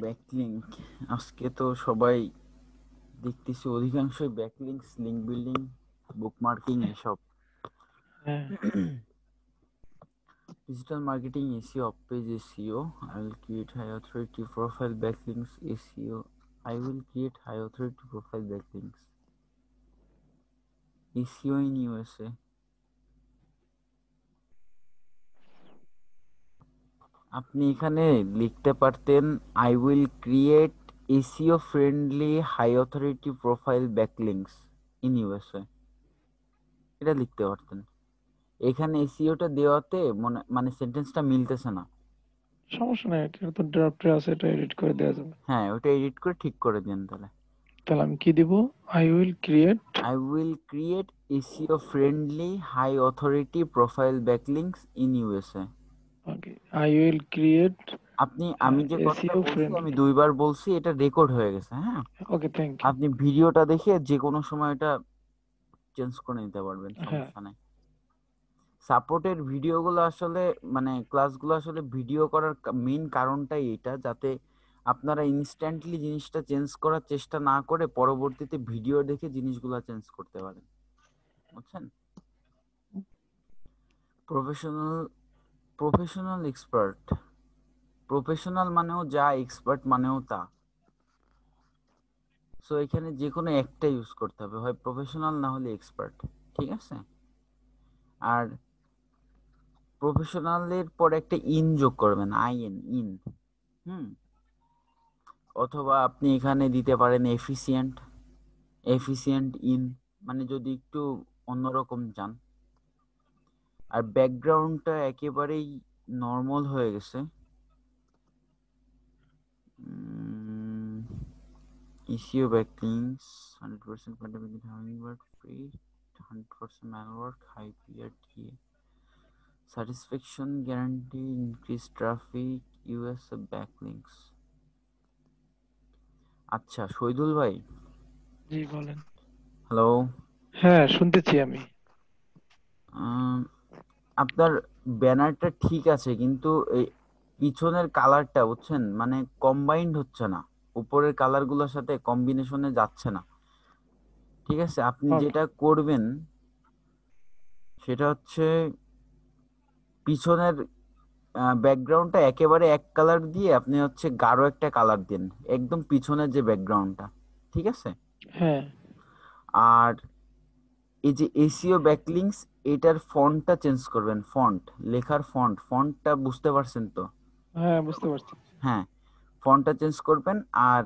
ব্যাকলিংক, আজকে তো সবাই দেখতেছি অধিকাংশই ব্যাকলিংকস, লিঙ্ক বিল্ডিং, বুকমার্কিং এসব। হ্যাঁ, Digital marketing SEO, off-page SEO. I will create high authority profile backlinks SEO. I will create high authority profile backlinks. SEO in USA. আপনি এখানে লিখতে পারতেন I will create SEO friendly high authority profile backlinks in USA. এটা লিখতে পারতেন। এখানে এসইওটা দেওয়াতে মানে সেন্টেন্সটা মিলতেছে না। সমস্যা নাই, এটা তো ড্রাফটে আছে, এটা এডিট করে দেওয়া যাবে। হ্যাঁ, ওটা এডিট করে ঠিক করে দেন তাহলে। তাহলে আমি কি দিব? I will create SEO friendly high authority profile backlinks in USA. Okay, I will create আমি যে কথাটা এসইও বলছি, ফ্রেন্ডলি। আমি 2বার বলছি, এটা রেকর্ড হয়ে গেছে। হ্যাঁ, ওকে, থ্যাংক ইউ। আপনি ভিডিওটা দেখে যে কোনো সময় এটা চেঞ্জ করে নিতে পারবেন, হ্যাঁ, সমস্যা নাই। সাপোর্টের ভিডিওগুলো আসলে মানে ক্লাসগুলো আসলে ভিডিও করার মেইন কারণটাই এটা, যাতে আপনারা ইনস্ট্যান্টলি জিনিসটা চেঞ্জ করার চেষ্টা না করে পরবর্তীতে ভিডিও দেখে জিনিসগুলো চেঞ্জ করতে পারেন, বুঝছেন? প্রফেশনাল এক্সপার্ট, প্রফেশনাল মানেও যা, এক্সপার্ট মানেও তা। সো এখানে যে কোনো একটা ইউজ করতে হবে, হয় প্রফেশনাল না হলে এক্সপার্ট, ঠিক আছে? আর প্রফেশনালের পরে একটা ইন যোগ করবেন, ইন। অথবা আপনি এখানে দিতে পারেন এফিসিয়েন্ট ইন, মানে যদি একটু অন্যরকম চান। আর ব্যাকগ্রাউন্ডটা একেবারেই নর্মাল হয়ে গেছে। SEO backlinks 100% pandemic hummingbird free, 100% manual work, high PRTA, satisfaction guarantee, increased traffic, USA backlinks. আচ্ছা শহীদুল ভাই। জি বলেন। হ্যালো। হ্যাঁ, শুনতেছি আমি। আপনার ব্যানারটা ঠিক আছে, কিন্তু এই পিছনের কালারটা বুঝছেন, মানে কম্বাইন্ড হচ্ছে না, উপরের কালারগুলোর সাথে কম্বিনেশনে যাচ্ছে না। ঠিক আছে, আপনি যেটা করবেন সেটা হচ্ছে পিছনের ব্যাকগ্রাউন্ডটা একেবারে এক কালার দিয়ে আপনি হচ্ছে গাঢ় একটা কালার দিন, একদম পিছনের যে ব্যাকগ্রাউন্ডটা, ঠিক আছে? হ্যাঁ। আর এই যে এসইও ব্যাকলিংকস, এটার ফন্টটা চেঞ্জ করবেন, লেখার ফন্টটা বুঝতে পারছেন তো? হ্যাঁ, বুঝতে পারছি। হ্যাঁ, ফন্টটা চেঞ্জ করবেন। আর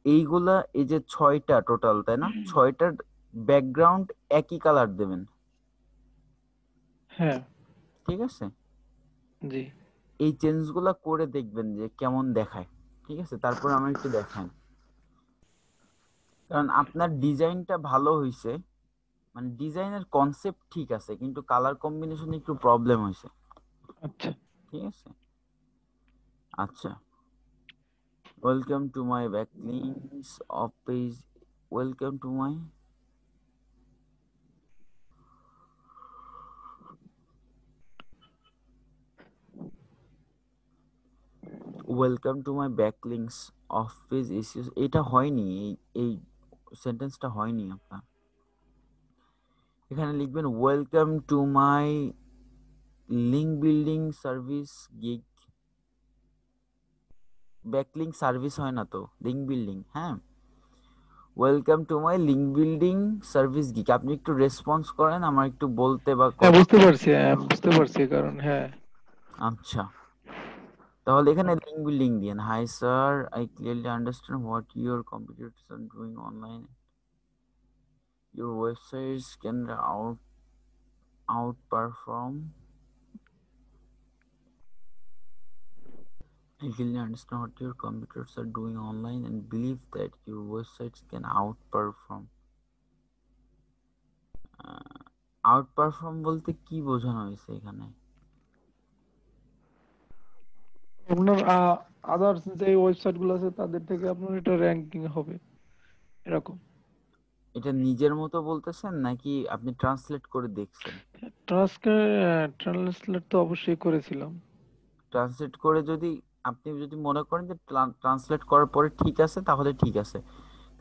এইগুলা, এই যে 6টা টোটাল, তাই না? 6টার ব্যাকগ্রাউন্ড একই কালার দেবেন। হ্যাঁ, ঠিক আছে? জি। এই চেঞ্জগুলা করে দেখবেন যে কেমন দেখায়, ঠিক আছে? তারপর আমার একটু দেখান, কারণ আপনার ডিজাইনটা ভালো হয়েছে, মানে ডিজাইনের কনসেপ্ট ঠিক আছে, কিন্তু কালার কম্বিনেশনে একটু প্রবলেম হয়েছে। আচ্ছা, ঠিক আছে। আচ্ছা, welcome to my backlinks of page, welcome to my backlinks of page issues. এটা হয়নি, এই সেন্টেন্সটা হয়নি আপনার। এখানে লিখবেন welcome to my link building service gig. Backlink service হয় না তো, লিঙ্ক বিল্ডিং। হ্যাঁ, welcome to my link building service gig. আপনি একটু রেসপন্স করেন, আমার একটু বলতে বা হ্যাঁ কথা। বুঝতে পারছি, হ্যাঁ বুঝতে পারছি, কারণ হ্যাঁ আচ্ছা, তাহলে এখানে লিঙ্ক বিল্ডিং দিন। Hi sir, I clearly understand what your competitors are doing online. Your websites can outperform. I clearly understand what your competitors are doing online and believe that your websites can outperform. Outperform বলতে কি বোঝানো হয়েছে এখানে? আপনার others যে website গুলো আছে তাদের থেকে আপনার এটা র্যাঙ্কিং হবে এরকম। এটা নিজের মতো বলতেছেন নাকি আপনি ট্রান্সলেট করে দেখছেন? ট্রান্সলেট তো অবশ্যই করেছিলাম। ট্রান্সলেট করে যদি আপনি যদি মনে করেন যে ট্রান্সলেট করার পরে ঠিক আছে, তাহলে ঠিক আছে।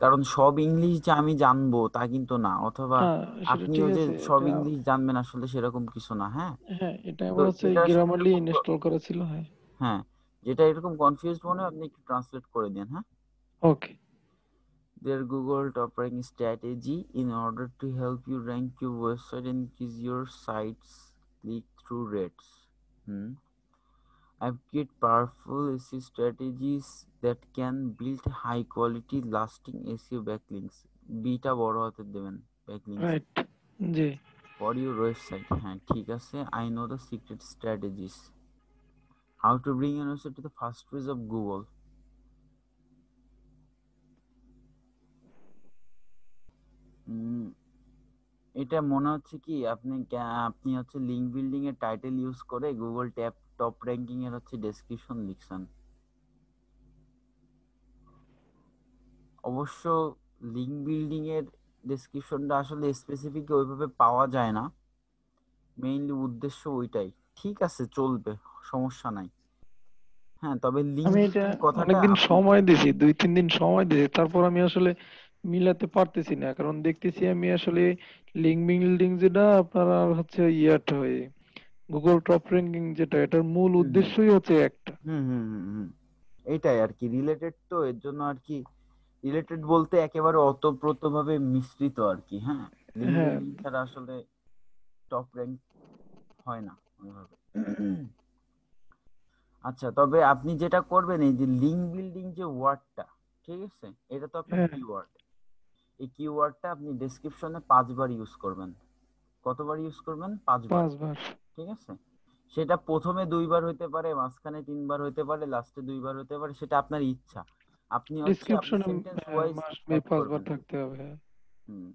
কারণ সব ইংলিশ যে আমি জানবো তা কিন্তু না, অথবা হ্যাঁ সেটা ঠিক আপনিও যে আছে, সব এটা ইংলিশ জানবেন আসলে সেরকম কিছু না। হ্যাঁ, হ্যাঁ এটা তো আমার হচ্ছে যেটা আসলে গ্রামারলি এরকম ইনস্টল করা ছিল। হ্যাঁ হ্যাঁ, যেটা এরকম কনফিউজড মনে হয় আপনি একটু ট্রান্সলেট করে দেন। হ্যাঁ, ওকে। their Google top ranking strategy in order to help you rank your website and increase your site's click-through rates. I've created powerful SEO strategies that can build high-quality, lasting SEO backlinks. Beta বড় হাতে দেবেন, backlinks right, G for your website. হ্যাঁ ঠিক আছে, I know the secret strategies. How to bring your website to the first page of Google. এটা মনে হচ্ছে কি আপনি হচ্ছে লিঙ্ক বিল্ডিং এর টাইটেল ইউজ করে গুগল টপ র্যাঙ্কিং এর হচ্ছে ডেসক্রিপশন লিখছেন। অবশ্য লিঙ্ক বিল্ডিং এর ডেসক্রিপশনটা আসলে স্পেসিফিক ওইভাবে পাওয়া যায় না, মেইনলি উদ্দেশ্য ওইটাই। ঠিক আছে, চলবে, সমস্যা নাই। হ্যাঁ, তবে লিঙ্ক আমি এটা বিল্ডিং কথাটা অনেকদিন আপনি সময় দিয়েছি, 2-3 দিন সময় দিয়েছি, তারপর আমি আসলে মিলাতে পারতেছি না, কারণ দেখতেছি আমি আসলে লিঙ্ক বিল্ডিং যেটা আপনার আর হচ্ছে ইয়াটা হয় গুগল টপ র্যাঙ্কিং যেটা, এটার মূল হুম হুম উদ্দেশ্যই হচ্ছে একটা। হুম হুম হুম হুম এইটাই আর কি, রিলেটেড তো, এর জন্য আর কি। রিলেটেড বলতে একেবারে অতপ্রতভাবে মিশ্রিত আর কি। হ্যাঁ, লিঙ্ক হ্যাঁ বিল্ডিং ছাড়া আসলে টপ র্যাঙ্ক হয় না ওইভাবে। আচ্ছা, তবে আপনি যেটা করবেন, এই যে লিঙ্ক বিল্ডিং যে ওয়ার্ডটা, ঠিক আছে, এটা তো আপনার হ্যাঁ কিওয়ার্ড। এই কিওয়ার্ডটা আপনি ডেসক্রিপশনে 5 বার ইউজ করবেন। কতবার ইউজ করবেন? 5 বার। 5 বার। ঠিক আছে, সেটা প্রথমে 2 বার হইতে পারে, মাঝখানে 3 বার হইতে পারে, লাস্টে 2 বার হইতে পারে, সেটা আপনার ইচ্ছা। আপনি ডিসক্রিপশনে sentence wise must be add 5 বার করবেন। থাকতে হবে। হ্যাঁ হুম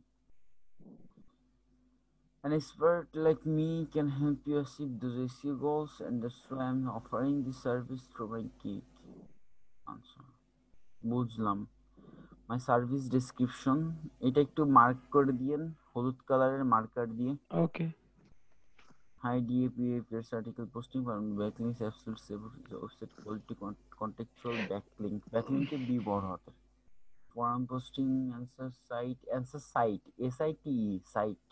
An expert like me can help you achieve those SEO goals, and that's why I'm offering this service through my gig. আচ্ছা, বুঝলাম। মাই সার্ভিস ডেসক্রিপশন, এটা একটু মার্ক করে দিয়েন হলুদ কালারের মার্কার দিয়ে। Okay. High DAPA article posting for backlinks, absolute website quality, contextual backlink. ব্যাকলিংকে বি বড় হাতের। Forum posting, answer site SITE site,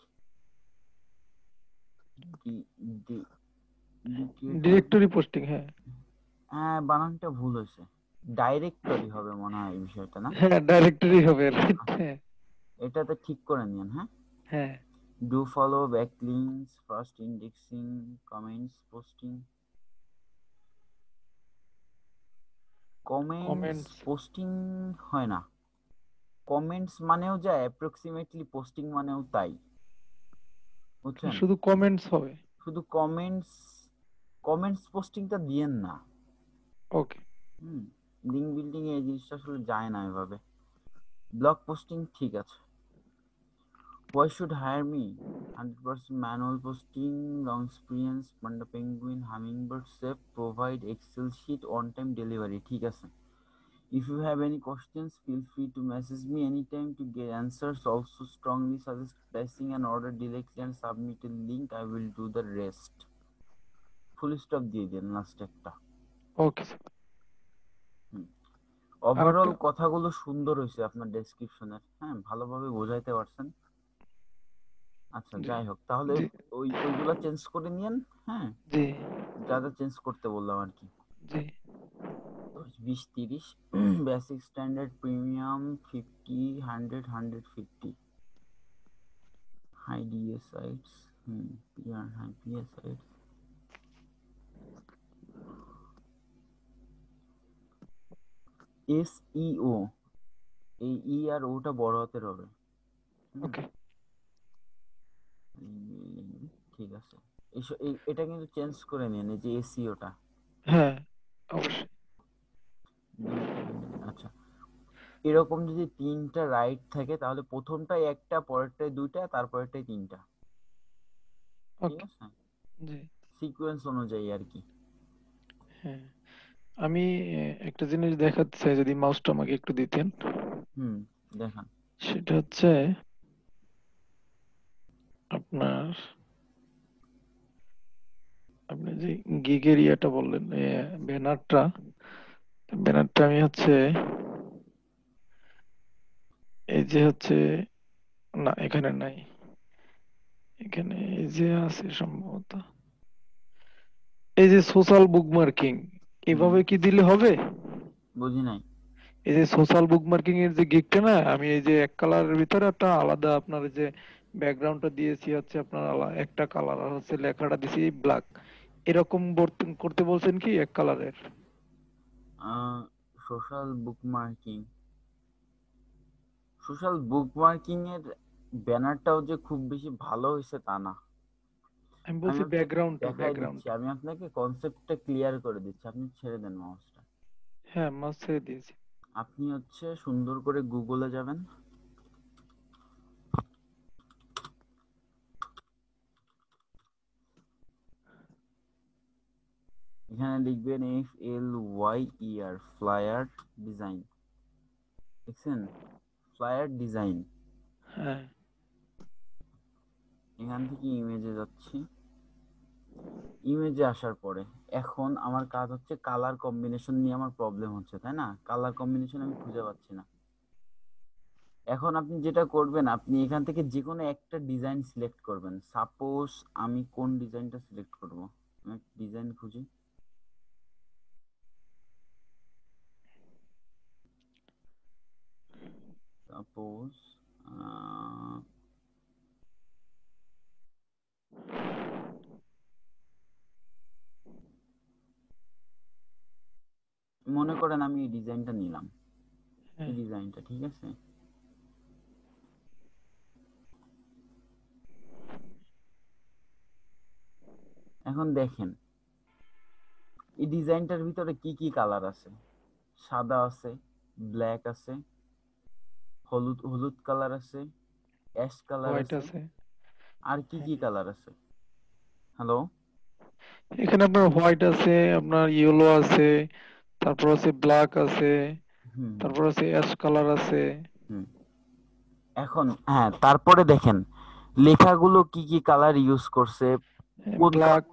directory posting. হ্যাঁ হ্যাঁ, বানানটা ভুল হয়েছে, ডাইরেক্টরি হবে মনে হয় এই বিষয়টা, না? হ্যাঁ ডাইরেক্টরি হবে, রাইট। হ্যাঁ এটাতে ঠিক করে নিন। হ্যাঁ, হ্যাঁ do follow backlinks, first indexing, comments posting. Comments comments, posting হয় না, কমেন্টস মানেও যায় অ্যাপ্রক্সিমেটলি, পোস্টিং মানেও তাই, বুঝছেন? শুধু কমেন্টস হবে। শুধু কমেন্টস পোস্টিংটা দিয়েন না। ওকে। লিঙ্ক বিল্ডিং এ এই জিনিসটা আসলে যায় না এভাবে। ব্লগ পোস্টিং ঠিক আছে। Why should hire me? 100% manual posting, long experience, Panda Penguin, Hummingbird Safe, provide Excel sheet, on-time delivery. ঠিক আছে। If you have any questions, feel free to message me anytime to get answers. Also strongly suggest placing an order directly and submit a link. I will do the rest. Full stop দিয়ে দেন last একটা। ওকে। Overall আরেকটা, কথাগুলো সুন্দর হয়েছে আপনার ডেসক্রিপশনের। হ্যাঁ, ভালোভাবে বোঝাইতে পারছেন। আচ্ছা, জি যাই হোক, তাহলে জি ওইগুলা চেঞ্জ করে নিয়েন। হ্যাঁ, জি যা যা চেঞ্জ করতে বললাম আর কি। জি। তো 20 30 basic standard premium 50 100 150 high DA sites PR high PA sites SEO এই ই আর ওটা বড় হাতের হবে ওকে ঠিক আছে এটা কিন্তু চেঞ্জ করে নিন এই যে এসইওটা হ্যাঁ অবশ্যই আচ্ছা এরকম যদি 3টা রাইট থাকে তাহলে প্রথমটাই একটা পরেরটাই 2টা তারপরেরটাই 3টা ঠিক আছে জি সিকোয়েন্স অনুযায়ী আর কি হ্যাঁ আমি একটা জিনিস দেখাতে চাই যদি মাউসটা আমাকে একটু দিতেন দেখান সেটা হচ্ছে আপনার আপনি যে গিগের ইয়াটা বললেন ব্যানারটা আমি হচ্ছে এই যে হচ্ছে না এখানে নাই এখানে এই যে আছে সম্ভবত এই যে সোশ্যাল বুকমার্কিং এভাবে কি দিলে হবে বুঝি নাই এই যে সোশ্যাল বুকমার্কিং এর যে গিগটা না আমি এই যে এক কালারের ভিতরে একটা আলাদা আপনার যে ব্যাকগ্রাউন্ডটা দিয়েছি হচ্ছে আপনার একটা কালার আর হচ্ছে লেখাটা দিয়েছি ব্ল্যাক এরকম করতে বলছেন কি এক কালারের সোশ্যাল বুকমার্কিং এর ব্যানারটাও যে খুব বেশি ভালো হয়েছে তা না আমি বলছি ব্যাকগ্রাউন্ড আমি আপনাকে কনসেপ্টটা ক্লিয়ার করে দিচ্ছি আপনি ছেড়ে দেন মাউসটা হ্যাঁ মাউস ছেড়ে দিয়েছি আপনি হচ্ছে সুন্দর করে গুগলে যাবেন এখানে লিখবেন FLYER ফ্লায়ার ডিজাইন দেখছেন ফ্লায়ার ডিজাইন হ্যাঁ এখান থেকে ইমেজে যাচ্ছি ইমেজে আসার পরে এখন আমার কাজ হচ্ছে কালার কম্বিনেশন নিয়ে আমার প্রবলেম হচ্ছে তাই না কালার কম্বিনেশন আমি খুঁজে পাচ্ছি না এখন আপনি যেটা করবেন আপনি এখান থেকে যে কোনো একটা ডিজাইন সিলেক্ট করবেন সাপোজ আমি কোন ডিজাইনটা সিলেক্ট করব আমি ডিজাইন খুঁজি সাপোজ মনে করেন আমি এই ডিজাইনটা নিলাম এই ডিজাইনটা ঠিক আছে এখন দেখেন এই ডিজাইনটার ভিতরে কি কি কালার আছে সাদা আছে ব্ল্যাক আছে হলুদ হলুদ কালার আছে অ্যাশ কালার আছে আর কি কি কালার আছে হ্যালো এখানে আপনার হোয়াইট আছে আপনার ইয়েলো আছে তারপর আছে ব্ল্যাক আছে তারপর আছে অ্যাশ কালার আছে এখন হ্যাঁ তারপরে দেখেন লেখাগুলো কি কি কালার ইউজ করছে ব্ল্যাক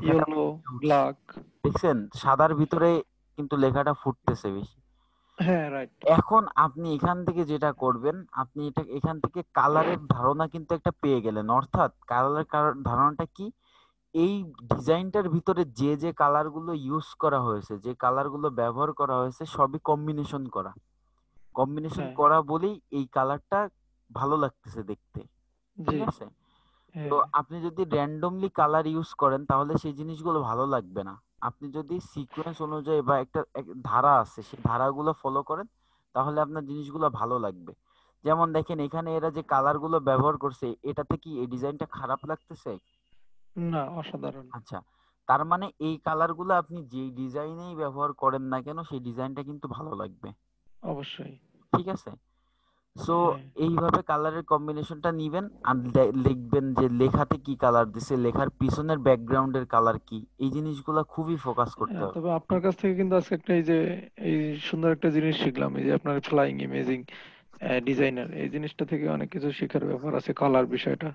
ইয়েলো ব্ল্যাক দেখছেন সাদার ভিতরে কিন্তু লেখাটা ফুটতেছে বেশি হ্যাঁ রাইট এখন আপনি এখান থেকে যেটা করবেন আপনি এটা এখান থেকে কালারের ধারণা কিন্তু একটা পেয়ে গেলেন অর্থাৎ কালারের ধারণাটা কি এই ডিজাইনটার ভিতরে যে যে কালারগুলো ইউজ করা হয়েছে যে কালারগুলো ব্যবহার করা হয়েছে সবই কম্বিনেশন করা বলেই এই কালারটা ভালো লাগতেছে দেখতে ঠিক আছে তো আপনি যদি র্যান্ডমলি কালার ইউজ করেন তাহলে সেই জিনিসগুলো ভালো লাগবে না আপনি যদি সিকোয়েন্স অনুযায়ী বা একটা ধারা আছে সেই ধারাগুলো ফলো করেন তাহলে আপনার জিনিসগুলো ভালো লাগবে যেমন দেখেন এখানে এরা যে কালারগুলো ব্যবহার করছে এটাতে কি এই ডিজাইনটা খারাপ লাগতেছে না অসাধারণ আচ্ছা তার মানে এই কালারগুলো আপনি যেই ডিজাইনেই ব্যবহার করেন না কেন সেই ডিজাইনটা কিন্তু ভালো লাগবে অবশ্যই ঠিক আছে সো এইভাবে কালারের কম্বিনেশনটা নিবেন আর লিখবেন যে লেখাতে কি কালার দিছে লেখার পিছনের ব্যাকগ্রাউন্ডের কালার কি এই জিনিসগুলো খুবই ফোকাস করতে হবে তবে আপনার কাছ থেকে কিন্তু আজকে একটা এই সুন্দর একটা জিনিস শিখলাম এই যে আপনার ফ্লাইং ইমেজিং ডিজাইনার এই জিনিসটা থেকে অনেক কিছু শেখার ব্যাপার আছে কালার বিষয়টা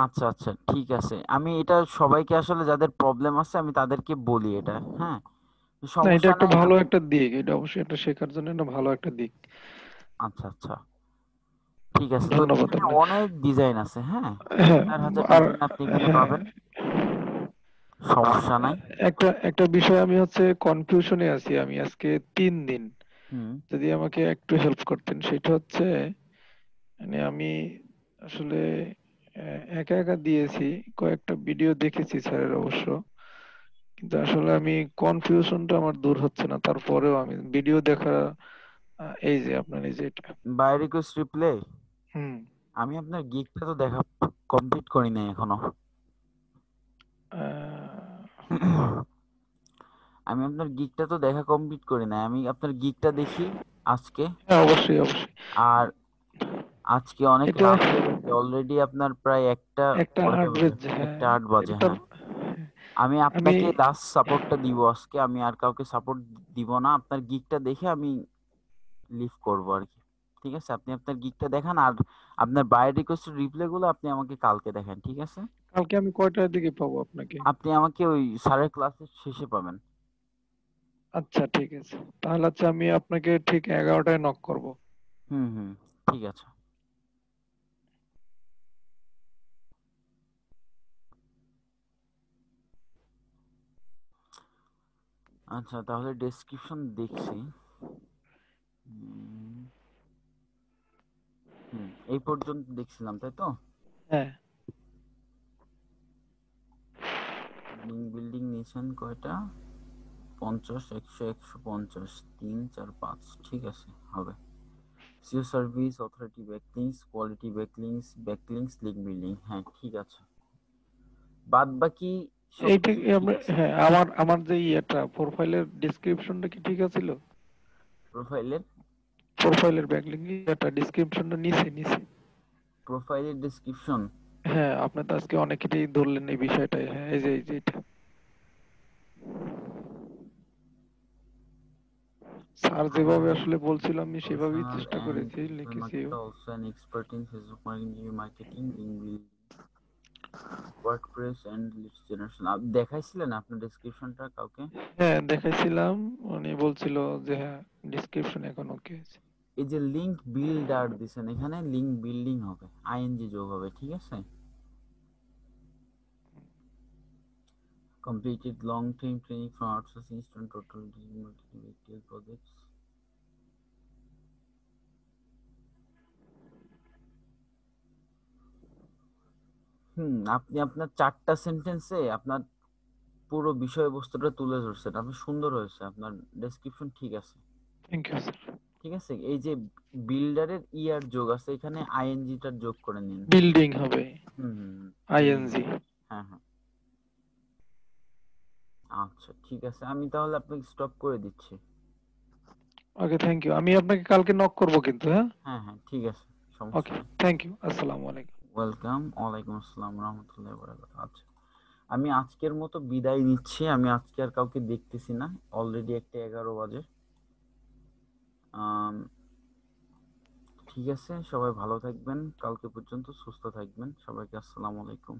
আচ্ছা আচ্ছা ঠিক আছে আমি এটা সবাইকে আসলে যাদের প্রবলেম আছে আমি তাদেরকে বলি এটা হ্যাঁ না এটা একটা ভালো একটা দিক এটা অবশ্যই একটা শেখার জন্য একটা ভালো একটা দিক আচ্ছা আচ্ছা ঠিক আছে ধন্যবাদ অনেক ডিজাইন আছে হ্যাঁ 4000 ডিজাইন আপনি এখানে পাবেন সমস্যা নাই। একটা একটা বিষয় আমি হচ্ছে কনফিউশনে আছি আমি আজকে 3 দিন। হুম যদি আমাকে একটু হেল্প করতেন, সেটা হচ্ছে মানে আমি আসলে একা একা দিয়েছি, কয়েকটা ভিডিও দেখেছি স্যারের অবশ্য, কিন্তু আসলে আমি কনফিউশনটা আমার দূর হচ্ছে না। তারপরেও আমি ভিডিও দেখা, এই যে আপনার এই যে এটা। বাই রিকোয়েস্ট রিপ্লে, হুম। আমি আপনার গিগটা তো দেখা কমপ্লিট করি নাই এখনো। আমি আপনার গিগটা তো দেখা কমপ্লিট করি নাই, আমি আপনার গিগটা দেখি আজকে। হ্যাঁ অবশ্যই অবশ্যই। আর আজকে অনেক এটা রাত হয়ে গেছে অলরেডি, আপনার প্রায় একটা একটা কয়টা 8 বাজে? বাজে, হ্যাঁ। 1:08 বাজে, তার হ্যাঁ। আমি আমি আপনাকে লাস্ট সাপোর্টটা দিব আজকে, আমি আর কাউকে সাপোর্ট দিব না। আপনার গিগটা দেখে আমি লিভ করব আর কি। ঠিক আছে, আপনি আপনার গিগটা দেখান, আর আপনার বাই রিকোয়েস্ট রিপ্লে গুলো আপনি আমাকে কালকে দেখান, ঠিক আছে? কালকে আমি কয়টার দিকে পাবো আপনাকে? আপনি আমাকে ওই স্যারের ক্লাসের শেষে পাবেন। আচ্ছা ঠিক আছে, তাহলে হচ্ছে আমি আপনাকে ঠিক 11টায় নক করব। হুম, ঠিক আছে। আচ্ছা, তাহলে ডেসক্রিপশন দেখছি। এই পর্যন্ত দেখছিলাম, তাই তো? হ্যাঁ। লিঙ্ক বিল্ডিং নিয়েছেন কয়টা? 50, 100, 150, 3, 4, 5, ঠিক আছে, হবে। SEO service, authority backlinks, quality backlinks, link building, হ্যাঁ ঠিক আছে। বাদ বাকি এইটা সবকিছু ঠিক আমরা, আছে। হ্যাঁ, আমার যে ইয়েটা প্রোফাইলের ডেসক্রিপশনটা কি ঠিক আছিল? প্রোফাইলের ব্যাকলিংক এটা ডেসক্রিপশনটা নিচে। প্রোফাইলের ডেসক্রিপশন, হ্যাঁ, আপনি তো আজকে অনেকেরই ধরলেন এই বিষয়টাই। হ্যাঁ, এই যে এটা স্যার যেভাবে আসলে বলছিল আমি সেভাবেই professional চেষ্টা and করেছি, digital লিখেছিও। marketer, also an expert in Facebook marketing, link building, WordPress and lead generation. দেখাইছিলেন আপনার ডেসক্রিপশনটা কাউকে? হ্যাঁ দেখাইছিলাম, উনি বলছিল যে হ্যাঁ ডেসক্রিপশন এখন ওকে আছে। এই যে লিংক বিল্ডার দিছেন, এখানে লিংক বিল্ডিং হবে, আইএনজি যোগ হবে, ঠিক আছে? Completed long-term training from outsourcing student, total digital projects. আপনি আপনার 4টা সেন্টেন্সে আপনার পুরো বিষয়বস্তুটা তুলে ধরছেন, আপনি সুন্দর হয়েছে, আপনার ডেসক্রিপশন ঠিক আছে। Thank you sir. ঠিক আছে, এই যে বিল্ডারের ইয়ার যোগ আছে, এখানে আইএনজিটা যোগ করে নিন। বিল্ডিং হবে আইএনজি। হ্যাঁ। আচ্ছা ঠিক আছে, আমি তাহলে আপনাকে স্টপ করে দিচ্ছি। ওকে, থ্যাংক ইউ। আমি আপনাকে কালকে নক করব কিন্তু, হ্যাঁ? হ্যাঁ ঠিক আছে, সমস্যা ওকে, নেই। Thank you. আসসালামু আলাইকুম। ওয়েলকাম। ওয়ালাইকুম আসসালাম রাহমাতুল্লাহি ওয়া বারাকাতুহু। আচ্ছা, আমি আজকের মতো বিদায় নিচ্ছি, আমি আজকে আর কাউকে দেখতেছি না, অলরেডি 1:11 বাজে। ঠিক আছে, সবাই ভালো থাকবেন, কালকে পর্যন্ত সুস্থ থাকবেন, সবাইকে আসসালামু আলাইকুম।